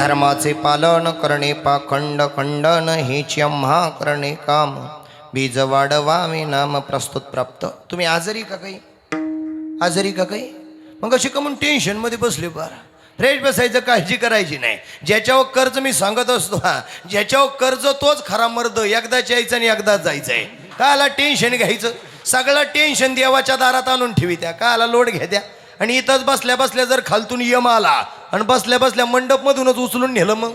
धर्माचे पालन करणे पाखंड खंडन हेची आम्हा करणे काम बीज वाढवावे नाम प्रस्तुत प्राप्त. तुम्ही आजारी का काही? आजारी का काही? मग अशी का म्हणून टेन्शनमध्ये बसले बार. फ्रेश बसायचं, काळजी करायची नाही. ज्याच्यावर कर्ज मी सांगत असतो, ज्याच्यावर कर्ज तोच खरा मर्द. एकदाच यायचं आणि एकदाच जायचं आहे. काला टेन्शन घ्यायचं? सगळं टेन्शन देवाच्या दारात आणून ठेवी त्या. काला लोड घ्या द्या. आणि इथंच बसल्या बसल्या जर खालतून यम आला आणि बसल्या बसल्या मंडपमधूनच उचलून नेलं मग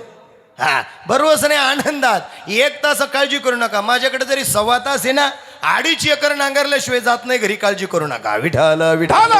बरोबर नाही. आनंदात 1 तास काळजी करू नका. माझ्याकडे जरी 1.25 तास आहे ना, 2.5 एकर नांगरल्याशिवाय जात नाही घरी. काळजी करू नका. विठाल विठाल.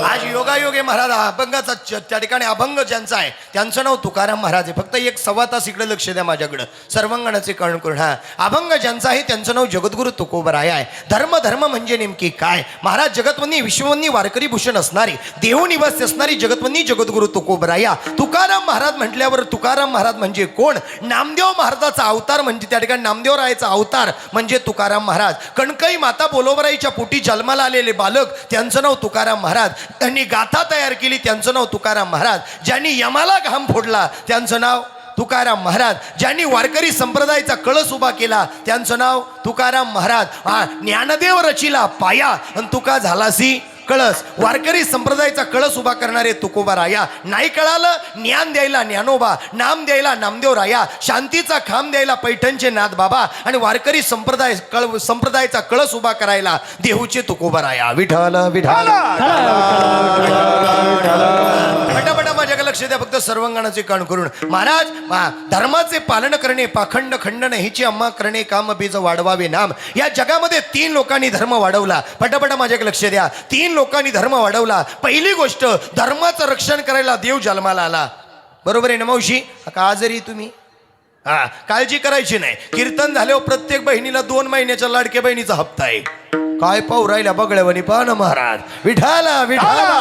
आज योगायोगे महाराज अभंगाचा त्या ठिकाणी अभंग ज्यांचा आहे त्यांचं नाव तुकाराम महाराज आहे. फक्त 1-1.25 तास इकडे लक्ष द्या माझ्याकडं. सर्वांगणाचे कर्ण करून अभंग ज्यांचा आहे त्यांचं नाव जगद्गुरु तुकोबराय आहे. धर्म धर्म म्हणजे नेमकी काय? महाराज जगतवंदी विश्ववंदी वारकरी भूषण असणारी देवनिवासी असणारी जगतवंदी जगद्गुरु तुकोबराया. तुकाराम महाराज म्हटल्यावर तुकाराम महाराज म्हणजे कोण? नामदेव महाराजाचा अवतार म्हणजे त्या ठिकाणी नामदेवरायाचा अवतार म्हणजे तुकाराम महाराज. कणकई माता बोलोबराईच्या पोटी जन्माला आलेले बालक त्यांचं नाव तुकाराम महाराज. त्यांनी गाथा तयार केली त्यांचं नाव तुकाराम महाराज. ज्यांनी यमाला घाम फोडला त्यांचं नाव तुकाराम महाराज. ज्यांनी वारकरी संप्रदायाचा कळस उभा केला त्यांचं नाव तुकाराम महाराज. ज्ञानदेव रचिला पाया आणि तुका झालासी कळस. वारकरी संप्रदायाचा कळस उभा करणारे तुकोबाराया. नाही कळालं ज्ञान द्यायला ज्ञानोबा, नाम द्यायला नामदेव राया, शांतीचा खांब द्यायला पैठणचे नाथ बाबा आणि वारकरी संप्रदायाचा कळस उभा करायला देहूचे तुकोबाराया. विठ्ठल विठ्ठल. पटापटा माझ्याकडे लक्ष द्या. फक्त सर्वांगणाचे कान करून. महाराज धर्माचे पालन करणे पाखंड खंडन हिची अम्मा करणे काम बीज वाढवावे नाम. या जगामध्ये 3 लोकांनी धर्म वाढवला. पटापटा माझ्याकडे लक्ष द्या. 3 लोकांनी धर्म वाढवला. पहिली गोष्ट, धर्माचं रक्षण करायला देव जन्माला आला. बरोबर आहे ना मावशी? का आजारी तुम्ही? काळजी करायची नाही. कीर्तन झाल्यावर प्रत्येक बहिणीला 2 महिन्याच्या लाडक्या बहिणीचा हप्ता आहे. काय पाहू राहिल्या बगड्यावानी पहा ना महाराज. विठाला विठाला.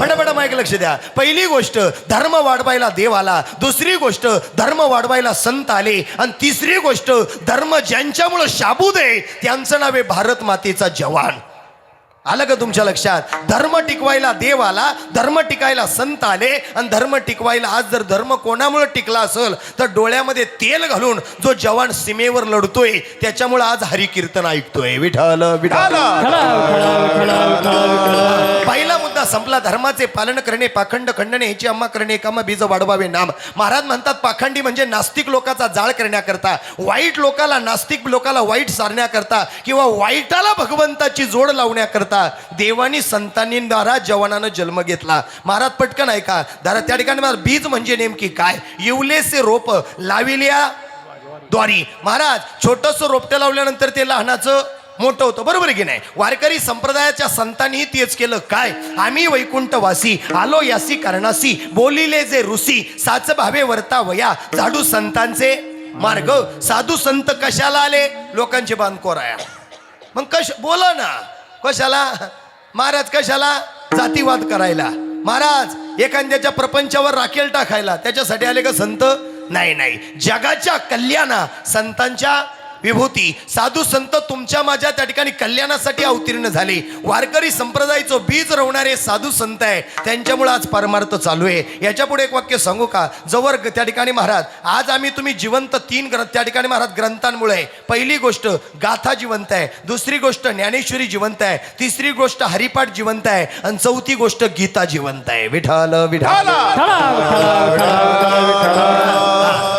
पटापटा माहिती लक्ष द्या. पहिली गोष्ट, धर्म वाढवायला देव आला. दुसरी गोष्ट, धर्म वाढवायला संत आले. आणि तिसरी गोष्ट, धर्म ज्यांच्यामुळं शाबूद आहे त्यांचं नाव आहे भारत मातेचा जवान. आलं का तुमच्या लक्षात? धर्म टिकवायला देव आला, धर्म टिकायला संत आले आणि धर्म टिकवायला आज जर धर्म कोणामुळे टिकला असेल तर डोळ्यामध्ये तेल घालून जो जवान सीमेवर लढतोय त्याच्यामुळे आज हरी कीर्तन ऐकतोय. विठ्ठल विठ्ठल. पहिला मुद्दा संपला. धर्माचे पालन करणे पाखंड खंडने ह्याची अम्मा करणे काम बीज वाढवावे नाम. महाराज म्हणतात पाखंडी म्हणजे नास्तिक लोकांचा जाळ करण्याकरता, वाईट लोकाला नास्तिक लोकाला वाईट सारण्याकरता किंवा वाईटाला भगवंताची जोड लावण्याकरता देवानी संतांनीद्वारा जवानानं जन्म घेतला. महाराज पटकन ऐका. त्या ठिकाणी बीज म्हणजे नेमकी काय? इवलेसे रोप लाविल्या द्वारी. महाराज छोटंसं रोपटं लावल्यानंतर ते लहानाचं मोठं होतं. बरोबर की नाही? वारकरी संप्रदायाच्या संतांनी तेच केलं. काय? आम्ही वैकुंठवासी आलो यासी कारणासी बोलिले जे ऋषी साच भावे वर्ता वया झाडू संतांचे मार्ग. साधू संत कशाला आले? लोकांचे बांधकोराया. मग बोला ना कशाला? महाराज कशाला? जातीवाद करायला. महाराज एखाद्याच्या प्रपंचावर राखेल टाकायला त्याच्यासाठी आले का संत? नाही नाही. जगाच्या कल्याणा संतांच्या विभूती. साधू संत तुमच्या माझ्या त्या ठिकाणी कल्याणासाठी अवतीर्ण झाले. वारकरी संप्रदायाचं बीज रवणारे साधू संत आहे त्यांच्यामुळे आज परमार्थ चालू आहे. याच्या पुढे एक वाक्य सांगू का? जवळ त्या ठिकाणी महाराज आज आम्ही तुम्ही जिवंत 3 त्या ठिकाणी महाराज ग्रंथांमुळे. पहिली गोष्ट गाथा जिवंत आहे, दुसरी गोष्ट ज्ञानेश्वरी जिवंत आहे, तिसरी गोष्ट हरिपाठ जिवंत आहे आणि चौथी गोष्ट गीता जिवंत आहे. विठाल विठाल.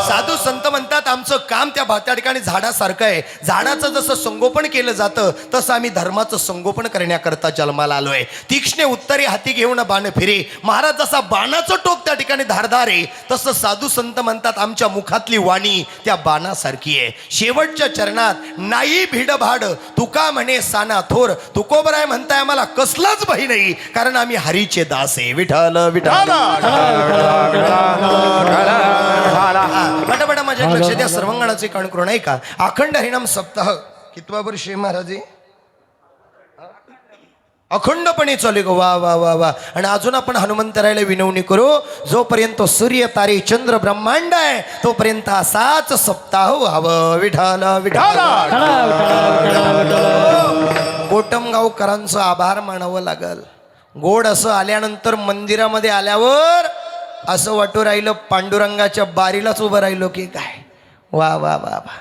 साधू संत म्हणतात आमचं काम त्या ठिकाणी झाडासारखं आहे. झाडाचं जसं संगोपन केलं जातं तसं आम्ही धर्माचं संगोपन करण्याकरता जन्माला आलोय. तीक्ष्ण उत्तरे हाती घेऊन बाण फिरे. महाराज जसा बाणाचं टोक त्या ठिकाणी धारदार आहे तसं साधू संत म्हणतात आमच्या मुखातली वाणी त्या बाणासारखी आहे. शेवटच्या चरणात नाही भिडभाड तुका म्हणे साना थोर. तुकोबराय म्हणताय आम्हाला कसलाच भय नाही कारण आम्ही हरीचे दास आहे. विठ्ठल विठ्ठल. पटापटा माझ्या लक्ष द्या. सर्वांगणाचे कान करू नाही का? अखंड हरिनाम सप्ताह कितवा वर्ष महाराज? अखंडपणे चालू गो. वा वा वा वा. आणि अजून आपण हनुमंतरायला विनवणी करू जोपर्यंत सूर्य तारे चंद्र ब्रह्मांड आहे तोपर्यंत असाच सप्ताह व्हावं. विठ्ठल विठ्ठल. कोटमगावकरांचं आभार मानावं लागल. गोड असं आल्यानंतर मंदिरामध्ये आल्यावर असं वाटू राहिलं पांडुरंगाच्या बारीलाच उभं राहिलो की काय. वा वा वा वा.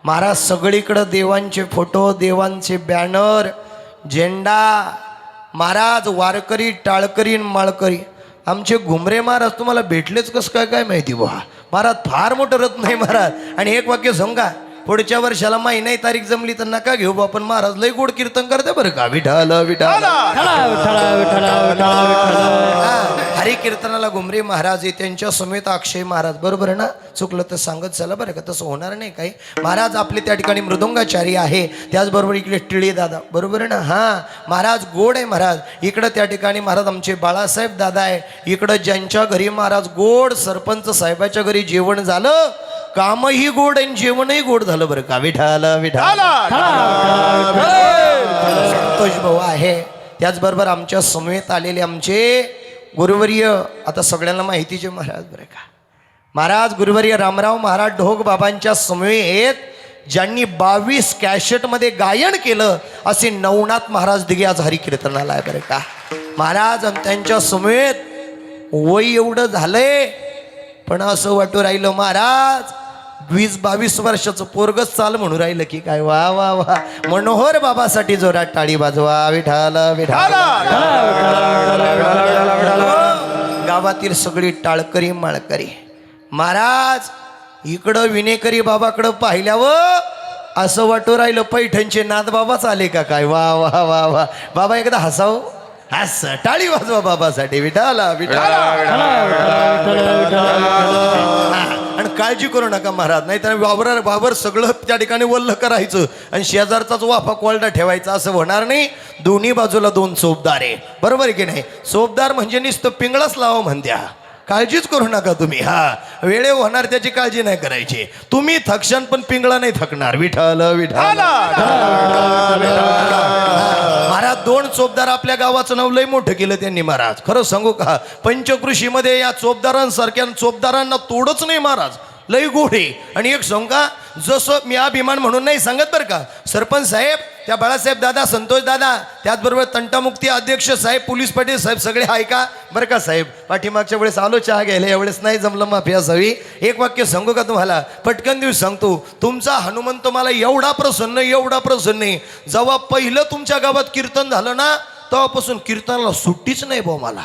महाराज सगळीकडं देवांचे फोटो, देवांचे बॅनर, झेंडा. महाराज वारकरी, टाळकरी, माळकरी. आमचे घुमरे महाराज तुम्हाला भेटलेच कसं काय काय माहिती बुवा. महाराज फार मोठं रत्न आहे महाराज. आणि एक वाक्य सांगा, पुढच्या वर्षाला महिना तारीख जमली तर नका घेऊ बा, पण महाराज लय गोड कीर्तन करते बरं का. विठाल विठाल. हरी कीर्तनाला घुमरे महाराज आहे, त्यांच्या समेत अक्षय महाराज. बरोबर आहे ना? चुकलं तर सांगत चला बरं का, तसं होणार नाही काही. महाराज आपले त्या ठिकाणी मृदुंगाचारी आहे, त्याचबरोबर इकडे टिळे दादा. बरोबर आहे ना? हां महाराज गोड आहे महाराज. इकडं त्या ठिकाणी महाराज आमचे बाळासाहेब दादा आहे. इकडं ज्यांच्या घरी महाराज गोड, सरपंच साहेबाच्या घरी जेवण झालं, कामही गोड आणि जेवणही गोड झालं बरं का. विठाल विठाल. संतोष भाऊ आहे. त्याचबरोबर आमच्या समेत आलेले आमचे गुरुवर्य, आता सगळ्यांना माहितीचे महाराज बरं का. महाराज गुरुवर्य रामराव महाराज ढोक बाबांच्या समेत ज्यांनी 22 कॅसेटमध्ये गायन केलं असे नवनाथ महाराज दिघे आज हरी कीर्तनाला आहे बरं का. महाराज त्यांच्या समेत वय एवढं झालंय, पण असं वाटू राहिलं महाराज 20-22 वर्षाचं पोरगच चाल म्हणून राहिलं की काय. वा वा वा. मनोहर बाबासाठी जोरात टाळी वाजवा. विठाल विठाल. गावातील सगळी टाळकरी माळकरी. महाराज इकडं विनेकरी बाबाकडं पाहिल्यावर असं वाटू राहिलं पैठणचे नाथ बाबाच आले का काय. वा वा वा वा. बाबा एकदा हसाव. हस. टाळी वाजवा बाबासाठी. विठाला विठाला. आणि काळजी करू नका महाराज, नाही तर वावर सगळं त्या ठिकाणी वल्ल करायचं आणि शेजारचाच वाफा कोरडा ठेवायचा, असं होणार नाही. दोन्ही बाजूला 2 चोपदार आहे. बरोबर आहे की नाही? चोपदार म्हणजे नुसतं पिंगळाच लावा म्हणत्या. काळजीच करू नका तुम्ही. हा वेळे होणार त्याची काळजी नाही करायची. तुम्ही थकशान पण पिंगळा नाही थकणार. विठाल विठाल. महाराज 2 चोपदार आपल्या गावाचं नाव लय मोठं केलं त्यांनी महाराज. खरं सांगू का, पंचकृषीमध्ये या चोपदारांसारख्या चोपदारांना तोडच नाही महाराज. लय गोड आहे. आणि एक सांगू का, जसं मी अभिमान म्हणून नाही सांगत बरं का, सरपंच साहेब, त्या बाळासाहेब दादा, संतोष दादा, त्याचबरोबर तंटामुक्ती अध्यक्ष साहेब, पोलीस पाटील साहेब सगळे आहे का बरं का साहेब. पाठीमागच्या वेळेस आलो चहा घ्यायला, यावेळेस नाही जमलं, माफी असावी. एक वाक्य सांगू का तुम्हाला, पटकन दिवस सांगतो. तुमचा हनुमंत मला एवढा प्रसन्न आहे, जेव्हा पहिलं तुमच्या गावात कीर्तन झालं ना, तेव्हापासून कीर्तनाला सुट्टीच नाही भाऊ मला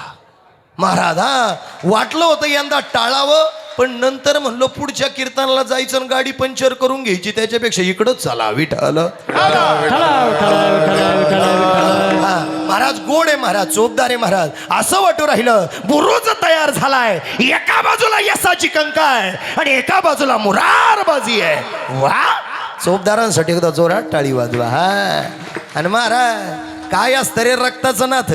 महाराज. हा वाटलं होतं यंदा टाळावं, पण नंतर म्हणलं पुढच्या कीर्तनाला जायचं आणि गाडी पंक्चर करून घ्यायची, त्याच्यापेक्षा इकडंच चला. विठाल. महाराज गोड आहे महाराज, चोपदार आहे महाराज. असं वाटू राहिलं बुरुज तयार झालाय. एका बाजूला यसाची कंकाळ आणि एका बाजूला मुरारबाजी आहे. वा. चोपदारांसाठी एकदा जोरात टाळी वाजवा. हा. आणि महाराज काय असतं रे रक्ताचं नाथ.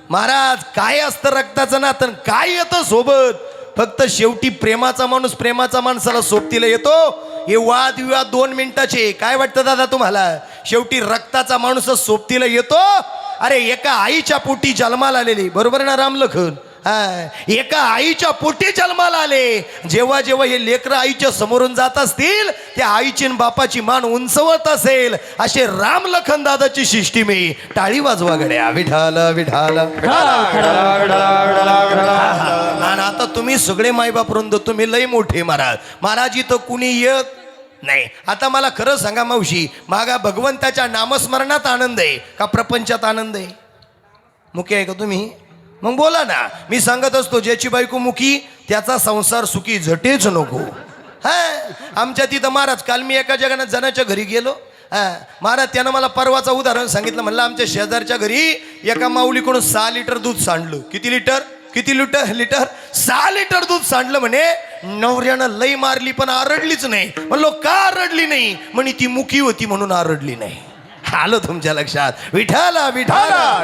महाराज काय असतं रक्ताचं नाथ, काय येतं सोबत. फक्त शेवटी प्रेमाचा माणूस प्रेमाचा माणसाला सोबतीला येतो. हे वादविवाद 2 मिनिटाचे. काय वाटतं दादा तुम्हाला? शेवटी रक्ताचा माणूसच सोबतीला येतो. अरे एका आईच्या पोटी जन्माला आलेली. बरोबर ना रामलखन? हा. एका आईच्या पोटी जन्माला आले. जेव्हा जेव्हा हे लेकरं आईच्या समोरून जात असतील, त्या आईची आणि बापाची मान उंचवत असेल, असे रामलखन दादाची शिष्टी मी. टाळी वाजवा गड्या. विठाल विठाल. आता तुम्ही सगळे मायबाप वृंद, तुम्ही लय मोठे महाराज. महाराज इथं कुणी येत नाही. आता मला खरं सांगा मावशी, मागा भगवंताच्या नामस्मरणात आनंद आहे का प्रपंचात आनंद आहे? मुकी आहे का तुम्ही? मग बोला ना. मी सांगत असतो, ज्याची बायको मुकी त्याचा संसार सुखी झटेच नको. हा. आमच्या तिथं महाराज, काल मी एका जणाच्या घरी गेलो. हा. महाराज त्यानं मला परवाचं उदाहरण सांगितलं. म्हणलं आमच्या शेजारच्या घरी एका माऊलीकडून 6 लिटर दूध सांडलं. किती लिटर? 6 लिटर दूध सांडलं म्हणे. नवऱ्यानं लई मारली पण आरडलीच नाही. म्हणलो का आरडली नाही? म्हणे ती मुकी होती म्हणून आरडली नाही. आलं तुमच्या लक्षात. विठाला विठाला.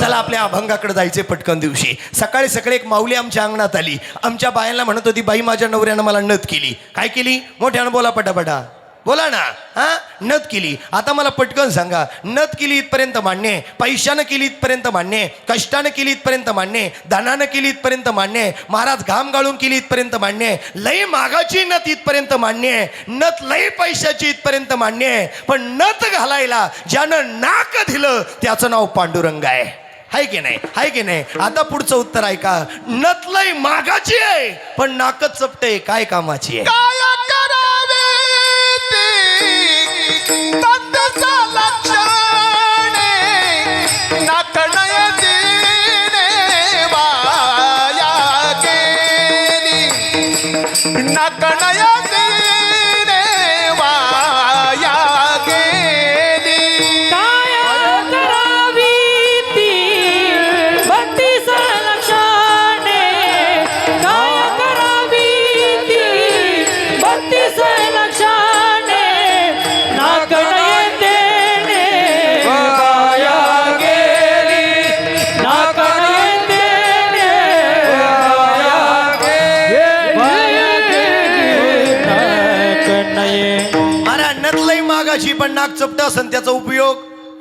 चला आपल्या अभंगाकडे जायचे पटकन दिवशी. सकाळी सकाळी एक माऊली आमच्या अंगणात आली. आमच्या बायांना म्हणत होती, बाई माझ्या नवऱ्यानं मला नथ केली. काय केली? मोठ्यानं बोला पटापटा. बोला ना. हा, नथ केली. आता मला पटकन सांगा, नथ केली इथपर्यंत मान्य आहे, पैशानं केली इथपर्यंत मान्य आहे, कष्टानं केली इथपर्यंत मान्य आहे, धनानं केली इथपर्यंत मान्य आहे, महाराज घाम गाळून केली इथपर्यंत मान्य आहे, लई मागाची नथ इथपर्यंत मान्य आहे, नथ लई पैशाची इथपर्यंत मान्य आहे. पण नथ घालायला ज्यानं नाक दिलं त्याचं नाव पांडुरंग आहे. हाय की नाही, हाय की नाही. आता पुढचं उत्तर ऐका. नथ लई मागाची आहे पण नाकच चपटे काय कामाची आहे. काय करावे ती तत्त्वचा लक्षणे नाकणय दिने वाया गेली नाकणय दिने वाया गेली. काय करावी ती 32 लक्षणे काय करावी ती 32 लक्षणे नाकणे देणे वाया गेली नाकणे देणे वाया गेली. अरे नथ लई मागाची पण नाक चपट असन त्याचा उपयोग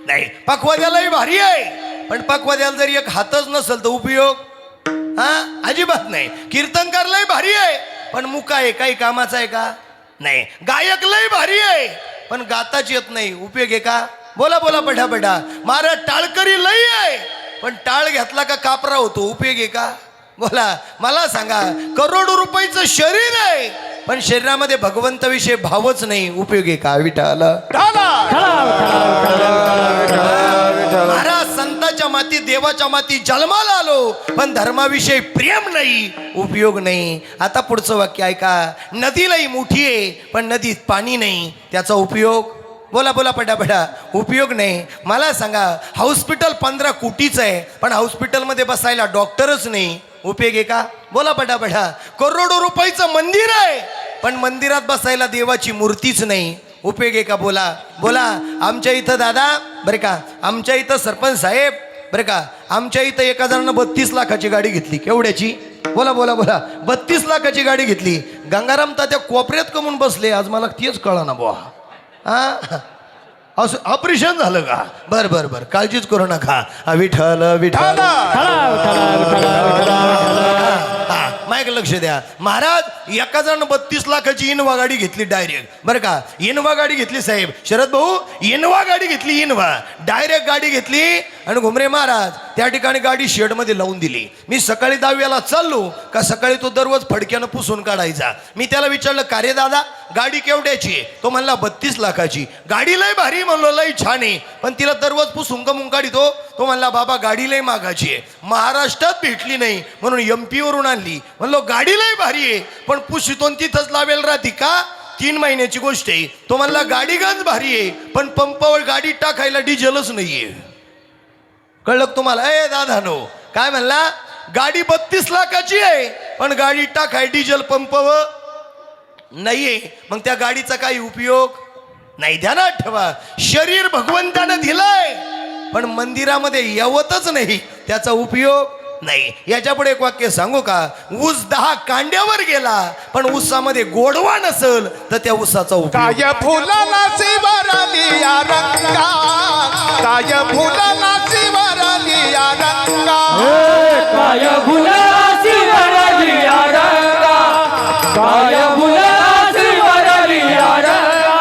नाही. पक्वाद्यालाही भारी आहे पण पक्वाद्याला जरी एक हातच नसेल तर उपयोग हा अजिबात नाही. कीर्तनकार लय भारी आहे पण मुका आहे काही कामाचा आहे का नाही. गायक लय भारी आहे पण गाताच येत नाही उपयोग आहे का. बोला बोला पठापठा. महाराज टाळकरी लय आहे पण टाळ घेतला का कापरा होतो उपयोग आहे का. बोला मला सांगा. करोडो रुपयाचं शरीर आहे पण शरीरामध्ये भगवंताविषयी भावच नाही उपयोग आहे का. विठाला महाराज संतांच्या मातीत देवाच्या मातीत जन्माला आलो पण धर्माविषयी प्रेम नाही उपयोग नाही. आता पुढचं वाक्य ऐका. नदीलाही मोठी आहे पण नदीत पाणी नाही त्याचा उपयोग. बोला बोला पटापटा. उपयोग नाही. मला सांगा. हॉस्पिटल 15 कोटीचं आहे पण हॉस्पिटलमध्ये बसायला डॉक्टरच नाही उपयोग आहे का. बोला पटापटा. करोडो रुपयाचं मंदिर आहे पण मंदिरात बसायला देवाची मूर्तीच नाही उपयोग आहे का. बोला बोला. आमच्या इथं दादा बरं का, आमच्या इथं सरपंच साहेब बरं का, आमच्या इथं एका जणांना 32 लाखाची गाडी घेतली. केवढ्याची. बोला बोला बोला. 32 लाखाची गाडी घेतली. गंगाराम तात्या कोपऱ्यात कमून बसले. आज मला तेच कळा ना बुवा. हा असं ऑपरेशन झालं का. बर बर बर काळजीच करू नका. विठ्ठल विठ्ठल. मायक लक्ष द्या. महाराज एका जण 32 लाखाची इनोवा गाडी घेतली डायरेक्ट बरं का. इनोवा गाडी घेतली साहेब शरद भाऊ. इनोवा गाडी घेतली. इनोवा डायरेक्ट गाडी घेतली आणि घुमरे महाराज त्या ठिकाणी गाडी शेडमध्ये लावून दिली. मी सकाळी 10 चाललो का सकाळी तो दररोज फडक्यानं पुसून काढायचा. मी त्याला विचारलं का रे दादा गाडी केवढ्याची आहे. तो म्हणला 32 लाखाची. गाडी लय भारी म्हणलो लय छान आहे पण तिला दररोज पुसून कमून काढितो. तो म्हणला बाबा गाडी लय मागाची आहे महाराष्ट्रात भेटली नाही म्हणून MP वरून आणली. म्हणलो गाडी लय भारी आहे पण पुशितो तिथंच लावेल राहती का. 3 महिन्याची गोष्ट आहे. तो म्हणला गाडी गंज भारी आहे पण पंपावर गाडी टाकायला डिझेलच नाहीये. कळलं तुम्हाला. ए दादा नो काय म्हणला. गाडी 32 लाखाची आहे पण गाडी टाकाय डिझेल पंपावर नाहीये. मग त्या गाडीचा काही उपयोग नाही. ध्यानात ठेवा. शरीर भगवंतानं दिलंय पण मंदिरामध्ये येवतच नाही त्याचा उपयोग नाही. याच्या पुढे एक वाक्य सांगू का. ऊस 10 कांड्यावर गेला पण ऊसामध्ये गोडवा नसल तर त्या ऊसाचा उपयोग. काय फुलाला शिवरली या रंगा काय फुलाला शिवरली या रंगा काय फुलाची वरली या रंगा काय फुलाची वरली या रंगा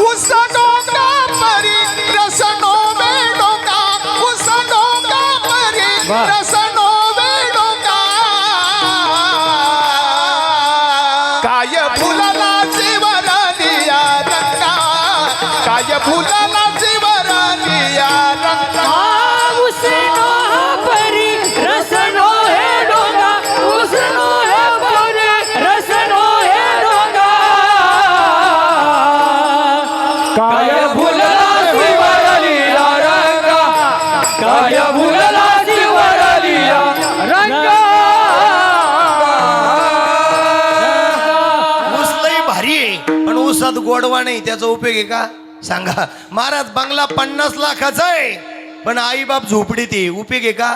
उस डोंगा परी रसनो बेडोंगा उस डोंगा परी रसनो बेडोंगा काय फुलाला शिवरली या रंगा काय फुलाला शिवरली या रंगा उसनो परी रसनो हे डोंगा उसनो हे परी रसनो हे डोंगा काय फुलाची वरली या रंगा काय फुलाची वरली या रंगा. ऊस लई भारी आहे पण ऊसात गोडवा नाही त्याचा उपयोग आहे का सांगा. महाराज बंगला 50 लाखाचा आहे पण आई बाप झोपडीत आहे उपयोग आहे का.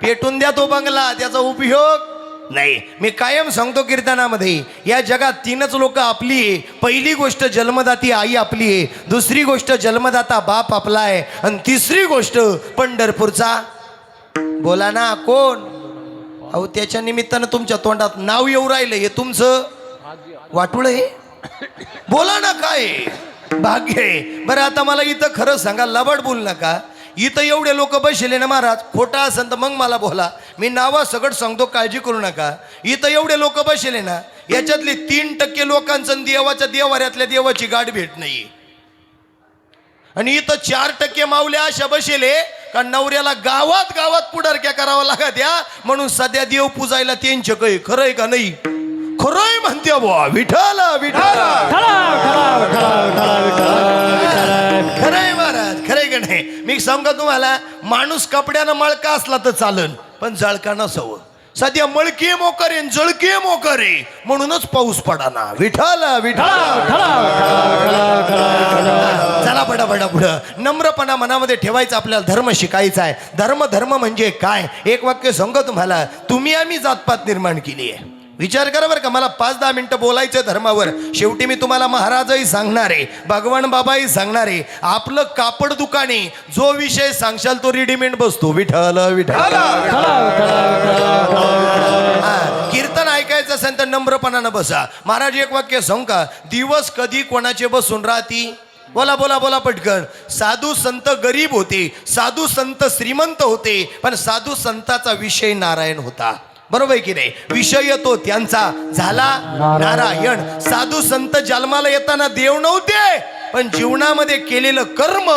पेटून द्या तो बंगला त्याचा उपयोग नाही, मी कायम सांगतो कीर्तनामध्ये, या जगात तीनच लोक आपली आहे. पहिली गोष्ट जन्मदाती आई आपली आहे, दुसरी गोष्ट जन्मदाता बाप आपला आहे, आणि तिसरी गोष्ट पंढरपूरचा. बोला ना कोण? अहो त्याच्या निमित्तानं तुमच्या तोंडात नाव येऊ राहिलं, हे तुमचं वाटुळ आहे. बोला ना काय भाग्य आहे. बरं आता मला इथं खरं सांगा, लबाड बोल नका. इथं एवढे लोक बसले ना महाराज, खोटा असेल तर मग मला बोला, मी नावा सगळं सांगतो, काळजी करू नका. इथं एवढे लोक बसले ना, याच्यातले 3% लोकांचं देवाच्या देवाऱ्यातल्या देवाची गाठ भेट नाही. आणि इथं 4% माऊल्या अशा बसले का नवऱ्याला गावात गावात पुढारक्या करावा लागत या, म्हणून सध्या देव पूजायला त्यांच्या काही खरंय का नाही? खरंय म्हणते बुवा, विठाला विठाला खरंय महाराज, खरंय का नाही? मी सांगा तुम्हाला, माणूस कपड्यानं मळका असला तर चालन, पण जळका नसावं. सध्या मळके मोकरे जळके मोकरे, म्हणूनच पाऊस पडाना. विठाला विठाला. चला बडा बडा पुढं. नम्रपणा मनामध्ये ठेवायचा, आपल्याला धर्म शिकायचा आहे. धर्म धर्म म्हणजे काय? एक वाक्य सांगा तुम्हाला, तुम्ही आम्ही जातपात निर्माण केली आहे. विचार करा बरं का. मला 5-10 मिनिटं बोलायचं धर्मावर. शेवटी मी तुम्हाला महाराजही सांगणार आहे, भगवान बाबाही सांगणार आहे. आपलं कापड दुकाने जो विषय सांगशाल तो रेडीमेड बसतो. विठ्ठल विठ्ठल. कीर्तन ऐकायचं असेल तर नम्रपणानं बसा. महाराज एक वाक्य सांग का, दिवस कधी कोणाचे बसून राहती? बोला बोला बोला पटकन. साधू संत गरीब होते, साधू संत श्रीमंत होते, पण साधू संताचा विषय नारायण होता. बरोबर की नाही? विषय तो त्यांचा झाला नारायण. साधू संत जन्माला येताना देव नव्हते, पण जीवनामध्ये केलेलं कर्म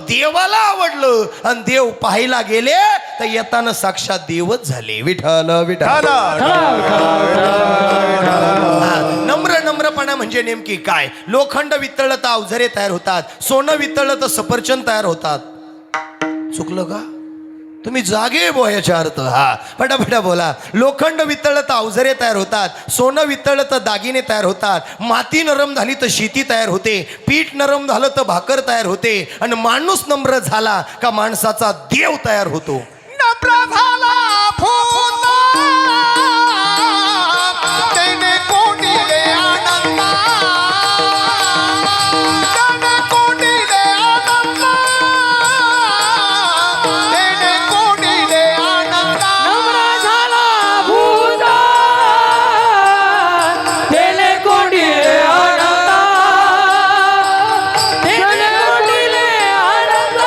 देवाला आवडलं, आणि देव पाहायला गेले तर येताना साक्षात देवच झाले. विठ्ठल विठ्ठल. नम्र नम्रपणा म्हणजे नेमकी काय? लोखंड वितळलं तर अवजारे तयार होतात, सोनं वितळलं तर सफरचंद तयार होतात. चुकलं का? तुम्ही जागे बो याचा अर्थ. हा फटाफटा बोला. लोखंड वितळलं तर अवजारे तयार होतात, सोनं वितळलं तर दागिने तयार होतात, माती नरम झाली तर शेती तयार होते, पीठ नरम झालं तर भाकर तयार होते, आणि माणूस नम्र झाला का माणसाचा देव तयार होतो. नम्र झाला फूल तेने कोटीले आनंद, तेने कोटीले आनंद, तेने कोटीले आनंद. नम्र झाला भूत, तेने कोंडीले आनंद, तेने कोंडीले आनंद,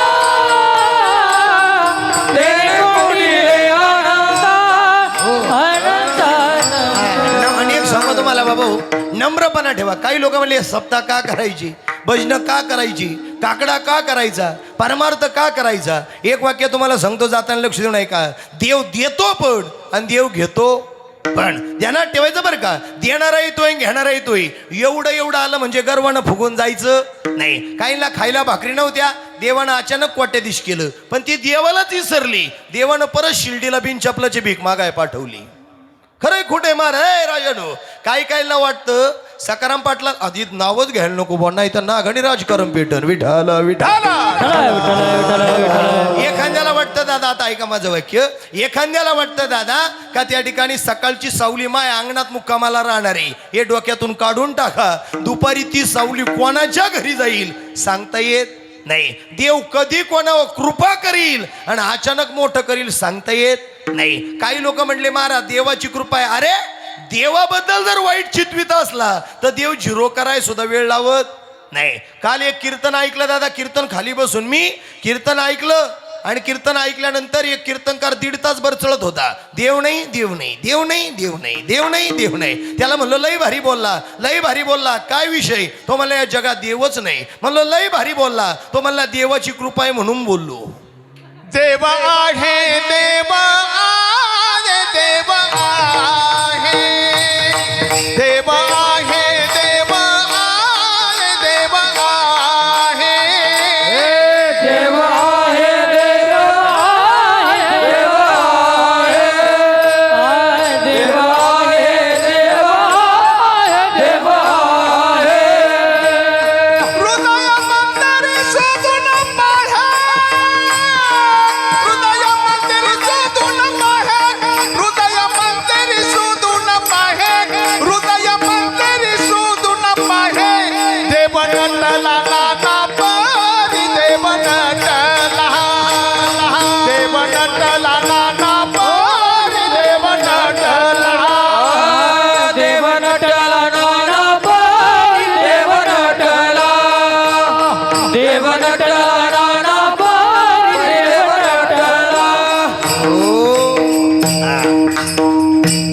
तेने कोंडीले आनंद, आनंद. आणि एक सांगतो तुम्हाला बाबा, नम्रपणा ठेवा. काही लोक म्हणले सप्ताह का करायची, भजनं का करायची, काकडा का करायचा, परमार्थ का करायचा? एक वाक्य तुम्हाला सांगतो, जाताना लक्ष देऊ नये का, देव देतो पण आणि देव घेतो पण. ध्यानात ठेवायचं बरं का. देणारा येतोय घेणारा येतोय. एवढं एवढं आलं म्हणजे गर्वानं फुगून जायचं नाही. काहींना खायला भाकरी नव्हत्या, देवानं अचानक कोट्याधीश केलं, पण ती देवालाच विसरली. देवानं परत शिर्डीला बिन चपलाची भीक मागाय पाठवली. खरंय खोटे मार आहे राजानो. काही काहींना वाटतं सकाराम पाटला आधी नावच घ्यायला नको बो, नाही तर नागणी राजकारण पेटन. विठाला विठाला. एखाद्याला वाटतं दादा, आता ऐका माझं वाक्य, एखाद्याला वाटतं दादा का त्या ठिकाणी सकाळची सावली माय अंगणात मुक्कामाला राहणार आहे, हे डोक्यातून काढून टाका. दुपारी ती सावली कोणाच्या घरी जाईल सांगता येत नाही. देव कधी कोणावर कृपा करील आणि अचानक मोठं करील सांगता येत नाही. काही लोक म्हणले महाराज देवाची कृपा आहे. अरे देवाबद्दल जर वाईट चितवित असला तर देव झिरो कराय सुद्धा वेळ लावत नाही. काल एक कीर्तन ऐकलं दादा, कीर्तन खाली बसून मी कीर्तन ऐकलं, आणि कीर्तन ऐकल्यानंतर एक कीर्तनकार 1.5 तास चळत होता, देव नाही देव नाही देव नाही देव नाही देव नाही देव नाही. त्याला म्हणलं लई भारी बोलला, लई भारी बोलला. काय विषय? तो म्हणला या जगात देवच नाही. म्हणलं लई भारी बोलला. तो म्हणला देवाची कृपा आहे म्हणून बोललो. देव आहे, देव आहे, देव आहे, देव आहे, देव आहे, देव आहे. देव आहे, देव आहे, देव आहे, देव आहे, देव आहे, देव आहे. हृदय मंदिर शोधून पाहे, हृदय मंदिर शोधून पाहे, हृदय मंदिर शोधून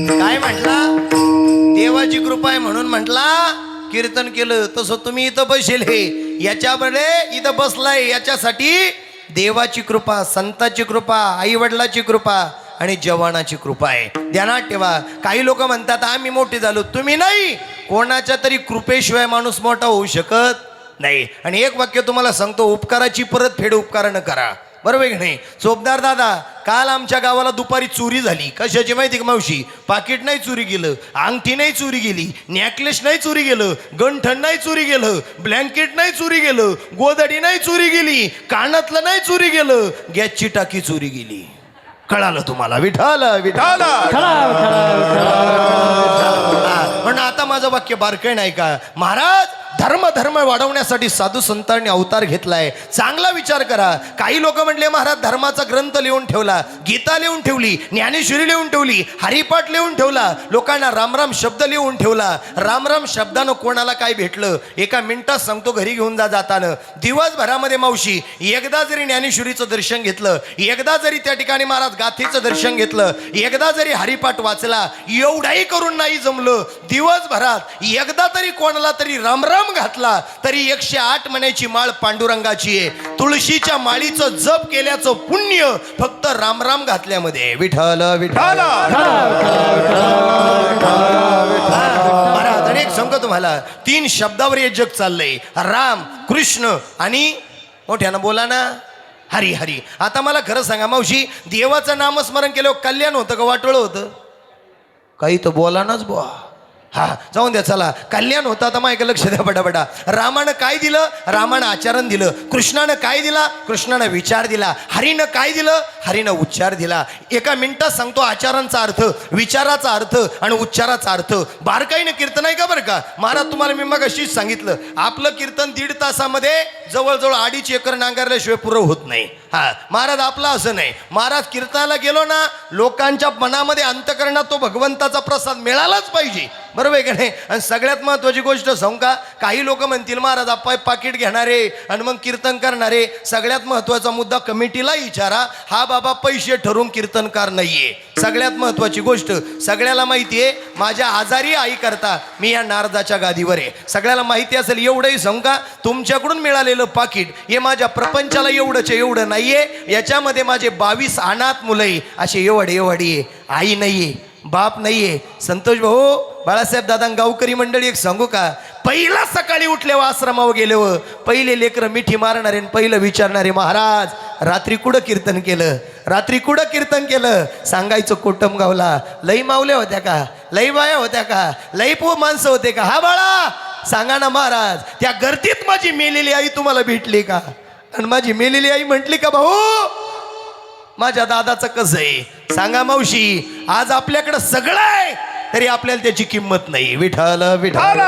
काय म्हटला? देवाची कृपा आहे म्हणून म्हटला कीर्तन केलं. तसं तुम्ही इथं बसेल हे याच्याकडे इथं बसलाय याच्यासाठी देवाची कृपा, संताची कृपा, आई वडिलाची कृपा आणि जवानाची कृपा आहे. ध्यानात ठेवा. काही लोक म्हणतात आम्ही मोठे झालो. तुम्ही नाही, कोणाच्या तरी कृपेशिवाय माणूस मोठा होऊ शकत नाही. आणि एक वाक्य तुम्हाला सांगतो, उपकाराची परतफेड उपकारानं करा. बरोबर आहे की नाही? चोपदार दादा, काल आमच्या गावाला दुपारी चोरी झाली. कशाची माहिती का मावशी? पाकिट नाही चोरी गेलं, अंगठी नाही चोरी गेली, नेकलेस नाही चोरी गेलं, गंठण नाही चोरी गेलं, ब्लँकेट नाही चोरी गेलं, गोदडी नाही चोरी गेली, कानातलं नाही चोरी गेलं, गॅसची टाकी चोरी गेली. कळालं तुम्हाला? विठाल विठाल. पण आता माझं वाक्य बारकाईन ऐका. महाराज, धर्म धर्म वाढवण्यासाठी साधू संतांनी अवतार घेतलाय. चांगला विचार करा. काही लोक म्हणले महाराज धर्माचा ग्रंथ लिहून ठेवला, गीता लिहून ठेवली, ज्ञानेश्वरी लिहून ठेवली, हरिपाठ लिहून ठेवला, लोकांना रामराम शब्द लिहून ठेवला. रामराम शब्दानं कोणाला काय भेटलं? एका मिनिटात सांगतो, घरी घेऊन जाताना दिवसभरामध्ये मावशी एकदा जरी ज्ञानेश्वरीचं दर्शन घेतलं, एकदा जरी त्या ठिकाणी महाराज गाथेचं दर्शन घेतलं, एकदा जरी हरिपाठ वाचला, एवढाही करून नाही जमलं, दिवसभरात एकदा तरी कोणाला तरी रामराम घातला तरी 108 महिन्याची माळ पांडुरंगाची आहे. तुळशीच्या माळीचं जप केल्याचं पुण्य फक्त रामराम घातल्यामध्ये. विठ्ठल विठ्ठल. महाराज अनेक सांगतो तुम्हाला, 3 शब्दावर हे जग चाललंय. राम, कृष्ण आणि मोठ्यानं बोला ना, हरी हरी. आता मला खरं सांगा मावशी, देवाचं नामस्मरण केल्यावर कल्याण होतं का वाटोळं होतं? काही तर बोला नाच बुवा. हा जाऊन द्या, चला कल्याण होतं. आता मायक लक्ष द्या बडाबडा. रामानं काय दिलं? रामानं आचरण दिलं. कृष्णानं काय दिला? कृष्णानं विचार दिला. हरीनं काय दिलं? हरीनं उच्चार दिला. एका मिनिटात सांगतो आचरणचा अर्थ, विचाराचा अर्थ आणि उच्चाराचा अर्थ. बारकाईनं कीर्तन आहे का बरं का महाराज? तुम्हाला मी मग अशीच सांगितलं, आपलं कीर्तन 1.5 तासामध्ये जवळजवळ 2.5 एकर नांगरल्याशिवाय पुरं होत नाही. हा महाराज आपला असं नाही. महाराज कीर्तनाला गेलो ना, लोकांच्या मनामध्ये अंतकरणात तो भगवंताचा प्रसाद मिळालाच पाहिजे. बरोबर आहे का नाही? आणि सगळ्यात महत्वाची गोष्ट सांगू का? काही लोक म्हणतील महाराज आपण पाकिट घेणारे आणि मग कीर्तन करणारे. सगळ्यात महत्वाचा मुद्दा कमिटीला विचारा, हा बाबा पैसे ठरवून कीर्तनकार नाहीये. सगळ्यात महत्वाची गोष्ट सगळ्याला माहिती आहे, माझ्या आजारी आई करता मी या नारदाच्या गादीवर आहे. सगळ्याला माहिती असेल. एवढंही सांगू का, तुमच्याकडून मिळालेलं पाकिट हे माझ्या प्रपंचाला एवढंच एवढं नाहीये. याच्यामध्ये माझे 22 अनाथ मुलं आहे. असे एवढी आहे. आई नाहीये, बाप नाहीये. संतोष भाऊ, बाळासाहेब दादा, गावकरी मंडळी, एक सांगू का? पहिला सकाळी उठल्यावर आश्रमावर गेल्यावर पहिले लेकरं मिठी मारणारे, पहिलं विचारणारे, महाराज रात्री कुठं कीर्तन केलं? रात्री कुठं कीर्तन केलं? सांगायचं कोटम गावला. लई मावल्या होत्या का? लई बाया होत्या का? लई माणसं होते का? हा बाळा सांगा ना महाराज, त्या गर्दीत माझी मेलेली आई तुम्हाला भेटली का? आणि माझी मेलेली आई म्हटली का भाऊ माझ्या दादाचं कसं आहे? सांगा मावशी, आज आपल्याकडं सगळं आहे तरी आपल्याला त्याची किंमत नाही. विठ्ठल विठ्ठल.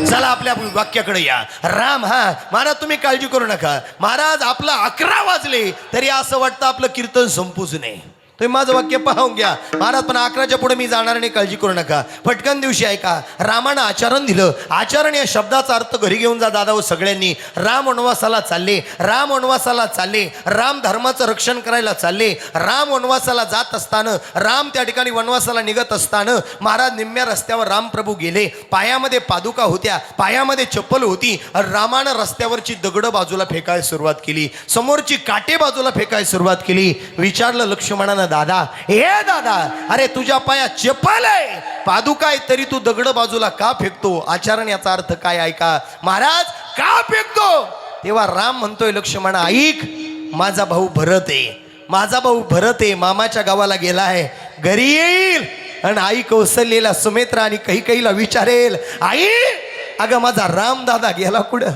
चला आपल्या वाक्याकडे या. राम, हा महाराज तुम्ही काळजी करू नका. महाराज आपलं 11 वाजले तरी असं वाटतं आपलं कीर्तन संपूच नये. तुम्ही माझं वाक्य पाहून घ्या महाराज. पण 11च्या पुढे मी जाणार नाही, काळजी करू नका. फटकन दिवशी ऐका, रामानं आचरण दिलं. आचरण या शब्दाचा अर्थ घरी घेऊन जा दादा सगळ्यांनी. राम वनवासाला चालले, राम वनवासाला चालले, राम धर्माचं रक्षण करायला चालले. राम वनवासाला जात असताना, राम त्या ठिकाणी वनवासाला निघत असताना महाराज निम्म्या रस्त्यावर रामप्रभू गेले. पायामध्ये पादुका होत्या, पायामध्ये चप्पल होती. रामानं रस्त्यावरची दगडं बाजूला फेकायला सुरुवात केली, समोरची काटे बाजूला फेकायला सुरुवात केली. विचारलं लक्ष्मणानं, दादा, हे दादा, अरे तुझ्या पायात चप्पल आहे, पादुका आहे, तरी तू दगड बाजूला का फेकतो? आचरण याचा अर्थ काय ऐका महाराज. का फेकतो? तेव्हा राम म्हणतोय, लक्ष्मणा ऐक, माझा भाऊ भरत आहे, माझा भाऊ भरत आहे, मामाच्या गावाला गेला आहे, घरी येईल आणि आई कौशल्येला, सुमित्रा आणि कैकेयीला विचारेल, आई अगं माझा रामदादा गेला कुठं?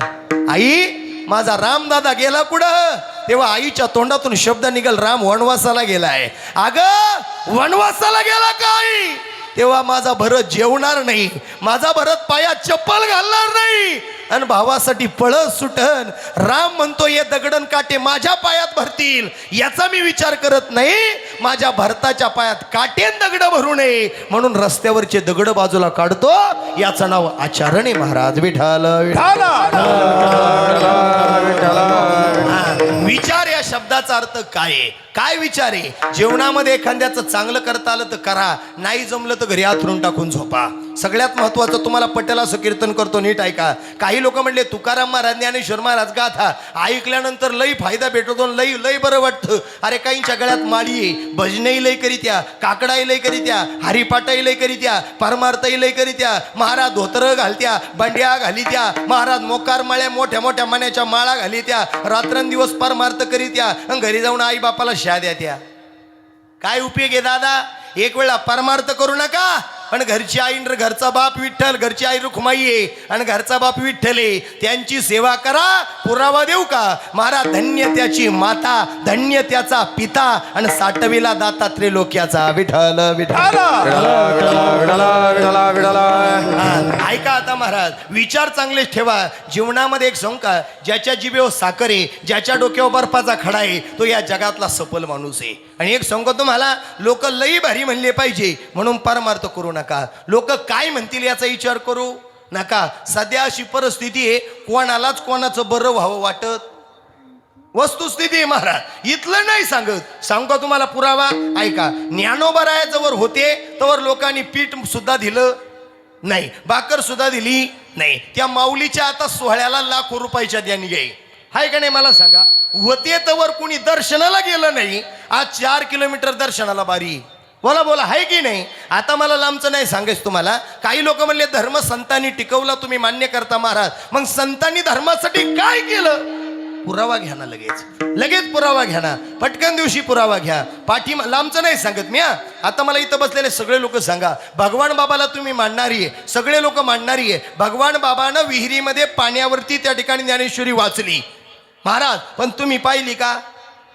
आई माझा रामदादा गेला कुठं? तेव्हा आईच्या तोंडातून शब्द निघाल, राम वनवासाला गेलाय. अगं वनवासाला गेला का आई? तेव्हा माझा भरत जेवणार नाही, माझा भरत पायात चप्पल घालणार नाही आणि भावासाठी पळत सुटन. राम म्हणतो, ये दगडन काटे माझ्या पायात भरतील याचा मी विचार करत नाही, माझ्या भरताच्या पायात काटेन दगड भरू नये म्हणून रस्त्यावरचे दगड बाजूला काढतो. याचं नाव आचरण आहे महाराज. विठाल विचार या शब्दाचा अर्थ काय आहे? काय विचार आहे? जेवणामध्ये एखाद्याचं चांगलं करता आलं तर करा, नाही जमलं तर घरी आथरून टाकून झोपा. सगळ्यात महत्वाचं तुम्हाला पटेल असं कीर्तन करतो, नीट ऐका. काही लोक म्हणले तुकाराम महाराज ज्ञानेश्वर महाराज गाथा ऐकल्यानंतर लई फायदा भेटतो, लई लई बरं वाटतं. अरे काहींच्या गळ्यात माळी आहे, भजनही लई करीत्या, काकडाही लई करीत्या, हरिपाठाही लई करीत्या, परमार्थही लई करीत्या. महाराज धोतर घालत्या, बंड्या घालित्या, महाराज मोकार माळ्या मोठ्या मोठ्या मण्याच्या माळा घालित्या, रात्रंदिवस परमार्थ करीत्या, घरी जाऊन आई बापाला शा द्या. काय उपयोग आहे दादा? एक वेळा परमार्थ करू नका, पण घरची आई घरचा बाप विठ्ठल, घरची आई रुक्माई आहे आणि घरचा बाप विठ्ठल आहे, त्यांची सेवा करा. पुरावा देऊ का? महाराज धन्य त्याची माता, धन्य त्याचा पिता आणि साठवीला दाता त्रिलोक्याचा. विठ्ठल विठ्ठल. ऐका आता महाराज, विचार चांगले ठेवा. जीवनामध्ये एक संका, ज्याच्या जिभेवर साखर आहे, ज्याच्या डोक्यावर बर्फाचा खडा आहे, तो या जगातला सफल माणूस आहे. आणि एक सांगतो तुम्हाला, लोक लई भारी म्हणले पाहिजे म्हणून परमार्थ करू नका. लोक काय म्हणतील याचा विचार करू नका. सध्या अशी परिस्थिती आहे, कोणालाच कोणाचं बरं व्हावं वाटत. वस्तुस्थिती आहे महाराज, इथलं नाही सांगत. सांगू का तुम्हाला पुरावा? ऐका. ज्ञानोबरायाजवळ होते तवर लोकांनी पीठ सुद्धा दिलं नाही, भाकर सुद्धा दिली नाही. त्या माऊलीच्या आता सोहळ्याला लाखो रुपयाच्या द्यानी घ्याई, हाय का नाही मला सांगा? होते तवर कुणी दर्शनाला गेलं नाही. आज 4 किलोमीटर दर्शनाला बारी. बोला बोला, हाय की नाही? आता मला लांबचं नाही सांगायचं तुम्हाला. काही लोक म्हणले धर्म संतांनी टिकवला, तुम्ही मान्य करता महाराज. मग संतांनी धर्मासाठी काय केलं? पुरावा घ्या ना, लगेच पुरावा घ्या ना, पटकन दिवशी पुरावा घ्या. लांबचं नाही सांगत मी. आता मला इथं बसलेले सगळे लोक सांगा, भगवान बाबाला तुम्ही मानणारी आहे, सगळे लोक मानणारी आहे. भगवान बाबानं विहिरीमध्ये पाण्यावरती त्या ठिकाणी ज्ञानेश्वरी वाचली महाराज, पण तुम्ही पाहिली का?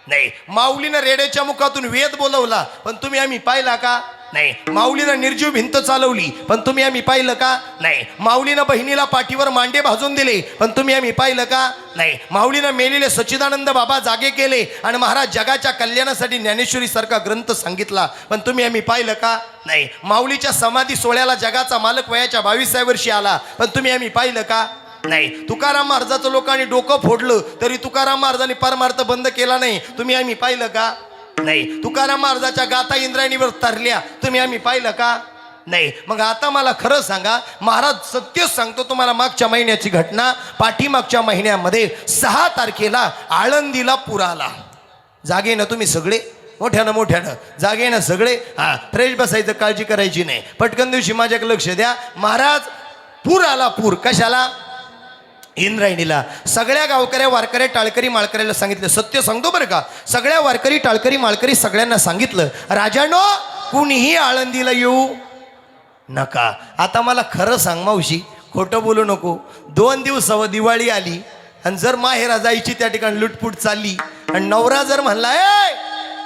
नाही. माऊलीनं रेड्याच्या मुखातून वेद बोलवला, पण तुम्ही आम्ही पाहिला का? नाही. माऊलीनं निर्जीव भिंत चालवली, पण तुम्ही आम्ही पाहिलं का? नाही. माऊलीनं बहिणीला पाठीवर मांडे भाजून दिले, पण तुम्ही आम्ही पाहिलं का? नाही. माऊलीनं मेलेले सच्चिदानंद बाबा जागे केले आणि महाराज जगाच्या कल्याणासाठी ज्ञानेश्वरी सारखा ग्रंथ सांगितला, पण तुम्ही आम्ही पाहिलं का? नाही. माऊलीच्या समाधी सोहळ्याला जगाचा मालक वयाच्या 22व्या वर्षी आला, पण तुम्ही आम्ही पाहिलं का? नाही. तुकाराम महाराजाचं लोकांनी डोकं फोडलं तरी तुकाराम महाराजांनी परमार्थ बंद केला नाही, तुम्ही आम्ही पाहिलं का? नाही. तुकाराम महाराजाच्या गाथा इंद्रायणीवर तरल्या, तुम्ही आम्ही पाहिलं का? नाही. मग आता मला खरं सांगा महाराज, सत्य सांगतो तुम्हाला, मागच्या महिन्याची घटना. पाठीमागच्या महिन्यामध्ये 6 तारखेला आळंदीला पूर आला. जागे ना तुम्ही सगळे? मोठ्यानं जागे ना सगळे? हा, फ्रेश बसायचं, काळजी करायची नाही. पटकन दिवशी माझ्याकडे लक्ष द्या. महाराज पूर आला. पूर कशाला? इंद्रायणीला. सगळ्या गावकऱ्या वारकऱ्या टाळकरी माळकऱ्याला सांगितलं, सत्य सांगतो बरं का, सगळ्या वारकरी टाळकरी माळकरी सगळ्यांना सांगितलं, राजानो कुणीही आळंदीला येऊ नका. आता मला खरं सांग मावशी, खोटं बोलू नको. 2 दिवसावर दिवाळी आली आणि जर माहेरा जायची त्या ठिकाणी लुटपूट चालली आणि नवरा जर म्हणला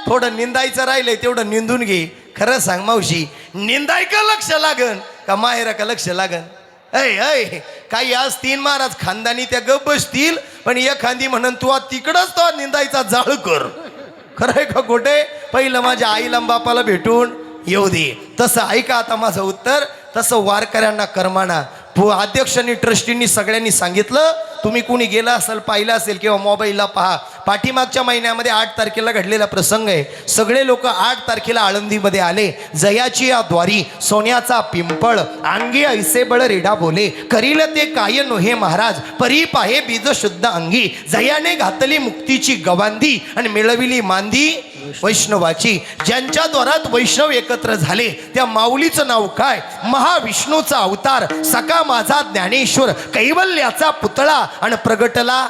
थोडं निंदायचं राहिलंय तेवढं निंदून घे, खरं सांग मावशी, निंदाय का लक्ष लागन का माहेरा का लक्ष लागन? काही आज 3 महाराज खानदानी त्या गप बसतील, पण एखादी म्हणून तू तिकडच तो निंदायचा जाळ कर. खरंय का खोटे? पहिलं माझ्या आईला बापाला भेटून येऊ दे. तसं ऐका आता माझं उत्तर. तसं वारकऱ्यांना कर्माना अध्यक्षांनी ट्रस्टींनी सगळ्यांनी सांगितलं, तुम्ही कुणी गेला असेल पाहिलं असेल किंवा मोबाईलला पहा, पाठीमागच्या महिन्यामध्ये 8 तारखेला घडलेला प्रसंग आहे. सगळे लोक 8 तारखेला आळंदीमध्ये आले. जयाची या द्वारी सोन्याचा पिंपळ, अंगी ऐसे बळ रेडा बोले, करील ते काय नोहे महाराज, परी पाहे बीज शुद्ध अंगी, जयाने घातली मुक्तीची गवांधी आणि मिळविली मांदी वैष्णवाची. ज्यांच्या द्वारात वैष्णव एकत्र झाले त्या माऊलीचं नाव काय? महाविष्णूचा अवतार, सका माझा ज्ञानेश्वर, कैवल्याचा पुतळा आणि प्रगटला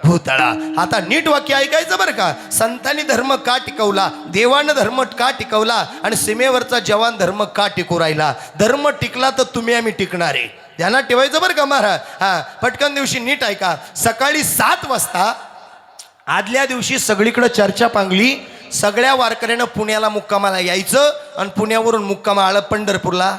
भूतळा. आता नीट वाक्य ऐकायचं बरं का. संतांनी धर्म का टिकवला? देवानं धर्म का टिकवला? आणि सीमेवरचा जवान धर्म का टिकू राहिला? धर्म टिकला तर तुम्ही आम्ही टिकणार आहे, ध्यानात ठेवायचं बरं का महाराज. हा, पटकन दिवशी नीट ऐका. सकाळी 7 वाजता आदल्या दिवशी सगळीकडे चर्चा पांगली. सगळ्या वारकऱ्यानं पुण्याला मुक्कामाला यायचं आणि पुण्यावरून मुक्कामा पंढरपूरला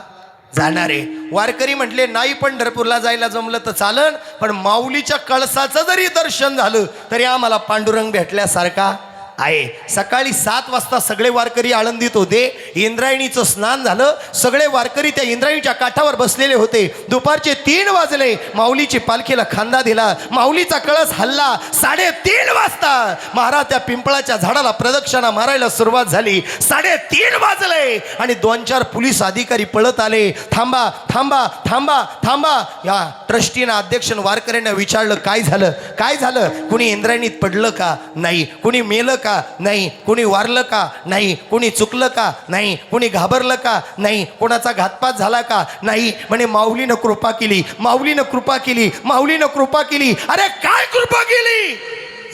जाणारे. वारकरी म्हटले नाही पंढरपूरला जायला जमलं तर चालन, पण माऊलीच्या कळसाचं जरी दर्शन झालं तरी आम्हाला पांडुरंग भेटल्यासारखा आहे. सकाळी 7 वाजता सगळे वारकरी आळंदीत होते. इंद्रायणीचं स्नान झालं. सगळे वारकरी त्या इंद्रायणीच्या काठावर बसलेले होते. दुपारचे 3 वाजले. माऊलीची पालखीला खांदा दिला. माऊलीचा कळस हल्ला. 3:30 वाजता महाराज त्या पिंपळाच्या झाडाला प्रदक्षिणा मारायला सुरुवात झाली. 3:30 वाजले आणि 2-4 पोलीस अधिकारी पळत आले. थांबा थांबा थांबा थांबा. या ट्रस्टीनं अध्यक्षानं वारकऱ्यांना विचारलं, काय झालं काय झालं? कुणी इंद्रायणीत पडलं का? नाही. कुणी मेलं का? नाही. कुणी वारलं का? नाही. कुणी चुकलं का? नाही. कुणी घाबरलं का? नाही. कोणाचा घातपात झाला का? नाही. म्हणे माऊलीनं कृपा केली, माऊलीनं कृपा केली, माऊलीनं कृपा केली. अरे काय कृपा केली?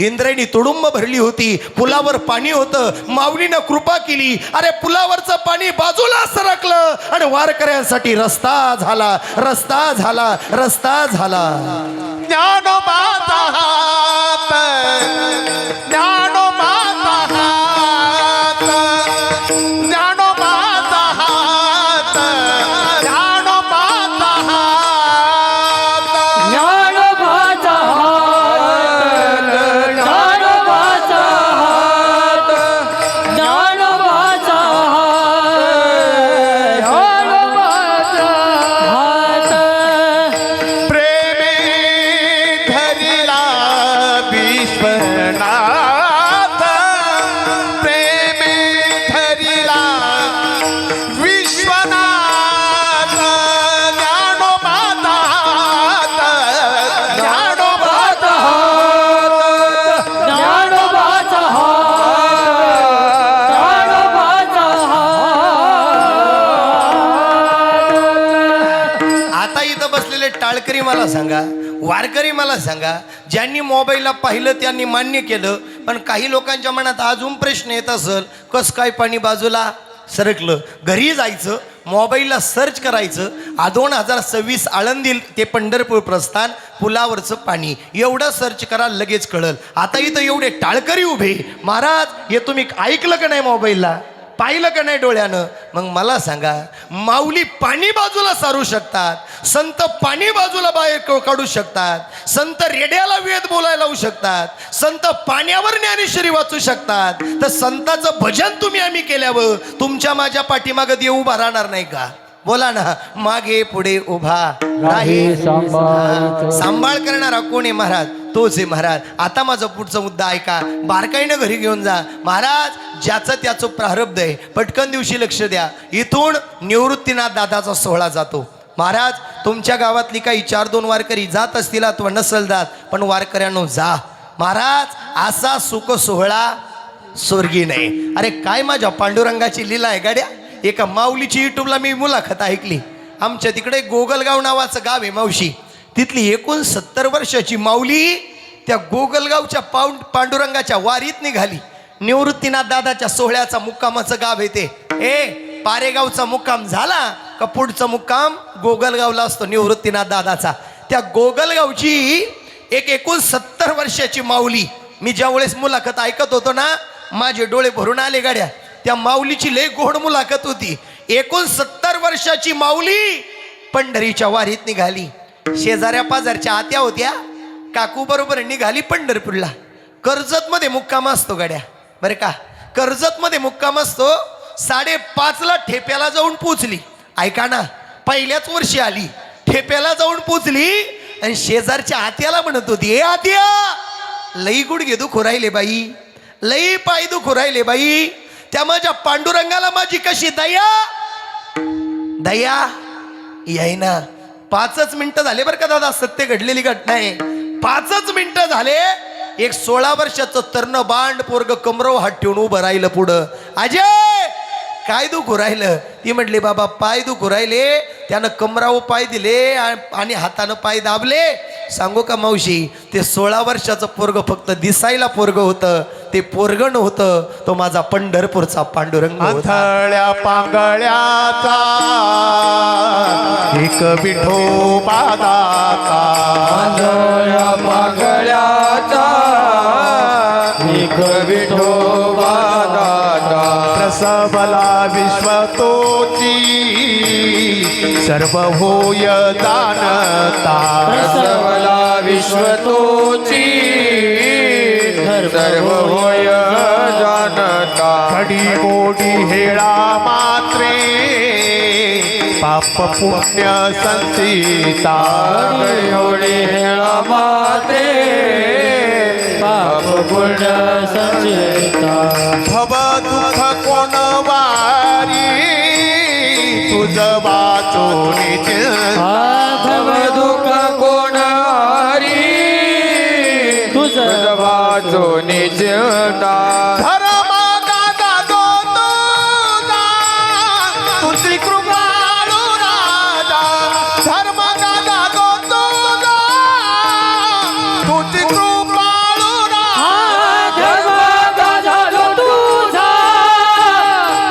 इंद्रायणी तुडुंब भरली होती. पुलावर पाणी होतं. माऊलीनं कृपा केली. अरे पुलावरचं पाणी बाजूला सरकलं आणि वारकऱ्यांसाठी रस्ता झाला, रस्ता झाला, रस्ता झाला. ज्ञानोबाचा हात, ज्ञानोबाचा हात, ज्ञानोबाचा हात, ज्ञानोबाचा हात. ज्ञानोबाचा हात, ज्ञानोबाचा हात, ज्ञानोबाचा हात, ज्ञानोबाचा हात. प्रेमे धरिला विश्वनाथ, प्रेमे धरिला विश्वनाथ. ज्ञानोबाचा हात, ज्ञानोबाचा ज्ञानोबाचा हात, ज्ञानोबाचा हात. आता इथं बसलेले टाळकरी मला सांगा, वारकरी मला सांगा, ज्यांनी मोबाईलला पाहिलं त्यांनी मान्य केलं, पण काही लोकांच्या मनात अजून प्रश्न येत असेल, कसं काय पाणी बाजूला सरकलं? घरी जायचं, मोबाईलला सर्च करायचं, 2026 आळंदी ते पंढरपूर प्रस्थान पुलावरचं पाणी, एवढं सर्च करा, लगेच कळल. आता इथं एवढे टाळकरी उभे. महाराज हे तुम्ही ऐकलं का नाही? मोबाईलला पाहिलं का नाही डोळ्यानं? मग मला सांगा, माऊली पाणी बाजूला सारू शकतात, संत पाणी बाजूला बाहेर काढू शकतात, संत रेड्याला वेद बोलायला लावू शकतात, संत पाण्यावर ज्ञानेश्वरी वाचू शकतात, तर संताचं भजन तुम्ही आम्ही केल्यावर तुमच्या माझ्या पाठीमागं देव उभा राहणार नाही का? बोला ना. मागे पुढे उभा राही सांभाळ करणारा कोण आहे? महाराज तोच आहे महाराज. आता माझा पुढचा मुद्दा ऐका, बारकाईनं घरी घेऊन जा. महाराज ज्याचं त्याचं प्रारब्ध आहे, पटकन दिवशी लक्ष द्या. इथून निवृत्तीनाथ दादाचा सोहळा जातो. महाराज तुमच्या गावातली काही 4-2 वारकरी जात असतील अथवा नसल जात, पण वारकऱ्यांनो जा. महाराज असा सुख सोहळा स्वर्गी नाही. अरे काय माझ्या पांडुरंगाची लीला आहे गाड्या. एका माऊलीची युट्यूबला मी मुलाखत ऐकली. आमच्या तिकडे गोगलगाव नावाचं गाव आहे मावशी. तिथली 69 वर्षाची माऊली त्या गोगलगावच्या पांडुरंगाच्या वारीत निघाली. निवृत्तीनाथ दादाच्या सोहळ्याचा मुक्कामाचं गाव आहे ते. पारेगावचा मुक्काम झाला का पुढचा मुक्काम गोगलगावला असतो निवृत्तीनाथ दादाचा. त्या गोगलगावची एक 69 वर्षाची माऊली, मी ज्यावेळेस मुलाखत ऐकत होतो ना, माझे डोळे भरून आले गाड्या. त्या माऊलीची लय गोड मुलाखत होती. 69 वर्षाची माऊली पंढरीच्या वारीत निघाली. शेजाऱ्या पाजारच्या आत्या होत्या, काकू बरोबर निघाली पंढरपूरला. कर्जतमध्ये मुक्काम असतो गाड्या, बरं का, कर्जतमध्ये मुक्काम असतो. 5:30ला ठेप्याला जाऊन पोचली. ऐका ना, पहिल्याच वर्षी आली, ठेप्याला जाऊन पोचली आणि शेजारच्या आत्याला म्हणत होती, ए आत्या, लई गुडघे दुखू राहिले बाई, लई पाय दुखू राहिले बाई, त्या माझ्या पांडुरंगाला माझी कशी दया दया यायना. 5च मिनिटं झाले बरं का दादा, सत्य घडलेली घटना आहे. 5च मिनिटं झाले, एक 16 वर्षाचं तर्ण बांड पोरग कमरव हात ठेवून उभं राहिलं पुढं. अजय काय दुखू राहिलं? ती म्हटली, बाबा पाय दुखू राहिले. त्यानं कमरावर पाय दिले आणि हातानं पाय दाबले. सांगू का मावशी, ते 16 वर्षाचं पोरग फक्त दिसायला पोरग होतं, ते पोरग नव्हतं, तो माझा पंढरपूरचा पांडुरंग होता. आंधळ्या पांगळ्याचा एक विठोबा दाता, आंधळ्या पागळ्याचा एक विठोबा दाता, प्रसवला विश्वतोची सर्व होय जाणता, प्रसवला विश्वतोची सर्व होय घडी मोडी हेळा मात्रे पाप पुण्य संचिता एवढे हेळा माते पाप पुण्य संचिता भव दुःख कोण वारी तुझ वाचोनी भव दुःख कोण हरी तुझ वाचो निचिंता धर्म दादा दो तुझा तुझी कृपाळू राजा धर्म दादा दो तुझा तुझी कृपाळू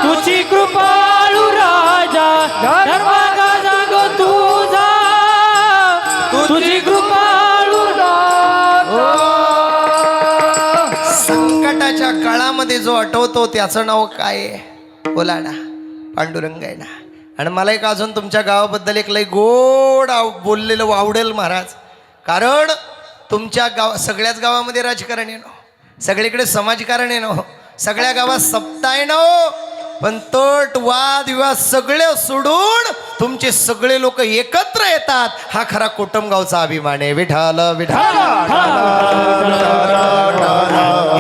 तुझी कृपाळू राजा धर्म गाजा गो तुझा तुझी कृपाळू राजा संकटाच्या काळामध्ये जो आठवतो त्याचं नाव काय आहे? बोला ना. पांडुरंग आहे ना. आणि मला एक अजून तुमच्या गावाबद्दल एक लय गोड बोललेलं आवडेल महाराज. कारण तुमच्या सगळ्याच गावामध्ये राजकारण आहे ना, सगळीकडे समाजकारण आहे ना, सगळ्या गावात सत्ता आहे ना, पण तट वाद विवाद सगळे सोडून तुमचे सगळे लोक एकत्र येतात. हा खरा कोटमगावचा अभिमान आहे. विठाल विठाल.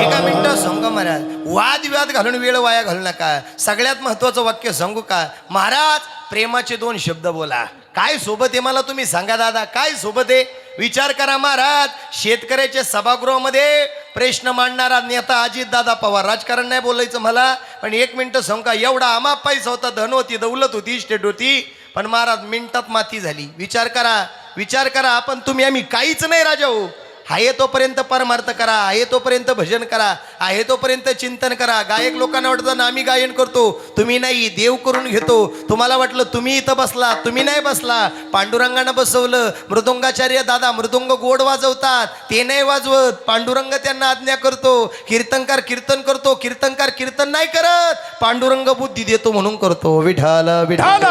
एका मिनिटं सांगा महाराज, वाद विवाद घालून वेळ वाया घालू नका. सगळ्यात महत्वाचं वाक्य सांगू का महाराज? प्रेमाचे 2 शब्द बोला. काय सोबत आहे मला तुम्ही सांगा दादा, काय सोबत आहे? विचार करा महाराज. शेतकऱ्याच्या सभागृहामध्ये प्रश्न मांडणारा नेता अजितदादा पवार. राजकारण नाही बोलायचं मला, पण 1 मिनिट सांगू का? एवढा आमा पैसा होता, धन होती, दौलत होती, इस्टेट होती, पण महाराज मिनिटात माती झाली. विचार करा, विचार करा. आपण तुम्ही आम्ही काहीच नाही राजा हो. आहे तोपर्यंत परमार्थ करा, आहे तोपर्यंत भजन करा, आहे तोपर्यंत चिंतन करा. गायक लोकांना वाटतं ना आम्ही गायन करतो, तुम्ही नाही, देव करून घेतो. तुम्हाला वाटलं तुम्ही इथं बसला, तुम्ही नाही बसला. पांडुरंगानं बसवलं. मृदुंगाचार्य दादा मृदुंग गोड वाजवतात, ते नाही वाजवत. पांडुरंग त्यांना आज्ञा करतो. कीर्तनकार कीर्तन करतो, कीर्तनकार कीर्तन नाही करत. पांडुरंग बुद्धी देतो म्हणून करतो. विठाल विठाल.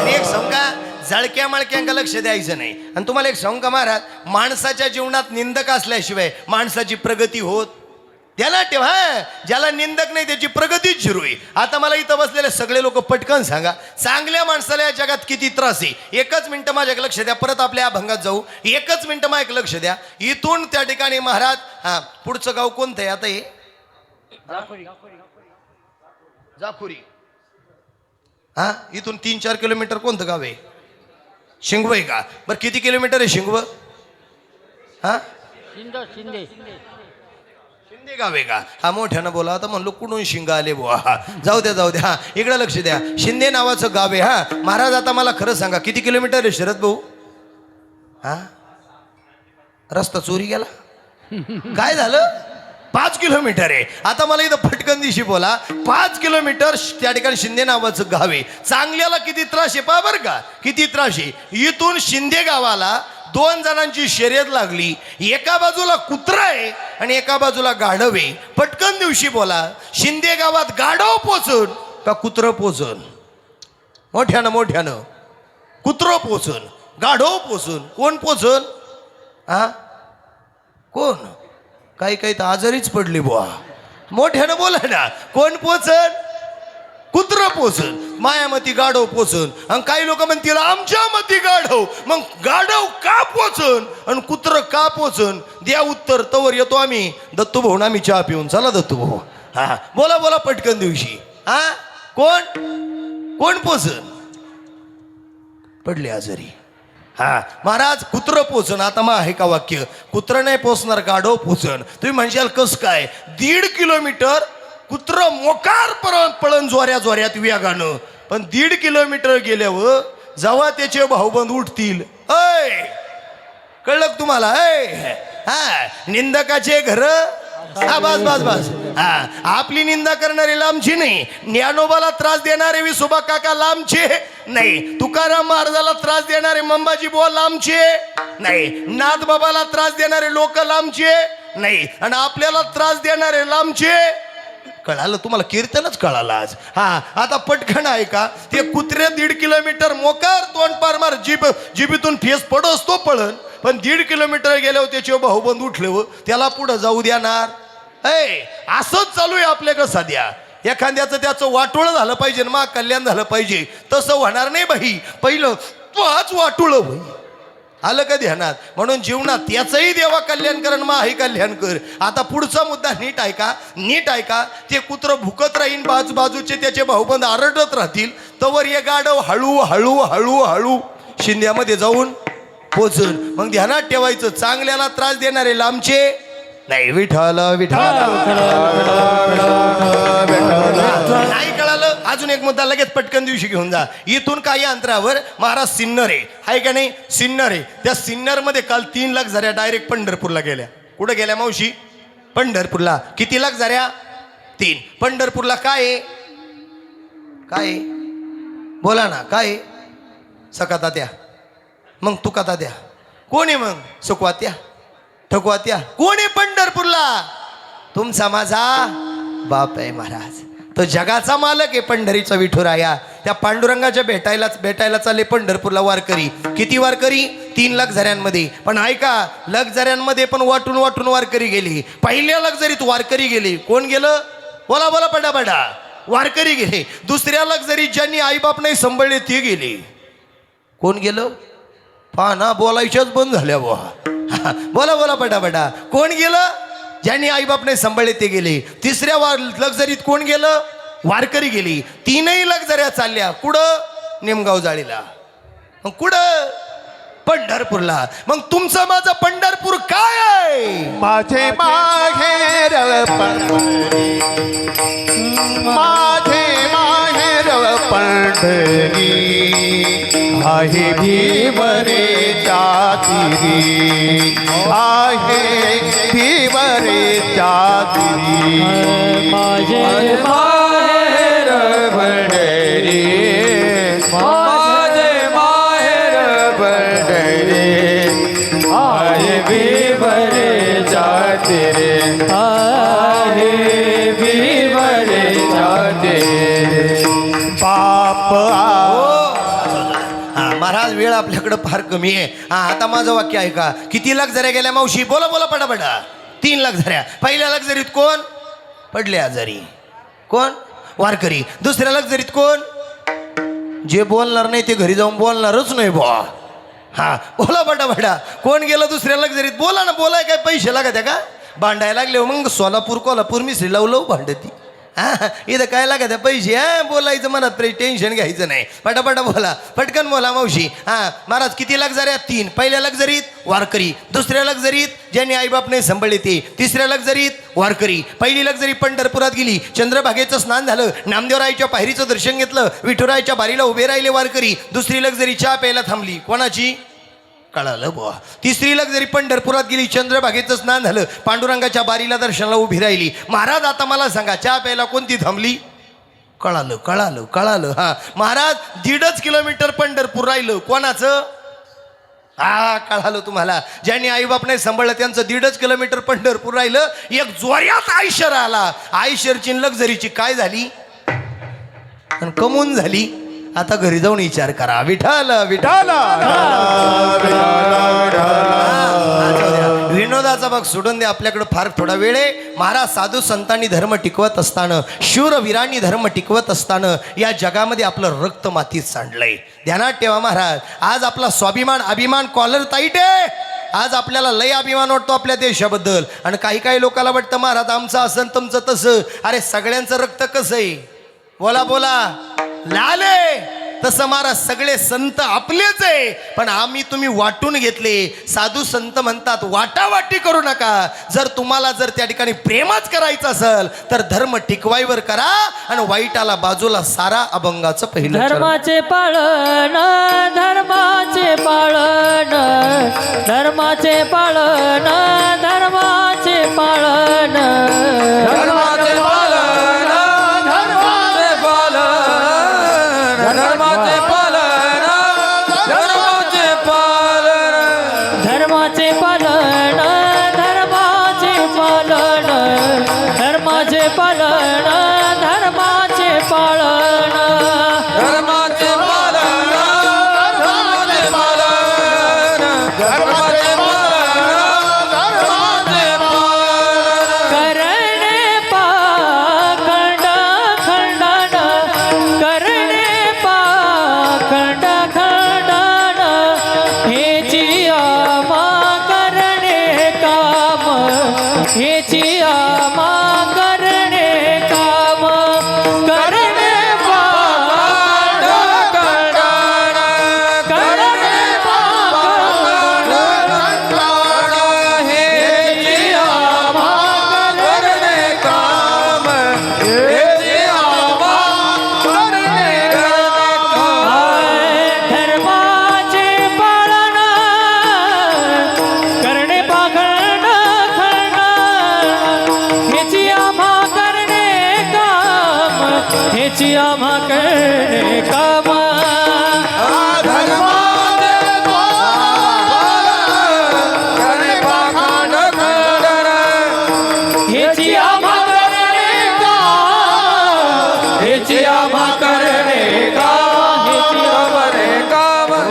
एक सांगा, जळक्या मळक्यांका लक्ष द्यायचं नाही. आणि तुम्हाला एक सांगू का महाराज, माणसाच्या जीवनात निंदक असल्याशिवाय माणसाची प्रगती होत. त्याला ठेवा, ज्याला निंदक नाही त्याची प्रगतीच झिरो आहे. आता मला इथं बसलेले सगळे लोक पटकन सांगा, चांगल्या माणसाला या जगात किती त्रास आहे? 1 मिनिटं माझ्या लक्ष द्या, परत आपल्या अभंगात जाऊ. 1 मिनिटं माझ्या लक्ष द्या. इथून त्या ठिकाणी महाराज, हा पुढचं गाव कोणतं आहे आता? हे जाफुरी. हा इथून 3-4 किलोमीटर कोणतं गाव आहे? शिंगव आहे का? बरं किती किलोमीटर आहे शिंगव? हा शिंदे गाव आहे का? हा मोठ्यानं बोला. आता म्हणलो कुठून शिंग आले बुवा. जाऊ द्या जाऊ द्या. हा इकडं लक्ष द्या. शिंदे नावाचं गाव आहे. हा महाराज आता मला खरं सांगा, किती किलोमीटर आहे शरद भाऊ? हा रस्ता चोरी गेला काय झालं? 5 किलोमीटर आहे. आता मला इथं फटकन दिशी बोला. 5 किलोमीटर त्या ठिकाणी शिंदे नावाचं गाव आहे. चांगल्याला किती त्रास आहे पहा बरं का, किती त्रास आहे. इथून शिंदे गावाला 2 जणांची शर्यत लागली. एका बाजूला कुत्रा आहे आणि एका बाजूला गाढव आहे. पटकन दिवशी बोला, शिंदे गावात गाढव पोचन का कुत्रं पोचन? मोठ्यानं मोठ्यानं. कुत्रं पोचन, गाढव पोचन, कोण पोचन? हा कोण? काही काही तर आजारीच पडली बुवा. मोठ्यानं बोला ना. कोण पोचन? कुत्र पोचन. मायामती गाढव पोचन. आणि काही लोक म्हणतील आमच्या मती गाढव. मग गाढव का पोचन आणि कुत्र का पोचन? द्या उत्तर, तवर येतो आम्ही. दत्तू भाऊ आम्ही चहा पिऊन. चला दत्तू भाऊ. हा बोला बोला पटकन दिवशी. हा कोण कोण पोचन? पडले आजारी. हा महाराज कुत्र पोचन. आता मग आहे का वाक्य? कुत्र नाही पोचणार, गाढव पोचन. तुम्ही म्हणशाल कस काय? 1.5 किलोमीटर कुत्र मोकार पळण जोऱ्या जोऱ्यात वेगानं. पण 1.5 किलोमीटर गेल्यावर जेव्हा त्याचे भाऊबंद उठतील, ऐ कळलं तुम्हाला? हा निंदकाचे घर. हा बस बस बस. हा आपली निंदा करणारे लांबची नाही, ज्ञानोबाला त्रास देणारे विसोबा काका लांबचे नाही, तुकाराम महाराजाला त्रास देणारे मंबाजी बुवा लांबचे नाही, नाथबाबाला त्रास देणारे लोक लांबचे नाही, आणि आपल्याला त्रास देणारे लांबचे. कळालं तुम्हाला? कीर्तनच कळालं आज. हा आता पटकन आहे का? ते कुत्रे 1.5 किलोमीटर मोकार तोंड पार मार जिबीतून फेस पडस तो पळण. पण 1.5 किलोमीटर गेल्यावर त्याचे भाऊबंद उठले व त्याला पुढं जाऊ देणार? असंच चालू आहे आपल्याकडं सध्या. एखाद्याचं त्याचं वाटोळं झालं पाहिजे ना, मग कल्याण झालं पाहिजे. तसं होणार नाही बाई, पहिलं तोच वाटोळं होई. आलं का ध्यानात? म्हणून जीवनात त्याचंही देवा कल्याण कर, मग हे कल्याण कर. आता पुढचा मुद्दा नीट ऐका, नीट ऐका. ते कुत्र भुकत राहीन, बाजूचे त्याचे भाऊबंद आरडत राहतील, तवर हे गाडव हळू हळू हळू हळू शिंद्यामध्ये जाऊन पोचन. मग ध्यानात ठेवायचं, चांगल्याला त्रास देणारे लांबचे नाही. विठ्ठल विठ्ठल. नाही कळालं? अजून एक मुद्दा लगेच पटकन दिवशी घेऊन जा. इथून काही अंतरावर महाराज सिन्नर आहे का नाही? सिन्नर आहे. त्या सिन्नरमध्ये काल 3 लाख झऱ्या डायरेक्ट पंढरपूरला गेल्या. कुठं गेल्या मावशी? पंढरपूरला. किती लाख झऱ्या? 3. पंढरपूरला काय आहे? काय आहे? बोला ना, काय आहे? सकाता त्या. मग तुकाता त्या. कोण आहे मग? सुखवात्या ठकवात्या. कोण आहे पंढरपूरला? तुमचा माझा बाप आहे महाराज. तो जगाचा मालक आहे, पंढरीचा विठुराया. त्या पांडुरंगाच्या भेटायला चालले पंढरपूरला वारकरी. किती वारकरी? 3 लाख झऱ्यांमध्ये. पण ऐका, लख झऱ्यांमध्ये पण वाटून वाटून वारकरी गेली. पहिल्या लक्झरीत वारकरी गेली. कोण गेलं? बोला बोला पटापटा. वारकरी गेले. दुसऱ्या लक्झरीत ज्यांनी आईबाप नाही सांभाळले ते गेले. कोण गेलं? पहा ना, बोलायच्याच बंद झाल्या बुवा. बोला बोला पटापटा. कोण गेलं? ज्यांनी आईबाप नाही सांभाळले ते गेले. तिसऱ्या लक्झरीत कोण गेलं? वारकरी गेली. 3ही लक्झऱ्या चालल्या. कुठं? नेमगाव जाळीला. मग कुठं? पंढरपूरला. मग तुमचं माझं पंढरपूर काय आहे? माझे माहेर पंढरी, माझे माहेर पंढरी, आहे भीमरेच्या तीरी, आहे भीमरेच्या तीरी. माझे माहेर पंढरी, माझे माहेर पंढरी, आहे विवरे जाते रे, आहे विवरे जाते. बाप महाराज, वेळ आपल्याकडं फार कमी आहे. आता माझं वाक्य ऐका. किती लाख झऱ्या गेल्या मावशी? बोला बोला पटापटा. 3 लाख झऱ्या. पहिल्या लक्झरीत कोण? पडले आजारी. कोण? वारकरी. दुसऱ्या लक्झरीत कोण? जे बोलणार नाही ते घरी जाऊन बोलणारच नाही बुवा. हा, बोला पटापटा. कोण गेलं दुसऱ्या लक्झरीत? बोला ना. बोलाय काय पैसे लागत का? भांडायला लागले मग कोल्हापूर मिसरी लव भांडती. हा, इथं काय लागत आहे? पैसे. हा, बोलायचं मनात टेन्शन घ्यायचं नाही. पटापटा बोला, पटकन बोला मावशी. हा महाराज, किती लाख झऱ्या? 3. पहिल्या लक्झरीत वारकरी. दुसऱ्या लक्झरीत ज्यांनी आईबाप नाही सांभाळले ते. तिसऱ्या लक्झरीत वारकरी. पहिली लक्झरी पंढरपुरात गेली. चंद्रभागेचं स्नान झालं. नामदेवरायच्या पायरीचं दर्शन घेतलं. विठुरायच्या बारीला उभे राहिले वारकरी. दुसरी लक्झरी चहा प्यायला थांबली. कोणाची? कळालं बुवा. तिसरी लक्झरी पंढरपुरात गेली. चंद्रभागेचं स्नान झालं. पांडुरंगाच्या बारीला दर्शनाला उभी राहिली. महाराज, आता मला सांगा, चहा प्यायला कोणती थांबली? कळालं कळालं कळालं. हा महाराज, 1.5 किलोमीटर पंढरपूर राहिलं. कोणाचं? हा, कळालं तुम्हाला. ज्यांनी आईबाप नाही सांभाळलं त्यांचं 1.5 किलोमीटर पंढरपूर राहिलं. एक जोऱ्यात आयशर आला. आयशरची लक्झरीची काय झाली? आणि कमवून झाली. आता घरी जाऊन विचार करा. विठ्ठल विठ्ठल. विनोदाचा भाग सोडून दे, आपल्याकडे फार थोडा वेळ आहे. महाराज, साधू संतांनी धर्म टिकवत असताना, शूरवीरांनी धर्म टिकवत असताना या जगामध्ये आपलं रक्त मातीत सांडलंय. ध्यानात ठेवा महाराज. आज आपला स्वाभिमान अभिमान कॉलर टाईट आहे. आज आपल्याला लय अभिमान वाटतो आपल्या देशाबद्दल. आणि काही काही लोकांना वाटतं महाराज आमचं असं तुमचं तसं. अरे सगळ्यांचं रक्त कसं आहे? बोला बोला. लाल आहे. तसं महाराज सगळे संत आपलेच आहे, पण आम्ही तुम्ही वाटून घेतले. साधू संत म्हणतात वाटावाटी करू नका. जर तुम्हाला जर त्या ठिकाणी प्रेमच करायचं असेल तर धर्म टिकवाईवर करा आणि वाईटाला बाजूला सारा. अभंगाचं पहिलं चरण. धर्माचे पालन, धर्माचे पालन, धर्माचे पालन, धर्माचे पालन, धर्माचे पालन, धर्माचे पालन, धर्माचे पालन, धर्माचे पालन, धर्माचे पालन, धर्माचे पालन, धर्माचे पालन, धर्माचे पालन, धर्माचे पालन, धर्माचे पालन, धर्माचे पालन, धर्माचे पालन. करणे हेची आम्हा करणे धर्माचे पालन करणे पाखंड खंड हेची आम्हा करणे काम हेची आम्हा करणे काम धर्माचे करणे पाखंड खंड हेची आम्हा करणे काम हेची आम्हा करणे काम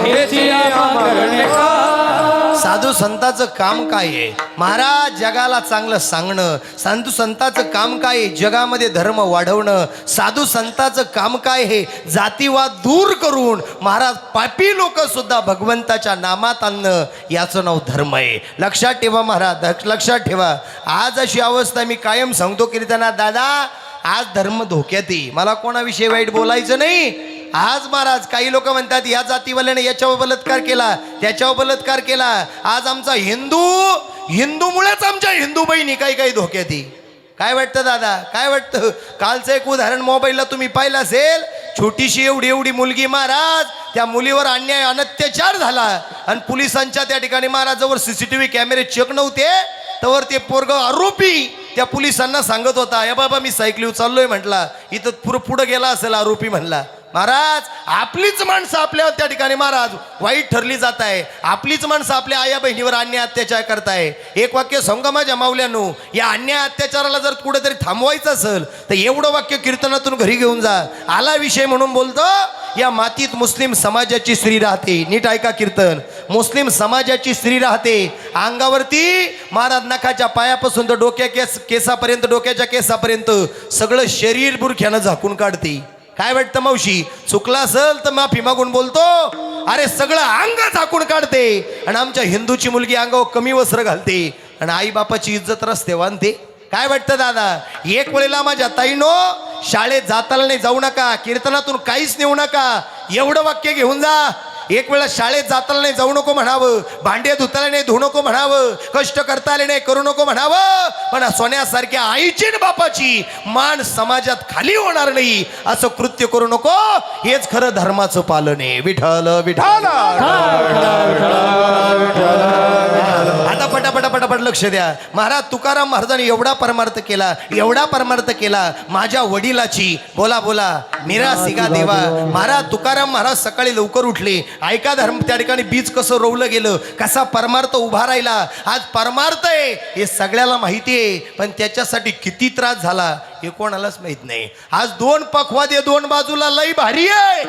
हेची आम्हा करणे काम साधू संतांचं काम काय आहे महाराज जगाला चांगलं सांगणं साधू संतांचं काम काय आहे जगामध्ये धर्म वाढवणं साधू संतांचं काम काय आहे जातीवाद दूर करून महाराज पापी लोक सुद्धा भगवंताच्या नामात आणणं याचं नाव धर्म आहे लक्षात ठेवा महाराज लक्षात ठेवा आज अशी अवस्था मी कायम सांगतो कीर्तना दादा आज धर्म धोक्यात आहे मला कोणाविषयी वाईट बोलायचं नाही आज महाराज काही लोक म्हणतात या जातीवाल्याने याच्यावर बलात्कार केला त्याच्यावर बलात्कार केला आज आमचा हिंदूमुळेच आमच्या हिंदू बहिणी काही धोक्यात आहे काय वाटतं दादा काय वाटतं कालचं एक उदाहरण मोबाईलला तुम्ही पाहिलं असेल छोटीशी एवढी मुलगी महाराज त्या मुलीवर अन्याय अत्याचार झाला आणि पोलिसांच्या त्या ठिकाणी महाराज जवळ CCTV कॅमेरे चेक नव्हते तवर ते पोरग आरोपी त्या पोलिसांना सांगत होता या बाबा मी सायकलीवर चाललोय म्हटला इथं पुढं गेला असेल आरोपी म्हणला महाराज आपलीच माणसं आपल्या त्या ठिकाणी महाराज वाईट ठरली जात आहे आपलीच माणसं आपल्या आया बहिणीवर अन्याय अत्याचार करताय एक वाक्य सांगा माझ्या माऊल्यानो या अन्याय अत्याचाराला जर कुठेतरी थांबवायचं असेल तर एवढं वाक्य कीर्तनातून घरी घेऊन जा आला विषय म्हणून बोलतो या मातीत मुस्लिम समाजाची स्त्री राहते नीट ऐका कीर्तन मुस्लिम समाजाची स्त्री राहते अंगावरती महाराज नखाच्या पायापासून तर केसापर्यंत डोक्याच्या केसापर्यंत सगळं शरीर बुरख्यानं झाकून काढते काय वाटतं मावशी चुकला असेल तर माफी मागून बोलतो अरे सगळं अंग झाकून काढते आणि आमच्या हिंदूची मुलगी अंगावर कमी वस्त्र घालते आणि आई बापाची इज्जत रस्ते बांधते काय वाटतं दादा एक वेळेला माझ्या ताईनो शाळेत जाताना नाही जाऊ नका कीर्तनातून काहीच नेऊ नका एवढं वाक्य घेऊन जा एक वेळा शाळेत जाताना नाही जाऊ नको म्हणावं भांडे धुताला नाही धुवू नको म्हणावं कष्ट करता आले नाही करू नको म्हणावं पण सोन्यासारख्या आईची न बापाची मान समाजात खाली होणार नाही असं कृत्य करू नको हेच खरं धर्माचं पालन आहे विठ्ठल विठ्ठल आता पटापट लक्ष द्या महाराज तुकाराम महाराजांनी एवढा परमार्थ केला माझ्या वडिलाची बोला मीरा सिगा देवा महाराज तुकाराम महाराज सकाळी लवकर उठले ऐका धर्म त्या ठिकाणी बीज कसं रोवलं गेलं कसा परमार्थ उभा राहिला आज परमार्थ आहे हे सगळ्याला माहिती आहे पण त्याच्यासाठी किती त्रास झाला हे कोणालाच माहित नाही आज दोन पखवादे दोन बाजूला लई भारी आहे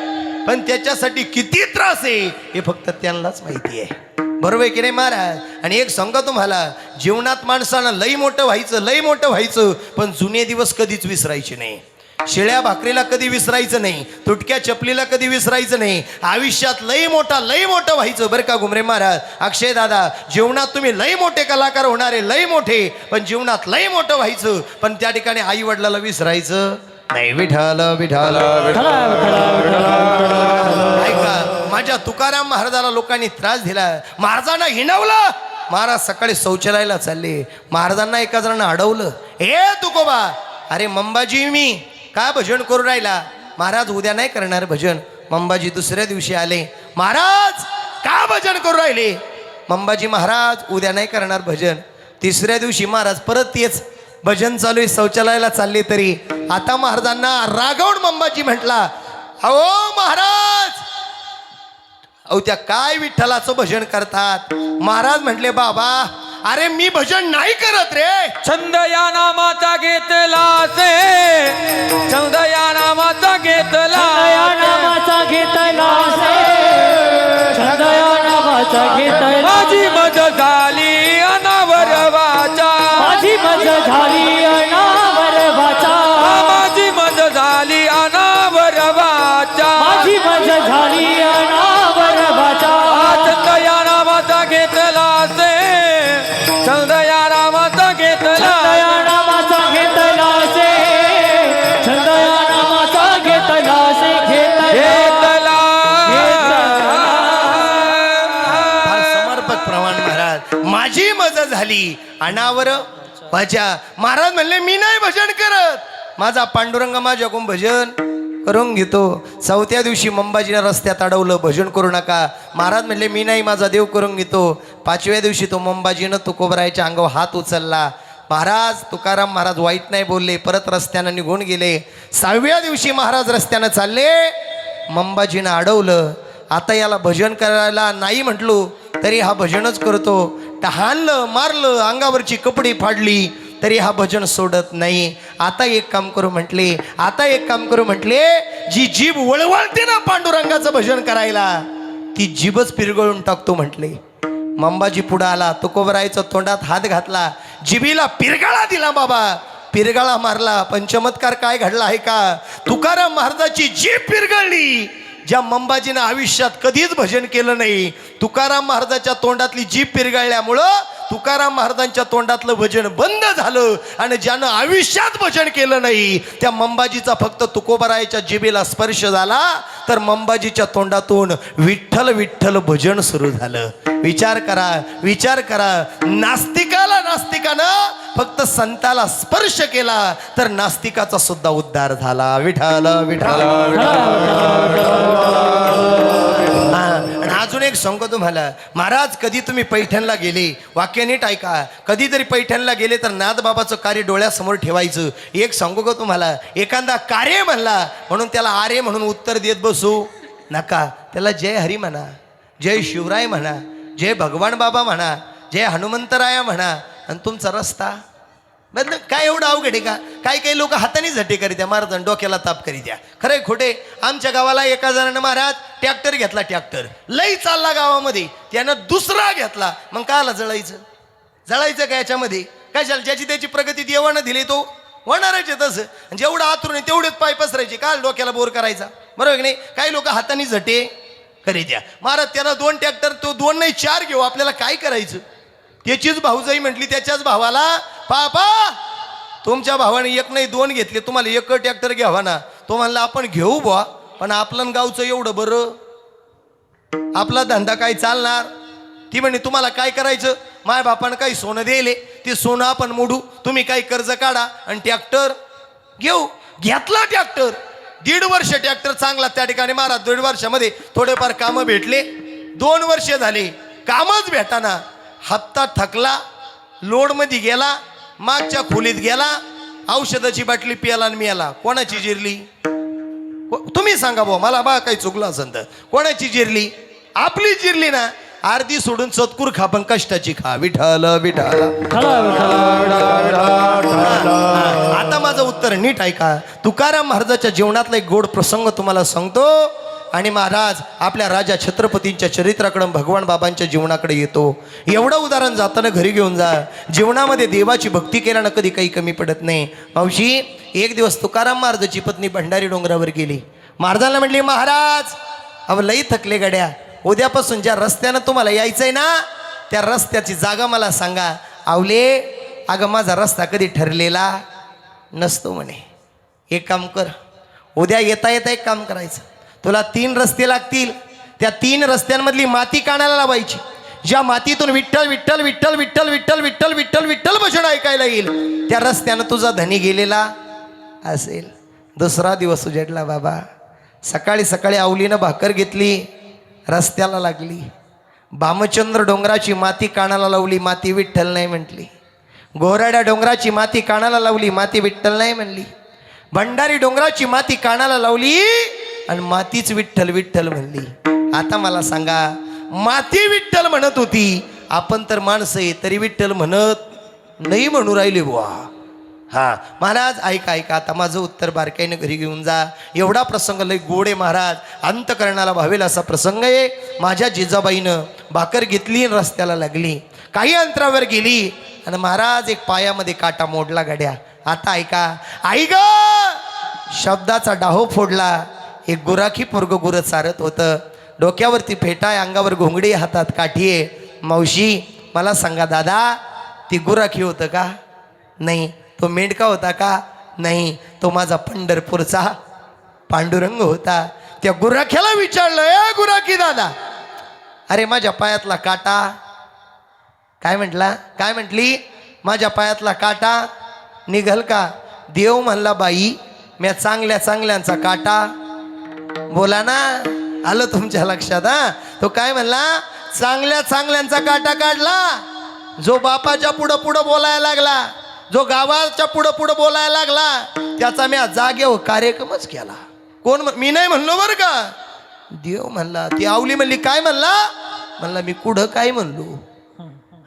पण त्याच्यासाठी किती त्रास आहे हे फक्त त्यांनाच माहिती आहे बरोबर आहे की नाही महाराज आणि एक सांगा तुम्हाला जीवनात माणसानं लई मोठं व्हायचं पण जुने दिवस कधीच विसरायचे नाही शिळ्या भाकरीला कधी विसरायचं नाही तुटक्या चपलीला कधी विसरायचं नाही आयुष्यात लई मोठं व्हायचं बरं का घुमरे महाराज अक्षय दादा जीवनात तुम्ही लई मोठे कलाकार होणारे लई मोठे पण जीवनात लई मोठं व्हायचं पण त्या ठिकाणी आई वडिलाला विसरायचं नाही विठ्ठल ऐका माझ्या तुकाराम महाराजाला लोकांनी त्रास दिला महाराजांना हिणवलं महाराज सकाळी शौचालयाला चालले महाराजांना एका जणांना अडवलं हे तुकोबा अरे मंबाजी मी का भजन करू राहिला महाराज उद्या नाही करणार भजन मंबाजी दुसऱ्या दिवशी आले महाराज का भजन करू राहिले मंबाजी महाराज उद्या नाही करणार भजन तिसऱ्या दिवशी महाराज परत तेच भजन चालू आहे शौचालयाला चालले तरी आता महाराजांना रागवून मंबाजी म्हटला अहो महाराज अहो त्या काय विठ्ठलाचं भजन करतात महाराज म्हटले बाबा अरे मी भजन नाही करत रे छंद या नामाचा घेतला से छंद या नामाचा घेतला माझी मज झाली अनावर वाचा माझी मज झाली अनावर वाचा छंद या नामाचा घेतला से छंद या नामाचा घेतला समर्पक प्रमाण महाराज माझी मज झाली अनावर वाचा महाराज म्हणले मी नाही भजन करत माझा पांडुरंग माझ्याकडून भजन करून घेतो. चौथ्या दिवशी मंबाजीनं रस्त्यात अडवलं, भजन करू नका. महाराज म्हणले मी नाही, माझा देव करून घेतो. पाचव्या दिवशी तो मंबाजीनं तुकोबरायच्या अंगावर हात उचलला. महाराज तुकाराम महाराज वाईट नाही बोलले, परत रस्त्यानं निघून गेले. 6व्या दिवशी महाराज रस्त्यानं चालले, मंबाजीनं अडवलं. आता याला भजन करायला नाही म्हटलो तरी हा भजनच करतो. हाणलं मारलं, अंगावरची कपडे फाडली तरी हा भजन सोडत नाही. आता एक काम करू म्हटले, जी जीभ वळवळते ना पांडुरंगाचं भजन करायला, ती जीभच पिरगळून टाकतो म्हटले. मंबाजी पुढं आला, तुकोबरायचं तोंडात हात घातला, जिभीला पिरगाळा दिला. बाबा पिरगाळा मारला. पण चमत्कार काय घडला आहे का? तुकाराम महाराजाची जीभ पिरगळली. ज्या मंबाजीनं आयुष्यात कधीच भजन केलं नाही, तुकाराम महाराजाच्या तोंडातली जीभ पिरगाळल्यामुळं तुकाराम महाराजांच्या तोंडातलं भजन बंद झालं. आणि ज्यानं आयुष्यात भजन केलं नाही त्या मंबाजीचा फक्त तुकोबरायच्या जिभेला स्पर्श झाला तर मंबाजीच्या तोंडातून विठ्ठल विठ्ठल भजन सुरू झालं. विचार करा. नास्तिकानं फक्त संताला स्पर्श केला तर नास्तिकाचा सुद्धा उद्धार झाला. विठ्ठल विठ्ठल. आणि अजून एक सांगतो तुम्हाला, महाराज कधी तुम्ही पैठणला गेले, वाक्य नीट ऐका, कधीतरी पैठणला गेले तर नाथबाबाचं कार्य डोळ्यासमोर ठेवायचं. एक सांगू का तुम्हाला, एखादा कार्य म्हणला म्हणून त्याला आरे म्हणून उत्तर देत बसू नका. त्याला जय हरी म्हणा, जय शिवराय म्हणा, जय भगवान बाबा म्हणा, जय हनुमंतराया म्हणा, आणि तुमचा रस्ता बदल. काय एवढं अवघड आहे का? काही लोक हाताने झटे करी द्या, महाराज डोक्याला ताप करी द्या. खरे खोटे? आमच्या गावाला एका जणानं महाराज ट्रॅक्टर घेतला, ट्रॅक्टर लई चालला गावामध्ये, त्यानं दुसरा घेतला. मग कायला जळायचं काय याच्यामध्ये? काय झालं? ज्याची त्याची प्रगती देवानं दिली तो होणारच आहे तसं. जेवढं आतरून तेवढेच पाय पसरायचे, काल डोक्याला बोर करायचा, बरोबर की नाही? काही लोक हाताने झटे करी द्या. महाराज त्याला 2 ट्रॅक्टर, तो 2 नाही 4 घेऊ, आपल्याला काय करायचं? त्याचीच भाऊजाई म्हटली त्याच्याच भावाला, पापा तुमच्या भावाने 1 नाही 2 घेतले, तुम्हाला 1 ट्रॅक्टर घ्यावा ना. तो म्हणला आपण घेऊ बुवा, पण आपलं गावचं एवढं बरं, आपला धंदा काय चालणार? ती म्हणे तुम्हाला काय करायचं? माझ्या बापानं काही सोनं दिले, ते सोनं आपण मोडू, तुम्ही काही कर्ज काढा आणि ट्रॅक्टर घेऊ. घेतला ट्रॅक्टर, 1.5 वर्ष ट्रॅक्टर चांगला त्या ठिकाणी. महाराज 1.5 वर्षामध्ये थोडेफार कामं भेटले. 2 वर्ष झाले कामच भेटाना. हप्ता थकला, लोडमध्ये गेला, मागच्या खोलीत गेला, औषधाची बाटली पियाला आणि मियाला. कोणाची जिरली? तुम्ही सांगा भाऊ, मला बा काही चुकलं असेल तर. कोणाची जिरली? आपली जिरली ना. अर्धी सोडून चतकूर खा पण कष्टाची खा. विठ्ठल विठ्ठल. आता माझं उत्तर नीट ऐका. तुकाराम महाराजाच्या जीवनातला एक गोड प्रसंग तुम्हाला सांगतो. आणि महाराज आपल्या राजा छत्रपतींच्या चरित्राकडे, भगवान बाबांच्या जीवनाकडे येतो. एवढं उदाहरण जाताना घरी घेऊन जा. जीवनामध्ये देवाची भक्ती केल्यानं कधी काही कमी पडत नाही. मावशी, एक दिवस तुकाराम महाराजाची पत्नी भंडारी डोंगरावर गेली. महाराजांना म्हटली, महाराज अहो लई थकले गड्या, उद्यापासून ज्या रस्त्यानं तुम्हाला यायचंय ना त्या रस्त्याची जागा मला सांगा. आवले अगं माझा रस्ता कधी ठरलेला नसतो म्हणे. एक काम कर, उद्या येता एक काम करायचं, तुला 3 रस्ते लागतील. त्या 3 रस्त्यांमधली माती काढायला लावायची. ज्या मातीतून विठ्ठल विठ्ठल विठ्ठल विठ्ठल विठ्ठल विठ्ठल विठ्ठल विठ्ठल भजन ऐकायला येईल त्या रस्त्यानं तुझा धनी गेलेला असेल. दुसरा दिवस उजेडला बाबा. सकाळी सकाळी आवलीनं भाकर घेतली, रस्त्याला लागली. भामचंद्र डोंगराची माती कानाला लावली, माती विठ्ठल नाही म्हटली. गोराड्या डोंगराची माती कानाला लावली, माती विठ्ठल नाही म्हणली. भंडारी डोंगराची माती कानाला लावली आणि मातीच विठ्ठल विठ्ठल म्हणली. आता मला सांगा, माती विठ्ठल म्हणत होती, आपण तर माणसं आहे तरी विठ्ठल म्हणत नाही म्हणू राहिले बुवा. हा महाराज ऐका आता माझं उत्तर बारकाईनं घरी घेऊन जा. एवढा प्रसंग लय गोड आहे महाराज, अंतकरणाला भावेल असा प्रसंग आहे. माझ्या जिजाबाईनं भाकर घेतली, रस्त्याला लागली, काही अंतरावर गेली आणि महाराज एक पायामध्ये काटा मोडला गड्या. आता ऐका शब्दाचा डाहो फोडला. एक गुराखी पोरग गुरं चारत होतं, डोक्यावरती फेटा आहे, अंगावर घोंगडी, हातात काठी आहे. मावशी मला सांगा दादा, ती गुराखी होतं का? नाही. तो मेंढका होता का? नाही. तो माझा पंढरपूरचा पांडुरंग होता. त्या गुराख्याला विचारलं, ए गुराखी दादा, अरे माझ्या पायातला काटा काय म्हटली? माझ्या पायातला काटा निघल का? देव म्हणला बाई म्या चांगल्या चांगल्यांचा काटा, बोला ना, आलं तुमच्या लक्षात? हा, तो काय म्हणला? चांगल्या चांगल्यांचा काटा काढला. जो बापाच्या पुढं पुढं बोलायला लागला, जो गावाच्या पुढं पुढं बोलायला लागला, त्याचा मी जागेवर कार्यक्रमच केला. कोण? मी नाही म्हणलो बरं का, देव म्हणला. ती आवली म्हणली काय म्हणला? म्हणला मी कुठं काय म्हणलो.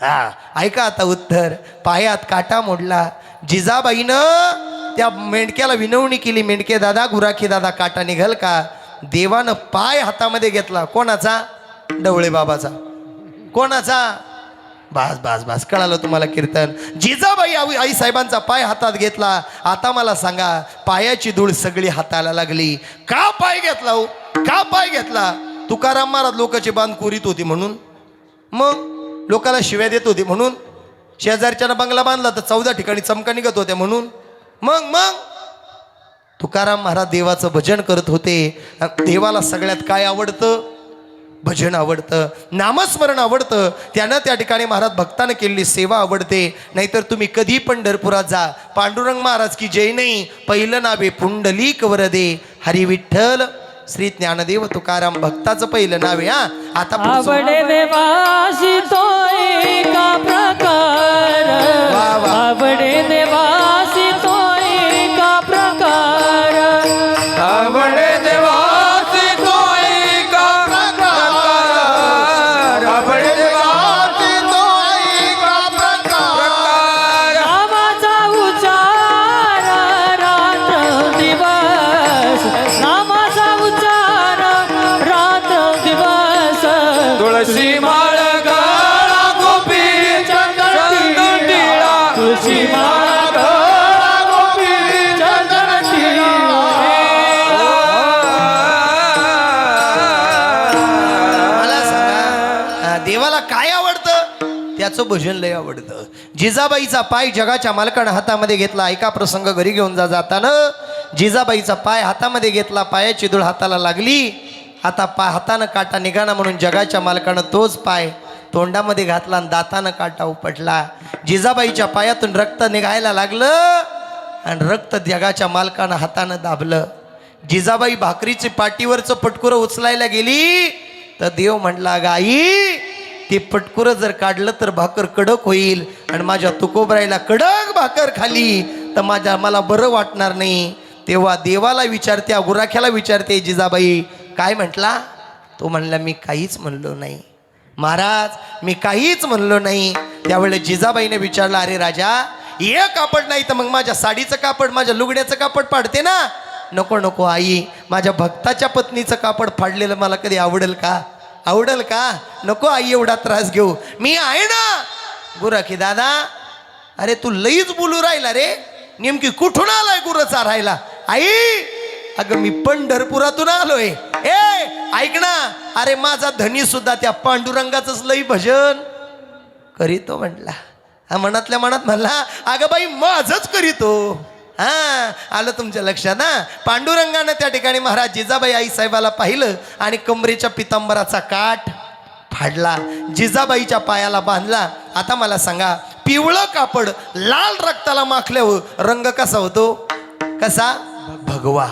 हा, ऐका आता उत्तर. पायात काटा मोडला. जिजाबाईनं त्या मेंढक्याला विनवणी केली, मेंढके दादा, गुराखी दादा, काटा निघल का? देवानं पाय हातामध्ये घेतला. कोणाचा? डवळे बाबाचा. कोणाचा? बास बास बास, कळालं तुम्हाला कीर्तन. जिजाबाई आई साहेबांचा पाय हातात घेतला. आता मला सांगा, पायाची धूळ सगळी हाताला लागली. का पाय घेतला हो? का पाय घेतला? तुकाराम महाराज लोकांचे बांध कोरीत होती म्हणून, मग लोकाला शिव्या देत होते म्हणून, शेजारच्यानं बंगला बांधला तर 14 ठिकाणी चमका निघत होत्या म्हणून, मग तुकाराम महाराज देवाचं भजन करत होते. देवाला सगळ्यात काय आवडतं? भजन आवडतं, नामस्मरण आवडतं. त्यानं त्या ठिकाणी महाराज भक्तानं केलेली सेवा आवडते. नाहीतर तुम्ही कधी पंढरपुरात जा, पांडुरंग महाराज की जय नाही, पहिलं नावे पुंडलिक वरदे हरी विठ्ठल श्री ज्ञानदेव तुकाराम भक्ताचं पहिलं नाव आहे. हा, आता आवडे देवासी तो एका प्रकार, आवडे देवासी तो एका प्रकार, आवडे देवासी तो एका प्रकार, आवडे देवासी तो एका प्रकार. नामाचा उच्चार रात्र दिवस, नामाचा उच्चार रात्र दिवस, तुळशी माळ गळा गोपी चंदन टिळा, तुळशी माळ गळा गोपी चंदन टिळा. मला सांगा, देवाला काय आवडतं? त्याचं भजन लय आवडतं. जिजाबाईचा पाय जगाच्या मालकानं हातामध्ये घेतला. ऐका प्रसंग घरी घेऊन जाताना जिजाबाईचा पाय हातामध्ये घेतला. पायाची धूळ हाताला लागली. आता हातानं काटा निघाना म्हणून जगाच्या मालकानं तोच पाय तोंडामध्ये घातला आणि दातानं काटा उपटला. जिजाबाईच्या पायातून रक्त निघायला लागलं आणि रक्त जगाच्या मालकानं हातानं दाबलं. जिजाबाई भाकरीची पाठीवरचं पटकुरं उचलायला गेली तर देव म्हटला, गाई ते पटकुरं जर काढलं तर भाकर कडक होईल आणि माझ्या तुकोबराईला कडक भाकर खाली तर मला बरं वाटणार नाही. तेव्हा देवाला विचारते, गुराख्याला विचारते, जिजाबाई काय म्हटला? तो म्हणला मी काहीच म्हणलो नाही महाराज, मी काहीच म्हणलो नाही. त्यावेळेला जिजाबाईने विचारलं, अरे राजा, हे कापड नाही तर मग माझ्या साडीचं कापड, माझ्या लुगड्याचं कापड पाडते ना. नको नको आई, माझ्या भक्ताच्या पत्नीचं कापड फाडलेलं मला कधी आवडेल का? आवडेल का? नको आई एवढा त्रास घेऊ, मी आहे ना. गुराखी दादा, अरे तू लईच बोलू राहिला रे, नेमकी कुठून आलाय गुरं चारायला? आई, अगं मी पंढरपुरातून आलोय. ए ऐक ना, अरे माझा धनी सुद्धा त्या पांडुरंगाचंच लई भजन करीतो म्हटला. हा, मनातल्या मनात म्हणला, अगं बाई माझंच करीतो. हा, आलं तुमच्या लक्षात ना. पांडुरंगानं त्या ठिकाणी महाराज जिजाबाई आई साहेबाला पाहिलं आणि कमरेच्या पितांबराचा काठ फाडला, जिजाबाईच्या पायाला बांधला. आता मला सांगा, पिवळं कापड लाल रक्ताला माखल्यावर रंग कसा होतो? कसा? भगवा.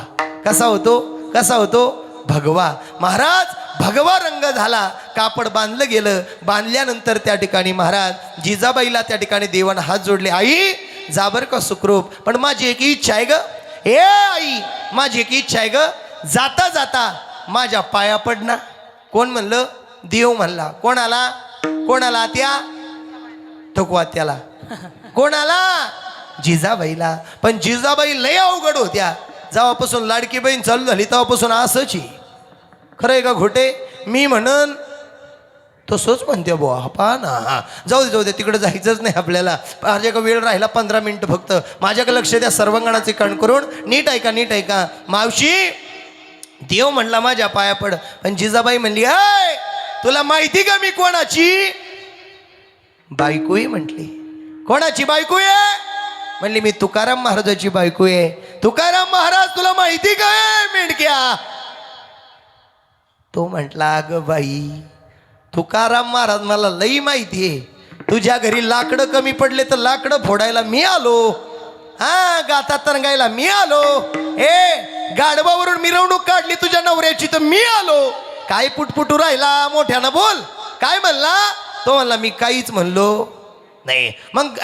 कसा होतो? कसा होतो? भगवा. महाराज भगवा रंग झाला. कापड बांधलं गेलं. बांधल्यानंतर त्या ठिकाणी महाराज जिजाबाईला त्या ठिकाणी देवानं हात जोडले. आई जाबर का सुखरूप, पण माझी एक इच्छा आहे ग. ए आई, माझी एक इच्छा आहे ग, जाता जाता माझ्या पाया पड ना. कोण म्हणलं? देव म्हणला. कोणाला? कोणाला? त्या थकवा त्याला. कोणाला? जिजाबाईला. पण जिजाबाई लय अवघड होत्या. जेव्हापासून लाडकी बहीण चालू झाली तेव्हापासून असंच आहे. खरं आहे का खोटे? मी म्हणन तसंच म्हणते बुवा. पहा ना. हां, जाऊ दे तिकडे जायचंच नाही आपल्याला. माझ्याकडे वेळ राहिला 15 मिनिटं फक्त. माझ्याकडे लक्ष द्या, सर्वांगणाचे कण करून नीट ऐका, नीट ऐका. मावशी, देव म्हणला माझ्या पाया पड. पण जिजाबाई म्हणली, अय तुला माहिती का मी कोणाची बायको आहे म्हटली. कोणाची बायको आहे म्हणली? मी तुकाराम महाराजाची बायको आहे. तुकाराम महाराज तुला माहिती काय मेंढक्या? तो म्हटला, अगं बाई, तुकाराम महाराज मला लई माहिती आहे. तुझ्या घरी लाकडं कमी पडले तर लाकडं फोडायला मी आलो. हा गातात तरंगायला मी आलो. गाढवावरून मिरवणूक काढली तुझ्या नवऱ्याची तर मी आलो. काय पुटपुटू राहिला, मोठ्यानं बोल. काय म्हणला तो? म्हणला मी काहीच म्हणलो नाही. मग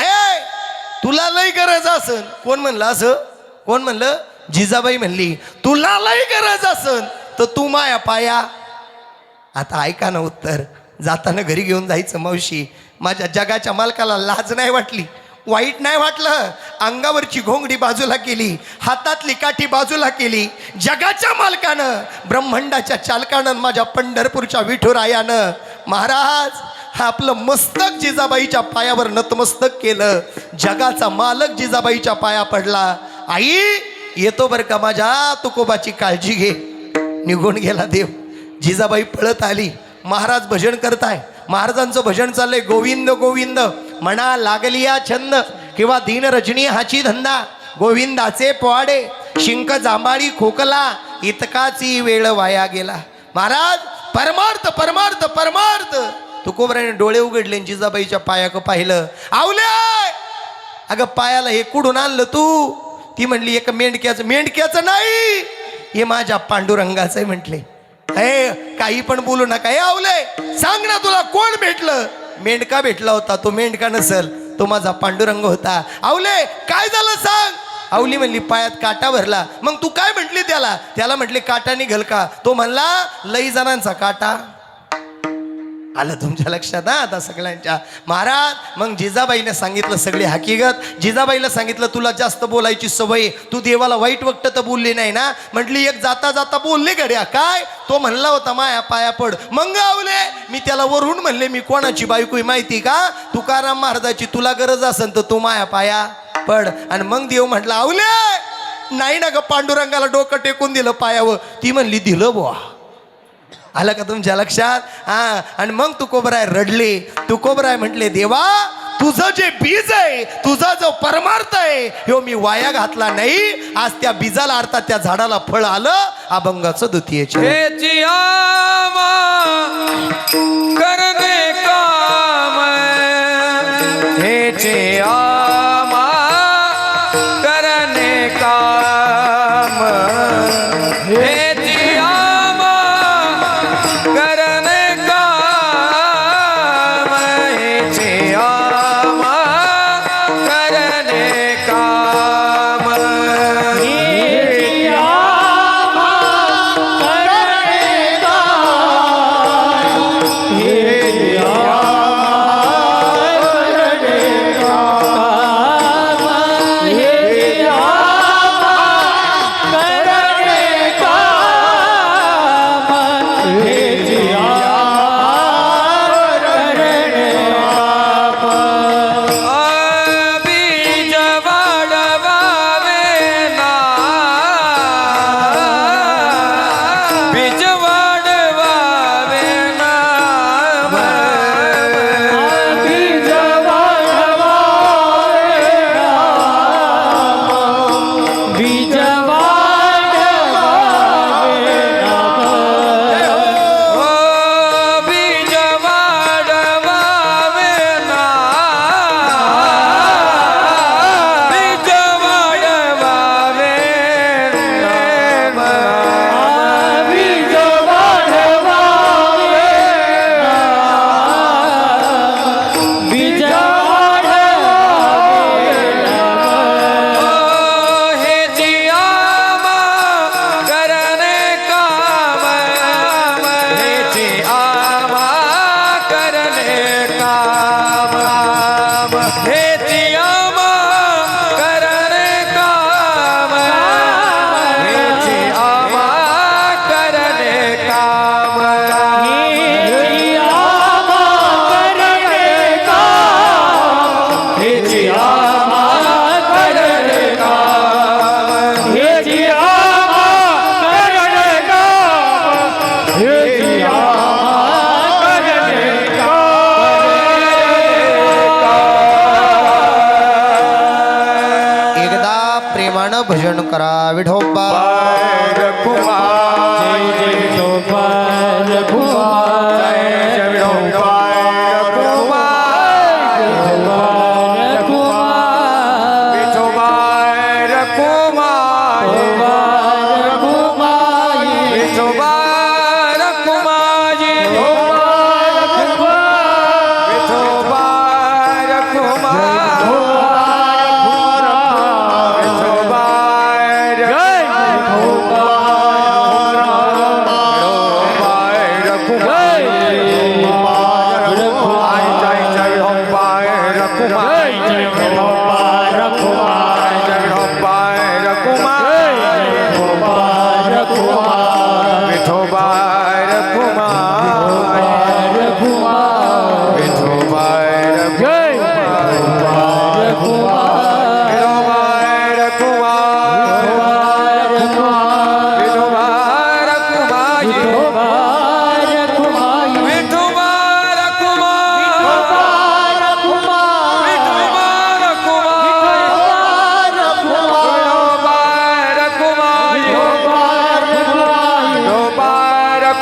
तुला लय गरज असन. कोण म्हणलं असं? कोण म्हणलं? जिजाबाई म्हणली तुला लय गरज असन तर तू माया पाया. आता ऐका ना उत्तर. जाताना घरी घेऊन जायचं. मावशी माझ्या जगाच्या मालकाला लाज नाही वाटली, वाईट नाही वाटलं. अंगावरची घोंगडी बाजूला केली, हातातली काठी बाजूला केली. जगाच्या मालकानं, ब्रह्मांडाच्या चालकानं, माझ्या पंढरपूरच्या विठुरायानं महाराज आपलं मस्तक जिजाबाईच्या पायावर नतमस्तक केलं. जगाचा मालक जिजाबाईच्या पाया पडला. आई येतो बरं का, माझ्या तुकोबाची काळजी घे. निघून गेला देव. जिजाबाई पळत आली. महाराज भजन करताय. महाराजांचं भजन चाललंय. गोविंद गोविंद म्हणा लागली या छंद, किंवा दीन रजनी हाची धंदा. गोविंदाचे पोवाडे, शिंक जांभाळी खोकला, इतकाची वेळ वाया गेला. महाराज परमार्थ परमार्थ परमार्थ. तुकोबराने डोळे उघडले, जिजाबाईच्या पायाक पाहिलं. आवले अगं पायाला हे कुठून आणलं तू? ती म्हणली एक मेंढक्याचं नाही, हे माझ्या पांडुरंगाचं आहे म्हटले. काही पण बोलू नका. आवले सांग ना तुला कोण भेटलं? मेंढका भेटला होता. तो मेंढका नसल, तो माझा पांडुरंग होता. आवले काय झालं सांग. आवली म्हणली पायात काटा भरला. मग तू काय म्हटली त्याला? त्याला म्हटले काटा निघल का? तो म्हणला लई जणांचा काटा. आलं तुमच्या लक्षात आता सगळ्यांच्या. महाराज मग जिजाबाईने सांगितलं सगळी हकीकत. जिजाबाईला सांगितलं तुला जास्त बोलायची सवय, तू देवाला वाईट वक्त तर बोलली नाही ना. म्हटली एक जाता जाता बोलले गड्या. काय? तो म्हणला होता माया पाया पड. मग आवले मी त्याला वरून म्हणले मी कोणाची बायको माहिती का? तुकाराम महाराजाची. तुला गरज असेल तर तू माया पाया पड. आणि मग देव म्हटला आवले नाही ना ग, पांडुरंगाला डोकं टेकून दिलं पायावर. ती म्हणली दिलं बुवा. आलं का तुमच्या लक्षात? आणि मग तुकोबराय रडले. तुकोबराय म्हटले देवा तुझं जे बीज आहे, तुझा जो परमार्थ आहे, ह्यो मी वाया घातला नाही. आज त्या बीजाला अर्थात त्या झाडाला फळ आलं. अभंगाचं द्वितीय करणे काम हेचे आमा करणे काम हेचे आमा करणे काम हेचे आमा करणे काम भजन करा विठोबा. विठोबा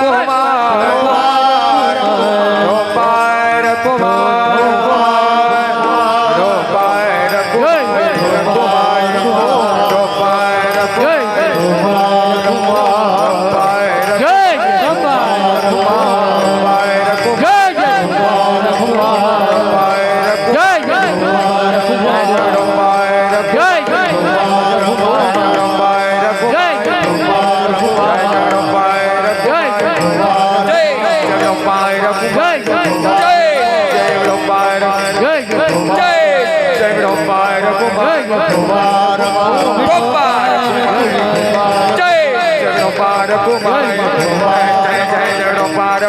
कुमार रोपायर कुमार रोपायर कुमार रोपायर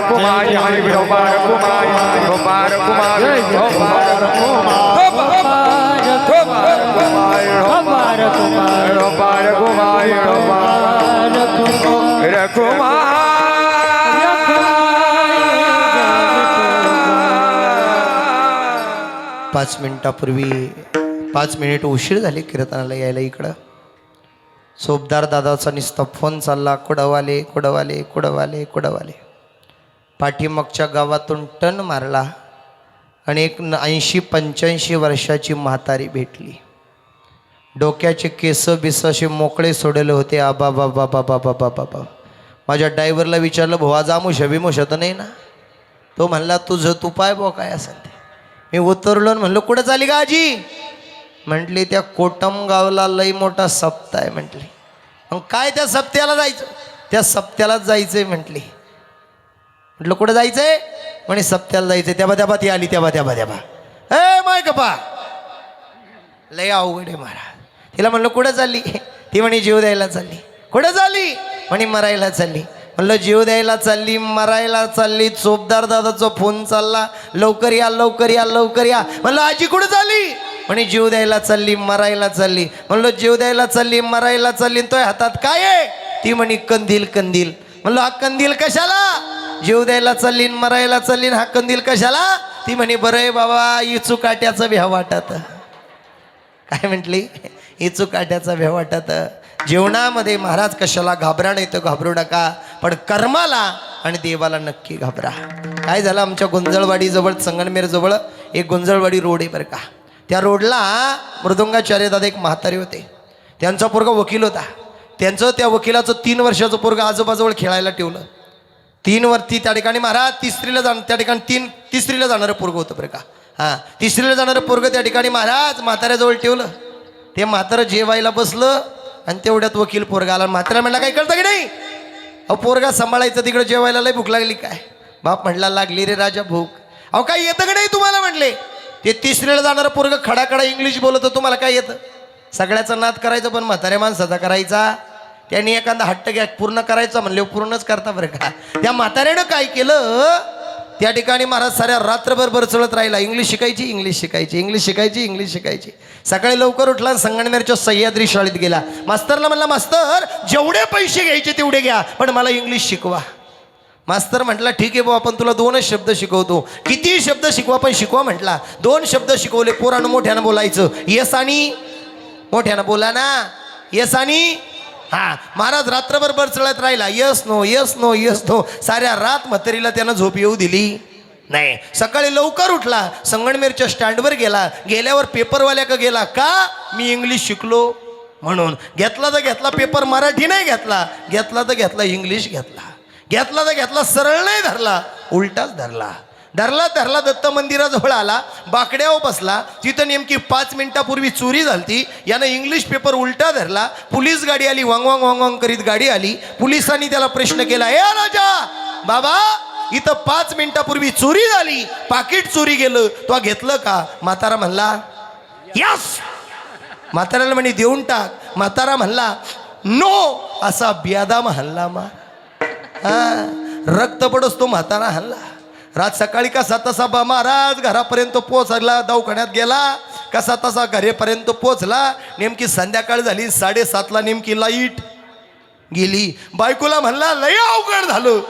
कुमारी हरि रोपार कुमारी रोपार कुमारी रोपार रोपार कुमारी रोपार कुमार 5 मिनिटापूर्वी 5 मिनिट उशीर झाले कीर्तनाला यायला इकडं. सोबदार दादाचा नुसता फोन चालला, कुडवाले कुडवाले कुडवाले कुडवाले. पाठीमागच्या गावातून टन मारला आणि एक 80-85 वर्षाची म्हातारी भेटली. डोक्याचे केस बिस असे मोकळे सोडले होते. आबा बाबा बाबा बाबा बाबा. माझ्या ड्रायव्हरला विचारलं, भाऊ आज आमुष बिमुष तर नाही ना? तो म्हणला तुझं तू पाय बो काय असेल ते. मी उतरलो आणि म्हणलो कुठं चाली का आजी? म्हटली त्या कोटम गावला लई मोठा सप्ताह आहे म्हटली. मग काय त्या सप्त्याला जायचं? त्या सप्त्यालाच जायचंय म्हटली. म्हटलं कुठं जायचंय? म्हणे सप्त्याला जायचंय. त्या ती आली त्या ए माय कपा लय अवघड आहे महाराज. तिला म्हणलं कुठं चालली? ती म्हणे जीव द्यायला चालली. कुठं चालली? म्हणे मरायला चालली. म्हणलं जीव द्यायला चालली मरायला चालली. चोपदार दादाचा फोन चालला, लवकर या लवकर या लवकर या. म्हणलं आजी कुठं चालली? म्हणे जीव द्यायला चालली मरायला चालली. म्हणलं जीव द्यायला चालली मरायला चालली, तो हातात काय आहे? ती म्हणे कंदील कंदील. म्हणलं हा कंदील कशाला? जीव द्यायला चालली मरायला चालली, हा कंदील कशाला? ती म्हणे बरं आहे बाबा इचू काट्याचं भ्या वाटत. काय म्हटली? इचू काट्याचा भ्या वाटत. जीवनामध्ये महाराज कशाला घाबरा, नाही तर घाबरू नका, पण कर्माला आणि देवाला नक्की घाबरा. काय झालं, आमच्या गुंजळवाडीजवळ संगमनेरजवळ एक गुंजळवाडी रोड आहे बरं का. त्या रोडला मृदुंगाचार्य दादा एक म्हातारे होते. त्यांचा पोरगा वकील होता. त्या वकिलाचं 3 वर्षाचं पोरगा आजोबाजवळ खेळायला ठेवलं. 3 वरती त्या ठिकाणी महाराज तिसरीला त्या ठिकाणी तिसरीला जाणारं पोरगं होतं बरं का. हां, तिसरीला जाणारं पोरगं त्या ठिकाणी महाराज म्हाताऱ्याजवळ ठेवलं. ते म्हातारं जेवायला बसलं आणि तेवढ्यात वकील पोरगा आला. म्हातारा म्हणला काही कळतं की नाही? अहो पोरगा सांभाळायचं, तिकडे जेवायला लय भूक लागली काय? बाप म्हटला लागली रे राजा भूक. अहो काय येतं की नाही तुम्हाला? म्हटले ते तिसरीला जाणारं पोरगं खडाखडा इंग्लिश बोलत, तुम्हाला काय येतं? सगळ्याचा नाद करायचं पण म्हाताऱ्या माणसाचा करायचा. त्यांनी एखादा हट्ट घ्या पूर्ण करायचा म्हणले पूर्णच करता बरं का. त्या म्हाताऱ्यानं काय केलं, त्या ठिकाणी महाराज साऱ्या रात्रभर बरचळत राहिला. इंग्लिश शिकायची इंग्लिश शिकायची इंग्लिश शिकायची इंग्लिश शिकायची. सकाळी लवकर उठला, संगमनेरच्या सह्याद्री शाळेत गेला. मास्तरला म्हणला मास्तर जेवढे पैसे घ्यायचे तेवढे घ्या, पण मला इंग्लिश शिकवा. मास्तर म्हटला ठीक आहे भाऊ, आपण तुला 2च शब्द शिकवतो. किती शब्द शिकवा पण शिकवा म्हटला. 2 शब्द शिकवले. पोरानं मोठ्यानं बोलायचं. येस आणि मोठ्यानं बोला ना. येस आणि हा. महाराज रात्रभर बरचळत राहिला. Yes no yes no yes no. साऱ्या रात म्हातारीला त्यानं झोप येऊ दिली नाही. सकाळी लवकर उठला, संगमनेरच्या स्टँडवर गेला. गेल्यावर पेपरवाल्या का गेला का मी इंग्लिश शिकलो म्हणून. घेतला तर घेतला पेपर, मराठी नाही घेतला. घेतला तर घेतला इंग्लिश घेतला. घेतला तर घेतला सरळ नाही धरला, उलटाच धरला. धरला दत्त मंदिराजवळ आला, बाकड्यावर बसला. तिथं नेमकी 5 मिनिटापूर्वी चोरी झालती. यानं इंग्लिश पेपर उलटा धरला. पोलीस गाडी आली, वांग वांग वांग वांग करीत गाडी आली. पोलिसांनी त्याला प्रश्न केला, ए राजा बाबा इथं 5 मिनिटापूर्वी चोरी झाली, पाकिट चोरी गेलं, तो घेतलं का? म्हातारा म्हणला यस. म्हाताऱ्याला म्हणे देऊन टाक. म्हातारा म्हणला नो. असा ब्यादाम हल्ला मा. रक्त पडस तो म्हातारा हल्ला. रात सकाळी कसा तसा बा महाराज घरापर्यंत पोहोचला. दवाखान्यात गेला, कसा तसा घरेपर्यंत पोहोचला. नेमकी संध्याकाळ झाली, 7:30ला नेमकी लाईट गेली. बायकोला म्हणला लय अवघड झालं.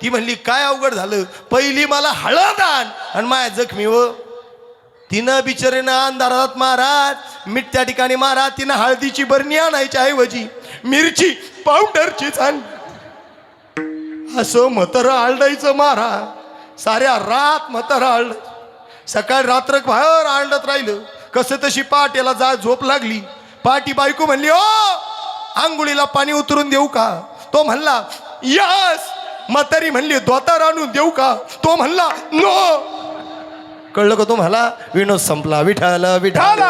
ती म्हणली काय अवघड झालं? पहिली मला हळद आण आणि माझ्या जखमीवर. तिनं बिचारीनं अंधारात महाराज मीठ त्या ठिकाणी महाराज तिनं हळदीची बरणी आणायच्या ऐवजी मिरची पावडरची आण. असं म्हातारं आरडायचं मारा. साऱ्या रात म्हातारं आरड, सकाळ रात्र बाहेर आरडत राहिलं. कसं तशी पहाटेला जा झोप लागली. पहाटी बायको म्हणली, ओ आंघोळीला पाणी उतरून देऊ का? तो म्हणला यस. म्हातारी म्हणली धोतर आणून देऊ का? तो म्हणला नो. कळलं का तुम्हाला? विनोद संपला. विठाल विठाल.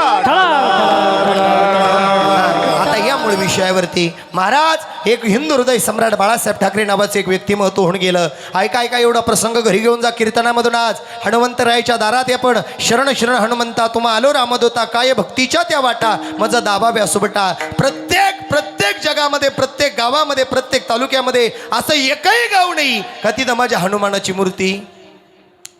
आता या मूळ विषयावरती महाराज एक हिंदू हृदय सम्राट बाळासाहेब ठाकरे नावाचं एक व्यक्तिमत्व होऊन गेलं. ऐका ऐका, एवढा प्रसंग घरी घेऊन जा. कीर्तनामधून आज हनुमंतरायाच्या दारात आपण शरण शरण हनुमंता तुम्हा आलो रामदूता, काय भक्तीच्या त्या वाटा मज दाबा व्यासुबटा. प्रत्येक जगामध्ये, प्रत्येक गावामध्ये, प्रत्येक तालुक्यामध्ये असं एकही गाव नाही का तिथं माझ्या हनुमानाची मूर्ती.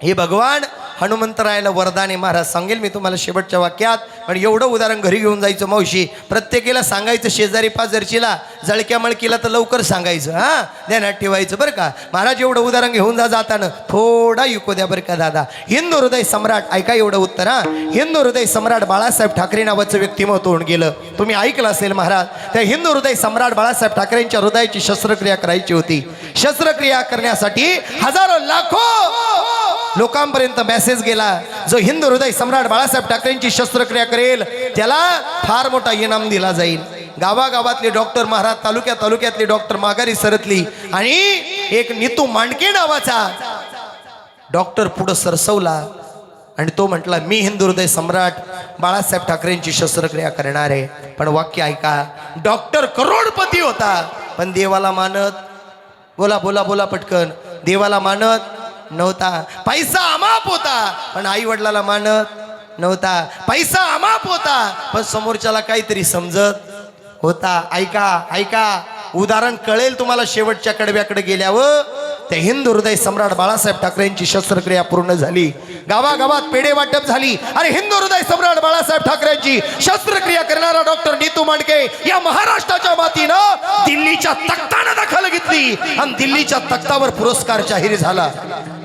हे भगवान हनुमंतरायाला वरदान आहे. महाराज सांगेल मी तुम्हाला शेवटच्या वाक्यात, पण एवढं उदाहरण घरी घेऊन जायचं. मावशी प्रत्येकीला सांगायचं, शेजारी पाजरचीला जळक्या मळकीला तर लवकर सांगायचं, हां ध्यानात ठेवायचं बरं का. महाराज एवढं उदाहरण घेऊन जाताना थोडा युको द्या बरं का दादा. हिंदू हृदय सम्राट, ऐका एवढं उत्तर हां. हिंदू हृदय सम्राट बाळासाहेब ठाकरे नावाचं व्यक्तिमत्व होऊन गेलं. तुम्ही ऐकलं असेल महाराज. त्या हिंदू हृदय सम्राट बाळासाहेब ठाकरेंच्या हृदयाची शस्त्रक्रिया करायची होती. शस्त्रक्रिया करण्यासाठी हजारो लाखो लोकांपर्यंत मेसेज गेला, जो हिंदू हृदय सम्राट बाळासाहेब ठाकरेंची शस्त्रक्रिया करेल त्याला फार मोठा इनाम दिला जाईल. गावागावातले डॉक्टर महाराज, तालुक्यातले डॉक्टर माघारी सरतली आणि एक नीतू मांडके नावाचा डॉक्टर पुढं सरसवला आणि तो म्हटला मी हिंदू हृदय सम्राट बाळासाहेब ठाकरेंची शस्त्रक्रिया करणार आहे. पण वाक्य ऐका, डॉक्टर करोडपती होता पण देवाला मानत, बोला बोला बोला पटकन, देवाला मानत नव्हता. पैसा अमाप होता पण आई वडिलाला मानत नव्हता. पैसा अमाप होता पण समोरच्याला काहीतरी समजत होता. ऐका ऐका, उदाहरण कळेल तुम्हाला शेवटच्या कडव्याकडे गेल्यावर. त्या हिंदू हृदय सम्राट बाळासाहेब ठाकरेंची शस्त्रक्रिया पूर्ण झाली. गावागावात पेढे वाटप झाली. अरे हिंदू हृदय सम्राट बाळासाहेब ठाकरेंची शस्त्रक्रिया करणारा डॉक्टर नीतू मांडके या महाराष्ट्राच्या मातीनं दिल्लीच्या तख्तानं दखल घेतली आणि दिल्लीच्या तख्तावर पुरस्कार जाहीर झाला.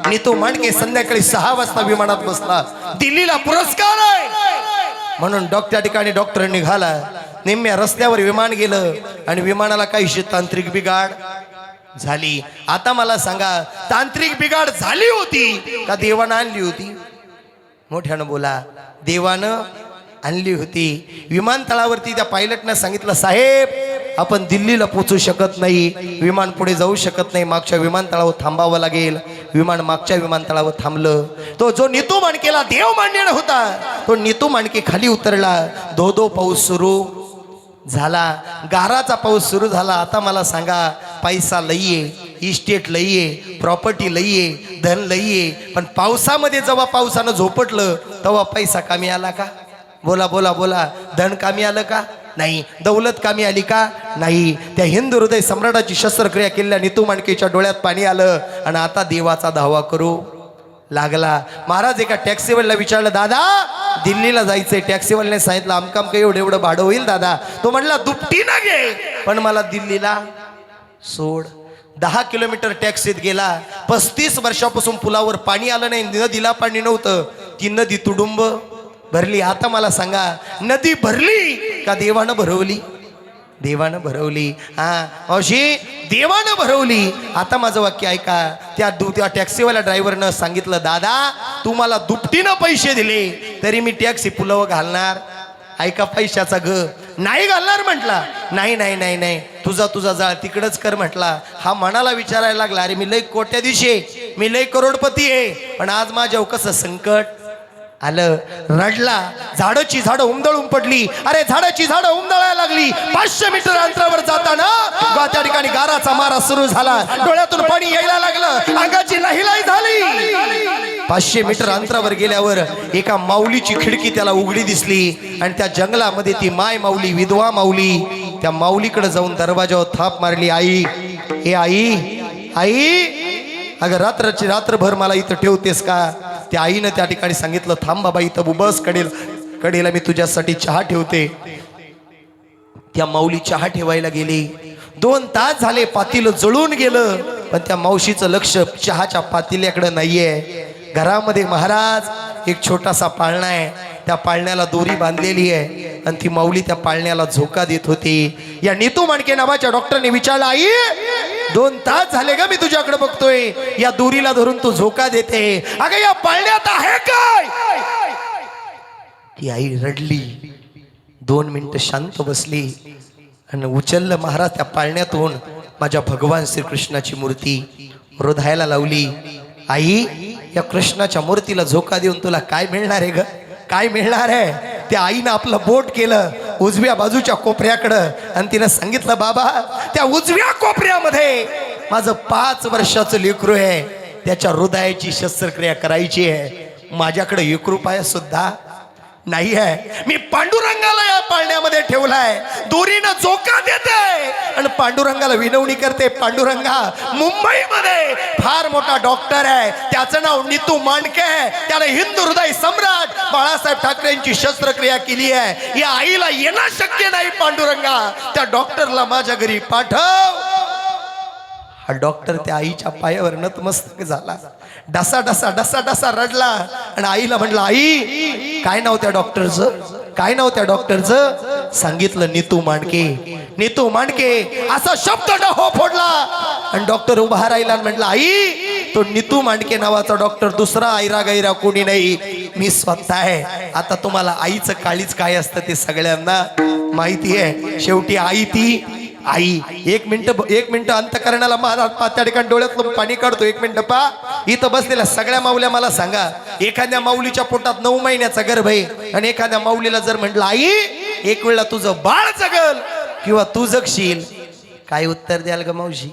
नीतू मांडके संध्याकाळी 6 वाजता विमानात बसला. दिल्लीला पुरस्कार आहे म्हणून त्या ठिकाणी डॉक्टर निघाला. निम्म्या रस्त्यावर विमान गेलं आणि विमानाला काहीशी तांत्रिक बिघाड झाली. आता मला सांगा, तांत्रिक बिघाड झाली होती का देवानं आणली होती? मोठ्यानं बोला. देवानं आणली होती. विमानतळावरती त्या पायलटनं सांगितलं, साहेब आपण दिल्लीला पोचू शकत नाही, विमान पुढे जाऊ शकत नाही, मागच्या विमानतळावर थांबावं लागेल. विमान मागच्या विमानतळावर थांबलं. तो जो नीतू मांडकेला देव मांडणं होता तो नीतू मांडके खाली उतरला. धो पाऊस सुरू झाला, गाराचा पाऊस सुरू झाला. आता मला सांगा, पैसा लईये, इस्टेट लईये, प्रॉपर्टी लईये, धन लईये, पण पावसामध्ये जेव्हा पावसानं झोपटलं तेव्हा पैसा कामी आला का? बोला बोला बोला. धन कामी आलं का? नाही. दौलत कामी आली का? नाही. त्या हिंदू हृदय सम्राटाची शस्त्रक्रिया केलेल्या नीतू मांडकेच्या डोळ्यात पाणी आलं आणि आता देवाचा धावा करू लागला. महाराज एका टॅक्सीवाल्याला विचारलं, दादा दिल्लीला जायचंय. टॅक्सीवाल्याने सांगितलं आमकाम काही एवढं भाडं होईल दादा. तो म्हणला दुपटीनं घे पण मला दिल्लीला सोड. 10 किलोमीटर टॅक्सीत गेला. 35 वर्षापासून पुलावर पाणी आलं नाही, नदीला पाणी नव्हतं. ती नदी तुडुंब भरली. आता मला सांगा, नदी भरली का देवानं भरवली? देवानं भरवली. हा मावशी, देवानं भरवली. आता माझं वाक्य ऐका. त्या टॅक्सीवाल्या ड्रायव्हरनं सांगितलं, दादा तू मला दुपटीनं पैसे दिले तरी मी टॅक्सी पुलावर घालणार. ऐका पैशाचा नाही घालणार म्हटला. नाही नाही नाही नाही, तुझा जाळ तिकडंच कर म्हटला. हा मनाला विचारायला लागला, अरे मी लय कोट्याधीश आहे, मी लय करोडपती आहे, पण आज माझ्यावर कसं संकट आलं. रडला. झाडाची झाडं उमदळून पडली. अरे झाडाची झाडं उमदळायला लागली. 500 मीटर अंतरावर जाताना त्या ठिकाणी गाराचा मारा सुरू झाला. डोळ्यातून पाणी यायला लागलं. अंगाची लहिलाई झाली. 500 मीटर अंतरावर गेल्यावर एका माऊलीची खिडकी त्याला उघडी दिसली आणि त्या जंगलामध्ये ती माय माऊली, विधवा माऊली, त्या माऊलीकडे जाऊन दरवाजावर थाप मारली. आई, हे आई, आई अगं रात्रभर मला इथं ठेवतेस का? त्या आईनं त्या ठिकाणी सांगितलं, थांब बाबा इथं बस, कडेला मी तुझ्यासाठी चहा ठेवते. त्या माऊली चहा ठेवायला गेली. 2 तास झाले, पातील जळून गेलं, पण त्या मावशीचं लक्ष चहाच्या पातिल्याकडे नाहीये. घरामध्ये महाराज एक छोटासा पाळणा आहे. त्या पाळण्याला दोरी बांधलेली आहे आणि ती माऊली त्या पाळण्याला झोका देत होती. या नीतू मांडके नावाच्या डॉक्टरने विचारलं, आई 2 तास झाले ग मी तुझ्याकडे बघतोय, या दोरीला धरून तू झोका देते. अगं या पाळण्यात आहे काय? ती आई रडली. 2 मिनिटं शांत बसली आणि उचललं महाराज त्या पाळण्यातून माझ्या भगवान श्रीकृष्णाची मूर्ती हृदयाला लावली. आई, या कृष्णाच्या मूर्तीला झोका देऊन तुला काय मिळणार आहे ग? काय मिळणार आहे? त्या आईनं आपलं बोट केलं उजव्या बाजूच्या कोपऱ्याकडं आणि तिनं सांगितलं, बाबा त्या उजव्या कोपऱ्यामध्ये माझं 5 वर्षाचं लेकरू आहे, त्याच्या हृदयाची शस्त्रक्रिया करायची आहे. माझ्याकडे 1 रुपया सुद्धा नाही आहे. मी पांडुरंगाला या पाळण्यामध्ये ठेवलाय, दोरीनं झोका देते आणि पांडुरंगाला विनवणी करते, पांडुरंगा मुंबईमध्ये फार मोठा डॉक्टर आहे, त्याचं नाव नीतू मांडके आहे, त्याने हिंदू हृदय सम्राट बाळासाहेब ठाकरेंची शस्त्रक्रिया केली आहे. या आईला येणं शक्य नाही, पांडुरंगा त्या डॉक्टरला माझ्या घरी पाठव. हा डॉक्टर त्या आईच्या पायावर नतमस्तक झाला, डसा डसा डसा डसा रडला आणि आईला म्हटलं, आई काय नाव त्या डॉक्टरचं? काय नाव त्या डॉक्टरचं? सांगितलं, नीतू मांडके. नीतू मांडके असा शब्द डहो फोडला आणि डॉक्टर उभा राहिला आणि म्हटलं, आई तो नीतू मांडके नावाचा डॉक्टर दुसरा ऐरा गैरा कोणी नाही, मी स्वतः आहे. आता तुम्हाला आईचं काळीच काय असतं ते सगळ्यांना माहिती आहे. शेवटी आई ती आई. 1 मिनिट अंतकरणाला महाराज त्या ठिकाणी डोळ्यातलं पाणी काढतो. 1 मिनिट पा, इथं बसलेल्या सगळ्या माऊल्या मला सांगा, एखाद्या माऊलीच्या पोटात 9 महिन्याचा गर्भ आहे आणि एखाद्या माऊलीला जर म्हटलं, आई एक वेळा तुझं बाळ जगल किंवा तू जगशील, काय उत्तर द्याल ग मावशी?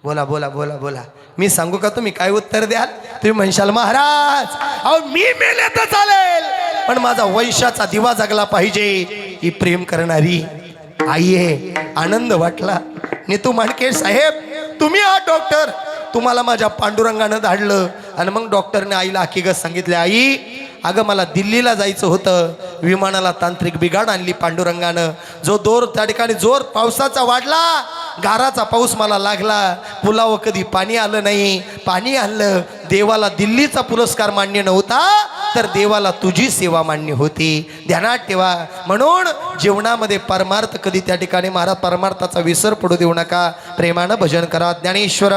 बोला बोला बोला बोला. मी सांगू का तुम्ही काय उत्तर द्याल? तुम्ही म्हणशाल, महाराज अहो मी मेले तर चालेल पण माझा वंशाचा दिवा जगला पाहिजे. ही प्रेम करणारी आई आहे. आनंद वाटला. नीतू मांडके साहेब, तुम्ही आहात डॉक्टर, तुम्हाला माझ्या पांडुरंगानं धाडलं. आणि मग डॉक्टरने आईला हकीकत सांगितली, आई अगं मला दिल्लीला जायचं होतं, विमानाला तांत्रिक बिघाड आणली पांडुरंगानं. जो दोर त्या ठिकाणी जोर पावसाचा वाढला, गाराचा पाऊस मला लागला, पुलावर कधी पाणी आलं नाही, पाणी आणलं. देवाला दिल्लीचा पुरस्कार मान्य नव्हता तर देवाला तुझी सेवा मान्य होती. ध्यानात ठेवा. म्हणून जीवनामध्ये परमार्थ कधी त्या ठिकाणी महाराज परमार्थाचा विसर पडू देऊ नका. प्रेमानं भजन करा. ज्ञानेश्वर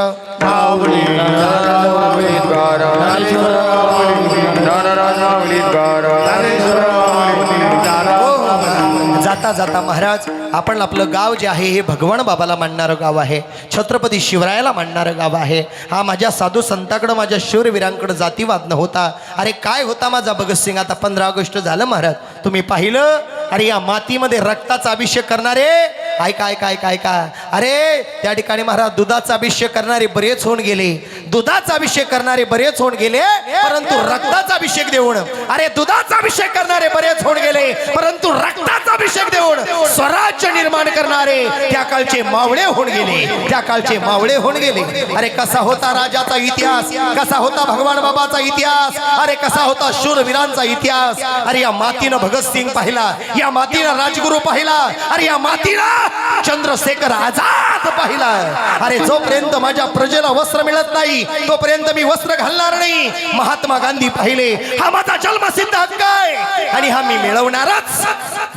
जाता जाता महाराज आपण आपलं गाव जे आहे हे भगवान बाबाला मानणारं गाव आहे, छत्रपती शिवरायाला मानणारं गाव आहे. हा माझ्या साधू संतांकडं, माझ्या शूरवीरांकडं जातीवाद नव्हता. अरे काय होता माझा भगतसिंग? आता 15 ऑगस्ट झालं महाराज, तुम्ही पाहिलं? अरे या मातीमध्ये रक्ताचा अभिषेक करणारे ऐका ऐका ऐका ऐका. अरे त्या ठिकाणी महाराज दुधाचा अभिषेक करणारे बरेच होऊन गेले, दुधाचा अभिषेक करणारे बरेच होऊन गेले, परंतु रक्ताचा अभिषेक देऊन, अरे दुधाचा अभिषेक करणारे बरेच होऊन गेले, परंतु रक्ताचा अभिषेक देऊन स्वराज्य निर्माण करणारे त्या काळचे मावळे होऊन गेले, त्या काळचे मावळे होऊन गेले. अरे कसा होता राजाचा इतिहास, कसा होता भगवान बाबाचा इतिहास, अरे कसा होता शूरवीरांचा इतिहास. अरे या मातीनं भगतसिंग पाहिला, या मातीनं राजगुरू पाहिला, अरे या मातीनं चंद्रशेखर आझाद पाहिला. अरे जोपर्यंत माझ्या प्रजेला वस्त्र मिळत नाही तोपर्यंत मी वस्त्र घालणार नाही. महात्मा गांधी पाहिले, हा माझा जन्मसिद्ध हक्क आहे आणि हा मी मिळवणारच.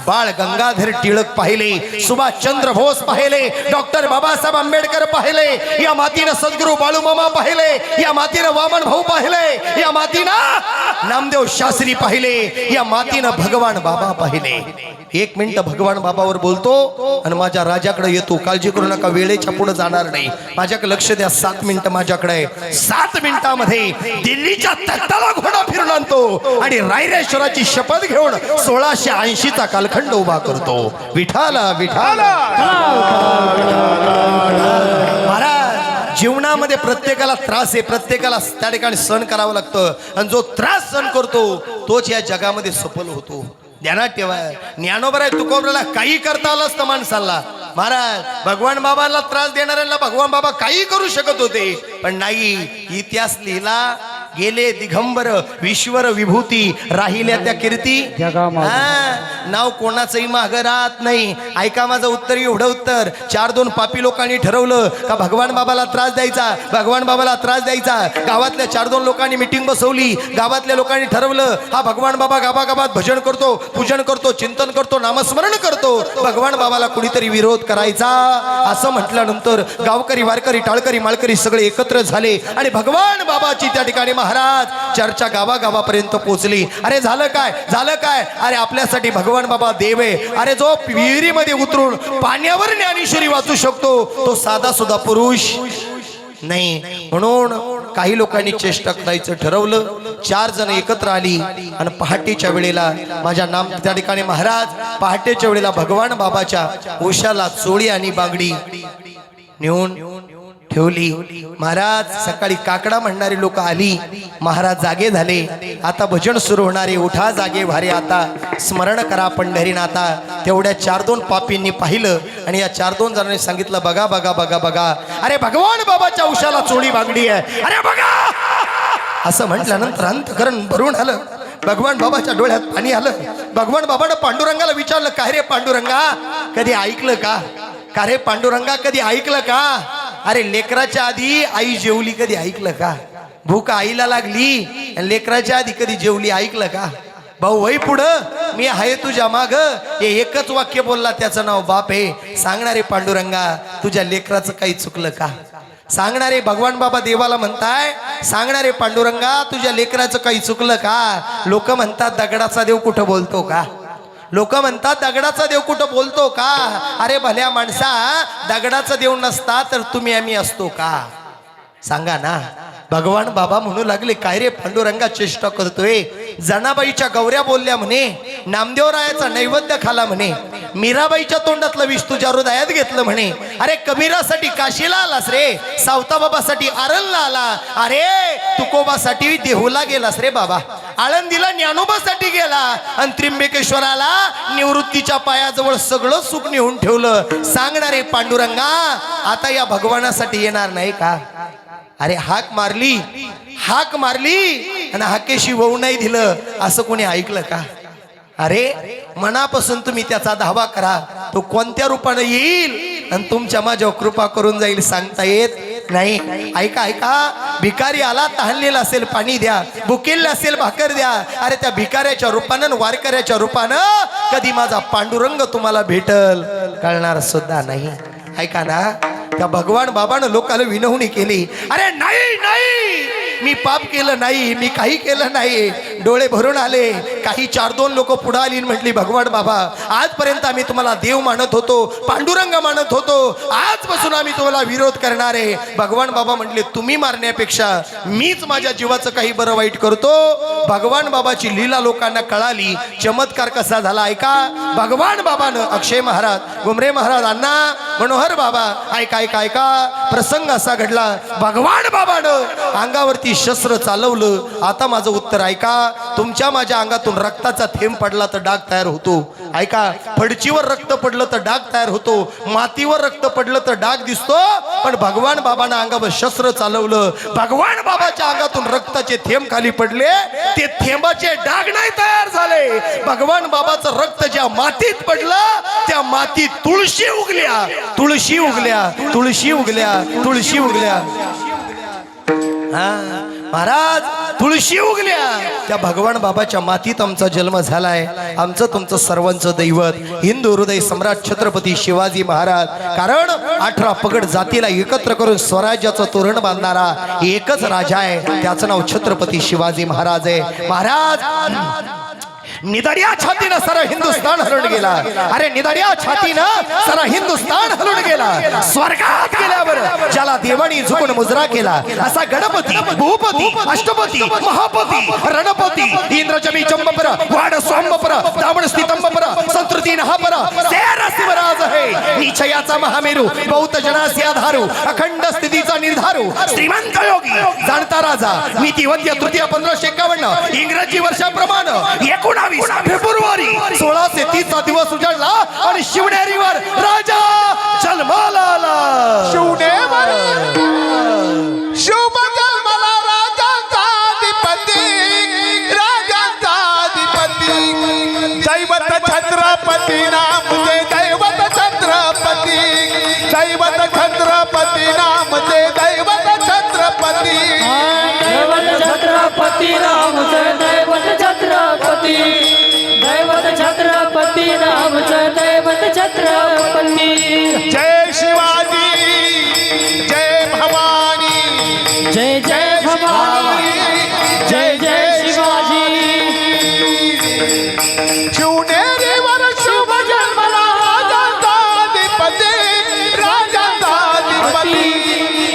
बाळ गंगाधर टिळक पाहिले, सुभाषचंद्र बोस पाहिले, डॉक्टर बाबासाहेब आंबेडकर पाहिले, या मातीनं सद्गुरू बाळूमामा पाहिले, या मातीनं वामन भाऊ पाहिले, या मातीनं नामदेव शास्त्री पाहिले, या मातीनं भगवान बाबा पाहिले. 1 मिनिट भगवान बाबावर बोलतो आणि माझ्या राजाकडे येतो. काळजी करू नका, वेळेच्या पुढे जाणार नाही. माझ्याकडे लक्ष द्या. 7 मिनिटं माझ्याकडे आहे. 7 मिनिटामध्ये दिल्लीच्या तख्ताला घोडा फिरून आणतो आणि रायरेश्वराची शपथ घेऊन 1680चा कालखंड उभा करतो. विठाला विठाला. महाराज जीवनामध्ये प्रत्येकाला त्रास आहे, प्रत्येकाला त्या ठिकाणी सहन करावं लागतं आणि जो त्रास सहन करतो तोच या जगामध्ये सफल होतो. ध्यानात ठेवा. ज्ञानोबराय तुकोबराला काही करता आलं असतं माणसाला. महाराज भगवान बाबांना त्रास देणाऱ्यांना भगवान बाबा काही करू शकत होते, पण नाही. इतिहास लिहिला गेले दिगंबर विश्वर विभूती राहिल्या त्या कीर्ती जगामागे. हा, नाव कोणाचंही मागं राहत नाही. ऐका माझं उत्तर, एवढं उत्तर. 4-2 पापी लोकांनी ठरवलं का भगवान बाबाला त्रास द्यायचा, भगवान बाबाला त्रास द्यायचा. गावातल्या 4-2 लोकांनी मिटिंग बसवली. गावातल्या लोकांनी ठरवलं हा भगवान बाबा गावागावात भजन करतो, पूजन करतो, चिंतन करतो, नामस्मरण करतो, भगवान बाबाला कुणीतरी विरोध करायचा. असं म्हटल्यानंतर गावकरी वारकरी टाळकरी माळकरी सगळे एकत्र झाले आणि भगवान बाबाची त्या ठिकाणी महाराज चर्चा गावागावापर्यंत पोहोचली. अरे झालं काय, झालं काय? अरे आपल्यासाठी भगवान बाबा देव आहे. अरे जो विहिरीमध्ये उतरून पाण्यावर ज्ञानेश्वरी वाचू शकतो तो साधा सुद्धा पुरुष नाही. म्हणून काही लोकांनी चेष्टा करायचं ठरवलं. 4 जण एकत्र आली आणि पहाटेच्या वेळेला माझ्या नाम त्या ठिकाणी महाराज पहाटेच्या वेळेला भगवान बाबाच्या उशाला चोळी आणि बांगडी नेऊन ठेवली. महाराज सकाळी काकडा म्हणणारी लोक आली. महाराज जागे झाले. आता भजन सुरू होणारे. उठा जागे भारे आता, स्मरण करा पंढरीनाथा. तेवढ्या 4-2 पापींनी पाहिलं आणि या 4-2 जणांनी सांगितलं बघा बघा बघा बघा, अरे भगवान बाबाच्या उशाला चोळी बांगडी आहे, अरे बघा. असं म्हटल्यानंतर अंतकरण भरून आलं. भगवान बाबाच्या डोळ्यात पाणी आलं. भगवान बाबानं पांडुरंगाला विचारलं काय रे पांडुरंगा, कधी ऐकलं का? का रे पांडुरंगा कधी ऐकलं का? अरे लेकराच्या आधी आई जेवली कधी ऐकलं का? भूक आईला लागली आणि लेकराच्या आधी कधी जेवली ऐकलं का? भाऊ वही पुढं मी आहे तुझ्या माग. हे एकच वाक्य बोलला, त्याचं नाव बाप आहे. सांगणारे पांडुरंगा तुझ्या लेकराचं काही चुकलं का? सांगणारे भगवान बाबा देवाला म्हणताय, सांगणारे पांडुरंगा तुझ्या लेकराचं काही चुकलं का? लोक म्हणतात दगडाचा देव कुठं बोलतो का? लोक म्हणतात दगडाचा देव कुठं बोलतो का? अरे भल्या माणसा, दगडाचा देव नसता तर तुम्ही आम्ही असतो का? सांगा ना. भगवान बाबा म्हणू लागले काय रे पांडुरंगा चेष्टा करतोय? जनाबाईच्या गौऱ्या बोलल्या म्हणे, नामदेवरायाचा नैवेद्य खाला म्हणे, मीराबाईच्या तोंडातलं विष तुझ्या हृदयात घेतलं म्हणे. अरे कबीरासाठी काशीला आलास रे, सावताबाबासाठी आरणला आला, अरे तुकोबासाठी देहूला गेलास रे बाबा, आळंदीला ज्ञानोबासाठी गेला आणि त्र्यंबकेश्वराला निवृत्तीच्या पायाजवळ सगळं सुख नेऊन ठेवलं. सांगणारे पांडुरंगा आता या भगवानासाठी येणार नाही का? अरे हाक मारली आणि हाकेशी होऊ नाही दिलं असं कोणी ऐकलं का? अरे मनापासून तुम्ही त्याचा धावा करा, तो कोणत्या रूपानं येईल आणि तुमच्या माझ्यावर कृपा करून जाईल सांगता येत नाही. ऐका ऐका, भिकारी आला तहानलेला असेल पाणी द्या, भुकेले असेल भाकर द्या. अरे त्या भिकाऱ्याच्या रूपानं वारकऱ्याच्या रूपानं कधी माझा पांडुरंग तुम्हाला भेटल कळणार सुद्धा नाही. ऐका ना, त्या भगवान बाबानं लोकांना विनवणी केली. अरे नाही नाही, मी पाप केलं नाही, मी काही केलं नाही. डोळे भरून आले. काही 4-2 लोक पुढे आली म्हटली भगवान बाबा आजपर्यंत आम्ही तुम्हाला देव मानत होतो, पांडुरंग मानत होतो, आजपासून आम्ही तुम्हाला विरोध करणार आहे. भगवान बाबा म्हटले तुम्ही मारण्यापेक्षा मीच माझ्या जीवाचं काही बरं वाईट करतो. भगवान बाबाची लीला लोकांना कळाली. चमत्कार कसा झाला ऐका. भगवान बाबानं अक्षय महाराज, गुमरे महाराज, अण्णा मनोहर बाबा, ऐका ऐका ऐका, प्रसंग असा घडला. भगवान बाबानं अंगावरती शस्त्र चालवलं. आता माझं उत्तर ऐका. तुमच्या माझ्या अंगातून रक्ताचा थेंब पडला तर डाग तयार होतो. ऐका, फडचीवर रक्त पडलं तर डाग तयार होतो, मातीवर रक्त पडलं तर डाग दिसतो. पण भगवान बाबांना अंगावर शस्त्र चालवलं. भगवान बाबाच्या अंगातून रक्ताचे थेंब खाली पडले, ते थेंबाचे डाग नाही तयार झाले. भगवान बाबाचं रक्त ज्या मातीत पडलं त्या मातीत तुळशी उगल्या, तुळशी उगल्या, तुळशी उगल्या, तुळशी उगल्या. हा महाराज, तुळशी उगल्या. त्या भगवान बाबाच्या मातीत आमचा जन्म झालाय. आमचं तुमचं सर्वांचं दैवत हिंदू हृदय सम्राट छत्रपती शिवाजी महाराज. कारण 18 पगड जातीला एकत्र करून स्वराज्याचं तोरण बांधणारा एकच राजा आहे, त्याचं नाव छत्रपती शिवाजी महाराज आहे. महाराज निदाड्या छातीनं सारा हिंदुस्तान हलून गेला. अरे निदाड्या छातीनं सारा हिंदुस्तान हलून गेला. स्वर्गात गेल्यावर ज्याला देवानी झुकून मुजरा केला असा गणपती, भूपती, अष्टपती, महापती, रणपती, इंद्रजमी चंबपर, वाड स्वांबपर, दामण स्थितंबपर, संतृती नहापर, सेरा शिवराज आहे. निश्चयाचा महामेरू, बौद्ध जनासी आधारू, अखंड स्थितीचा निर्धारू, श्रीमंत योगी, जाणता राजा. मितीवंत्य तृतीय 1551 इंग्रजी वर्षाप्रमाणे 19 फेब्रुवारी 1630 दिवस उजाडला आणि शिवनेरीवर राजा जन्माला आला. शिवनेवर शुभ जन्मला राजाचा दैवत छत्रपती नामचे दैवत छत्रपती दैवत छत्रपती नामचं दैवत छत्रपती दैवत छत्रपती नामचं दैवत छत्रपती जय शिवाजी जय भवानी जय जय भवानी जय जय शिवाजी शिवनेरीवर शुभ जन्मला राजाधिपती राजाधिपती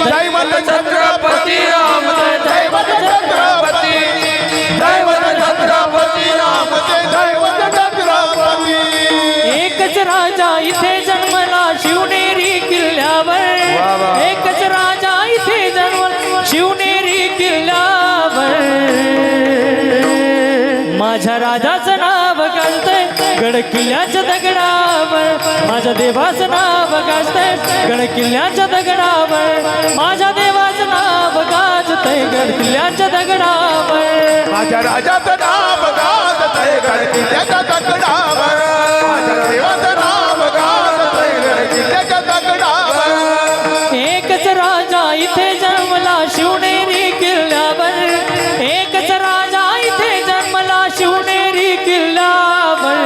दैवत छत्रपती रामचे दैवत छत्रपती दैवत छत्रपती रामचे दैवत छत्रपती एकच राजा इथे जन्मला शिवनेरी किल्ल्यावर एकच राजा इथे जन्मला शिवनेरी किल्ल्यावर माझ्या राजाचं नाव गाजतंय गड किल्ल्याच्या दगडावर माझ्या देवाचं नाव गाजतंय गड किल्ल्याच्या दगडावर माझ्या देवाचं नाव गाजतंय गड किल्ल्याच्या दगडावर माझ्या राजाचं नाव गाजतंय गड किल्ल्याच्या दगडावर माझ्या देवाचं नाव गाजतंय गड किल्ल्याच्या दगडावर एकच राजा इथे जन्मला शिवनेरी किल्ल्यावर एकच राजा इथे जन्मला शिवनेरी किल्ल्यावर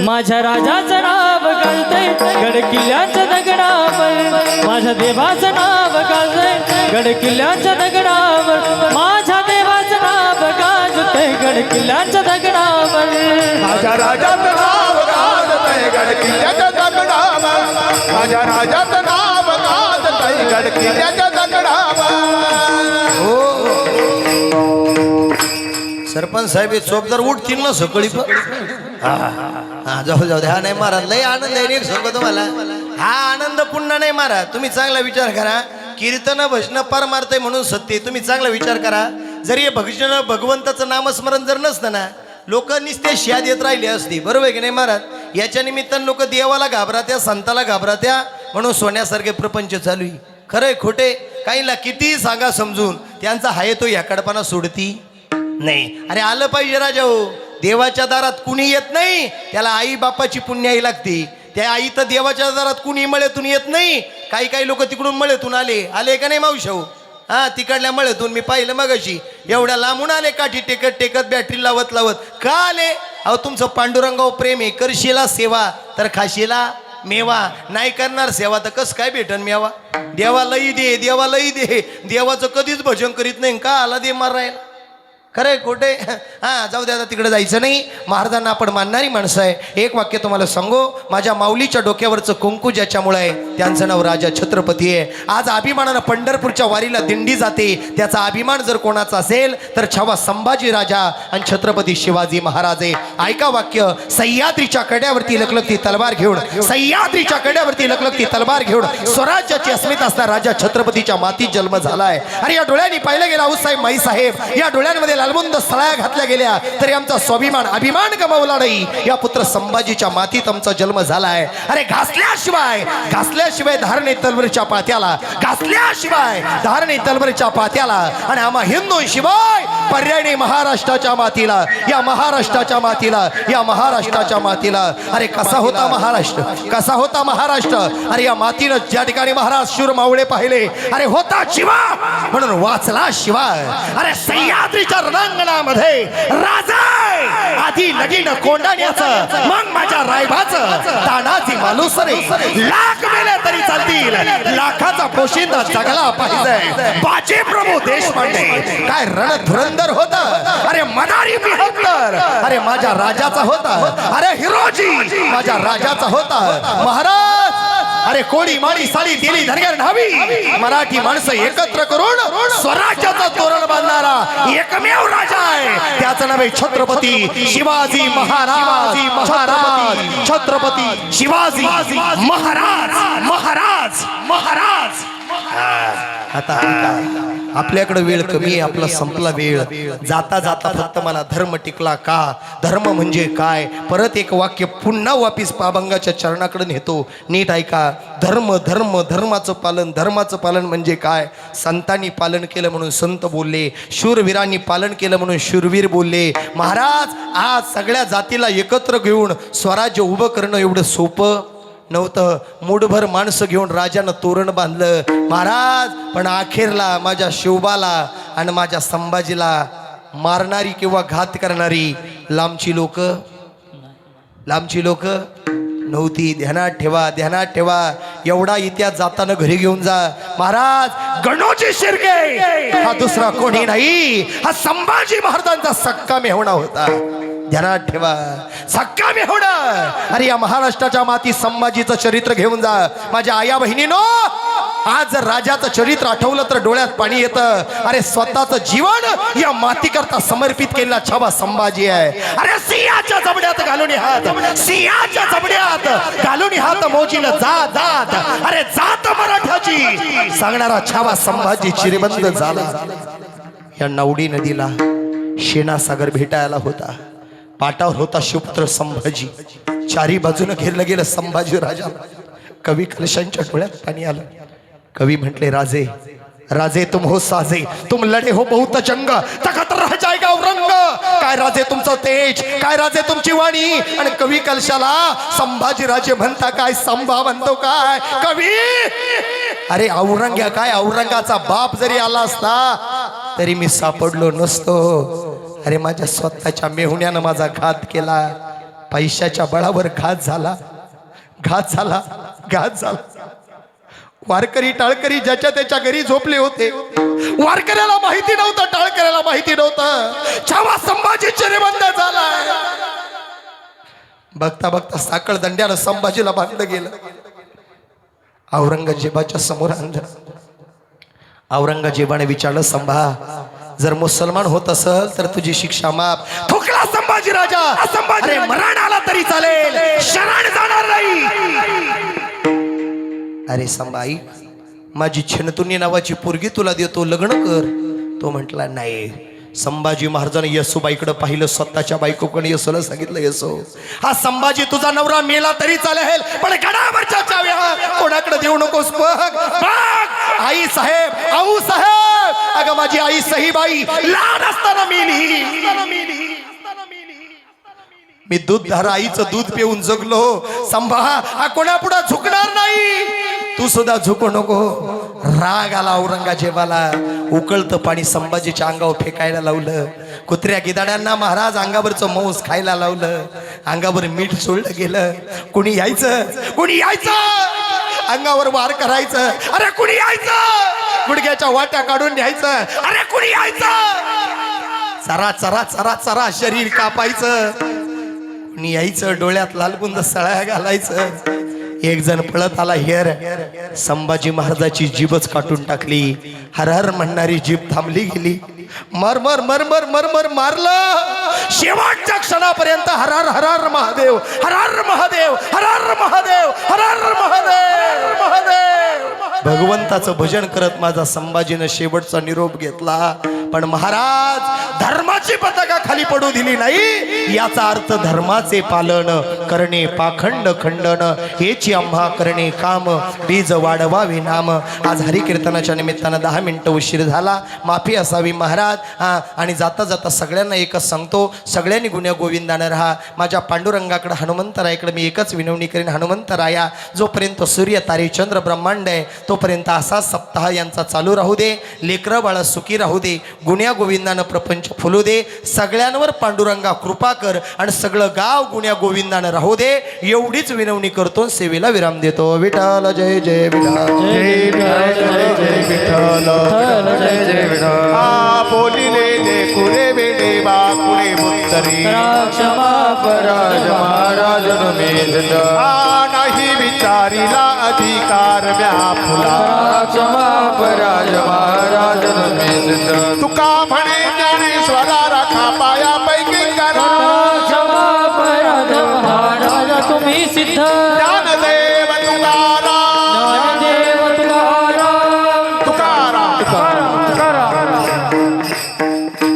माझ्या राजाचं नाव गाजतंय गड किल्ल्याच्या दगडावर माझ्या देवाचं नाव गाजतंय गड किल्ल्याच्या दगडावर माझ्या देवाचं नाव गाजतंय गड किल्ल्याच्या दगडावर माझ्या राजाचं नाव गाजतंय गड किल्ल्याच्या दगडावर माझ्या राजाचं नाव गाजतंय गड किल्ल्याच्या दगडावर सरपंच साहेब हे चोपदार उठतील ना सकाळी पण हा जाऊ जाऊ दे हा नाही महाराज लय आनंद आहे एक सांगतो तुम्हाला हा आनंद पुन्हा नाही महाराज तुम्ही चांगला विचार करा कीर्तन भजन पार मारतंय म्हणून सत्य तुम्ही चांगला विचार करा जरी हे भजन भगवंताचं नामस्मरण जर नसतं ना लोक नुसते शिया देत राहिले असते बरोबर आहे की नाही महाराज याच्या निमित्तानं लोक देवाला घाबरात्या संताला घाबरात्या म्हणून सोन्यासारखे प्रपंच चालू आहे खरंय खोटे काहीला किती सांगा समजून त्यांचा हाय तो याकडपणा सोडती नाही अरे आलं पाहिजे राजा हो देवाच्या दारात कुणी येत नाही त्याला आई बापाची पुण्याई लागते त्या आई तर देवाच्या दारात कुणी मळ्यातून येत नाही काही काही लोक तिकडून मळ्यातून आले का नाही मावशाऊ हा तिकडल्या मळ्यातून मी पाहिलं मगाशी एवढ्या लांबून आले काठी टेकत टेकत बॅटरी लावत लावत का आले अहो तुमचं पांडुरंगाव प्रेम आहे करशीला सेवा तर खाशीला मेवा नाही करणार सेवा तर कस काय भेटन मेवा देवालाही दे देवालाही दे देवाचं कधीच भजन करीत नाही का आला दे मारायला खरंय खोटे हां जाऊ द्या तिकडे जायचं नाही महाराजांना आपण मानणारी माणसं आहे एक वाक्य तुम्हाला सांगू माझ्या माऊलीच्या डोक्यावरचं कुंकू ज्याच्यामुळे आहे त्यांचं नाव राजा छत्रपती आहे आज अभिमानानं पंढरपूरच्या वारीला दिंडी जाते त्याचा अभिमान जर कोणाचा असेल तर छावा संभाजी राजा आणि छत्रपती शिवाजी महाराज आहे ऐका वाक्य सह्याद्रीच्या कड्यावरती लखलखती तलवार घेऊन सह्याद्रीच्या कड्यावरती लखलखती तलवार घेऊन स्वराज्याची अस्मिता असणारा राजा छत्रपतीच्या मातीत जन्म झालाय अरे या डोळ्यांनी पाहिलं गेला आऊसाहेब माई साहेब या डोळ्यांमध्ये लालबुंद सळ्या घातल्या गेल्या तरी आमचा स्वाभिमान अभिमान गमावला नाही या पुत्र संभाजीच्या मातीत आमचा जन्म झालाय अरे घासल्याशिवाय धारणे तलवारीच्या पात्याला घासल्याशिवाय धारणे तलवारीच्या पात्याला आणि आम्हा हिंदूंशिवाय पर्यायी महाराष्ट्राच्या मातीला या महाराष्ट्राच्या मातीला या महाराष्ट्राच्या मातीला अरे कसा होता महाराष्ट्र अरे या मातीनं ज्या ठिकाणी महाराज शूर मावळे पाहिले अरे होता शिवा म्हणून वाचला शिवाय अरे सह्याद्रीच्या रणांगणामध्ये राजा आधी लगीन कोंडाण्याचं मग माझ्या रायबाचं तानाची मालुसरे लाख मेले तरी चालतील लाखाचा पोशिंदा जगला पाहिजे बाजी प्रभू देशपांडे काय रणधुरंदर होता अरे मदारी बिहत्तर अरे माझ्या राजाचा होता अरे हिरोजी माझ्या राजाचा होता महाराज अरे कोळी माळी साडी दिली धनगर न्हावी मराठी माणसं एकत्र करून स्वराज्याचा तोरण बांधणारा एकमेव राजा आहे त्याचं नाव आहे छत्रपती शिवाजी महाराज छत्रपती शिवाजी महाराज आता आपल्याकडे वेळ कमी आहे आपला संपला वेळ जाता जाता फक्त मला धर्म टिकला का धर्म म्हणजे काय परत एक वाक्य पुन्हा वापिस पाबंगाच्या चरणाकडे नेतो नीट ऐका धर्माचं पालन म्हणजे काय संतांनी पालन केलं म्हणून संत बोलले शूरवीरांनी पालन केलं म्हणून शूरवीर बोलले महाराज आज सगळ्या जातीला एकत्र घेऊन स्वराज्य उभं करणं एवढं सोपं नव्हतं. मूठभर माणसं घेऊन राजानं तोरण बांधलं महाराज, पण अखेरला माझ्या शिवबाला आणि माझ्या संभाजीला मारणारी किंवा घात करणारी लांबची लोक नव्हती. ध्यानात ठेवा, ध्यानात ठेवा. एवढा इतिहास जाताना घरी घेऊन जा. महाराज गणोजी शिर्के हा दुसरा कोणी नाही, हा संभाजी महाराजांचा सक्का मेहुणा होता. ध्यानात ठेवा, सक्का मेहुणा. अरे या महाराष्ट्राच्या माती संभाजीचं चरित्र घेऊन जा. माझ्या आया बहिणीनो, आज जर राजाचं चरित्र आठवलं तर डोळ्यात पाणी येतं. अरे स्वतःचं जीवन या मातीकरता समर्पित केलेला छावा संभाजी आहे. अरे सिंहाच्या जबड्यात घालून हात, सिंहाच्या जबड्यात घालून हात मोजील जात. अरे जात मराठ्याची सांगणारा छावा संभाजी चिरबंद झाला. या नावडी नदीला शेणासागर भेटायला होता. पाटावर होता शिवपुत्र संभाजी. चारी बाजूने घेरलं गेलं संभाजी राजा. कवी कलशांच्या डोळ्यात पाणी आलं. कवी म्हटले, राजे राजे तुम हो साजे, तुम लढे हो बहुत जंग, तखत रह जाएगा औरंग. काय राजे तुमचं तेज, काय राजे तुमची वाणी. आणि कवी कलशाला संभाजी राजे म्हणता काय, संभा म्हणतो काय कवी. अरे औरंग्या काय, औरंगाचा बाप जरी आला असता तरी मी सापडलो नसतो. अरे माझ्या स्वतःच्या मेहुण्यानं माझा घात केला. पैशाच्या बळावर घात झाला. वारकरी टाळकरी ज्याच्या त्याच्या घरी झोपले होते. वारकऱ्याला माहिती नव्हतं, टाळकऱ्याला माहिती नव्हतं, छावा संभाजी चिरबंद झाला. बघता बघता साखळ दंड्यानं संभाजीला बांधलं गेलं. औरंगजेबाच्या समोर आणलं. औरंगजेबाने विचारलं, संभा जर मुसलमान होत असेल तर तुझी शिक्षा माफ. थुकला संभाजी राजा. अरे मरण आला तरी चालेल, शरण जाणार नाही. अरे संभाई, माझी छनतुनी नावाची पोरगी तुला देतो, लग्न कर. तो म्हटला नाही. संभाजी महाराजांनी येसूबाईकडे पाहिलं, स्वतःच्या बायकोकडे येसूला सांगितलं, येसो हा संभाजी तुझा नवरा मेला तरी चालेल, पण गडावरच्या चाव्या कोणाकडे देऊ नकोस. बघ आई साहेब, आऊ साहेब, अगं माझी आई सहीबाई लहान असताना मेली. मी दूधधार आईचं दूध पिऊन जगलो. संभा हा कोणापुढे झुकणार नाही, तू सुद्धा झुकू नको. राग आला औरंगजेबाला. उकळतं पाणी संभाजीच्या अंगावर फेकायला लावलं. कुत्र्या गिदाड्यांना महाराज अंगावरचं मांस खायला लावलं. अंगावर मीठ सोडलं गेलं. कुणी यायचं अंगावर वार करायचं. अरे कुणी यायचं गुडघ्याच्या वाट्या काढून न्यायचं. अरे कुणी यायचं चरा चरा चरा चरा शरीर कापायचं. कुणी यायचं डोळ्यात लालबुंद सळ्या घालायचं. एक जण पळत आला, हेर संभाजी महाराजाची जीभच काटून टाकली. हर हर म्हणणारी जीभ थांबली गेली. मर मर मर मर मर मर मारलं. शेवटच्या क्षणापर्यंत हर हर हर हर महादेव, हर हर महादेव, हर हर महादेव, हर हर महादेव महादेव. भगवंताचं भजन करत माझा संभाजीनं शेवटचा निरोप घेतला. पण महाराज धर्माची पताका खाली पडू दिली नाही. याचा अर्थ धर्माचे पालन करणे, पाखंड खंडन हेची आम्हा करणे काम, बीज वाढवावे नाम. आज हरिकीर्तनाच्या निमित्तानं 10 मिनिटं उशीर झाला, माफी असावी महाराज. आणि जाता जाता सगळ्यांना एकच सांगतो, सगळ्यांनी गुण्या गोविंदानं राहा. माझ्या पांडुरंगाकडे हनुमंतरायाकडे मी एकच विनवणी करीन, हनुमंतराया जोपर्यंत सूर्य तारे चंद्र ब्रह्मांड आहे तोपर्यंत असा सप्ताह यांचा चालू राहू दे. लेकरं बाळ सुखी राहू दे. गुण्या गोविंदानं प्रपंच फुलू दे. सगळ्यांवर पांडुरंगा कृपा कर आणि सगळं गाव गुण्या गोविंदानं राहू दे. एवढीच विनवणी करतो, सेवेला विराम देतो. विठ्ठल जय जय विठ्ठल, जय विठ्ठल, जय जय विठ्ठल. बोलिले कुरे बेडे बा कुरे मुत्तरी क्षमा राज महाराज नाही विचारीला अधिकार व्यापुला. क्षमा राज महाराज तुका म्हणे ज्ञानेश्वरा राखा पाया पैकी करा. क्षमा महाराज तुम्ही सिद्ध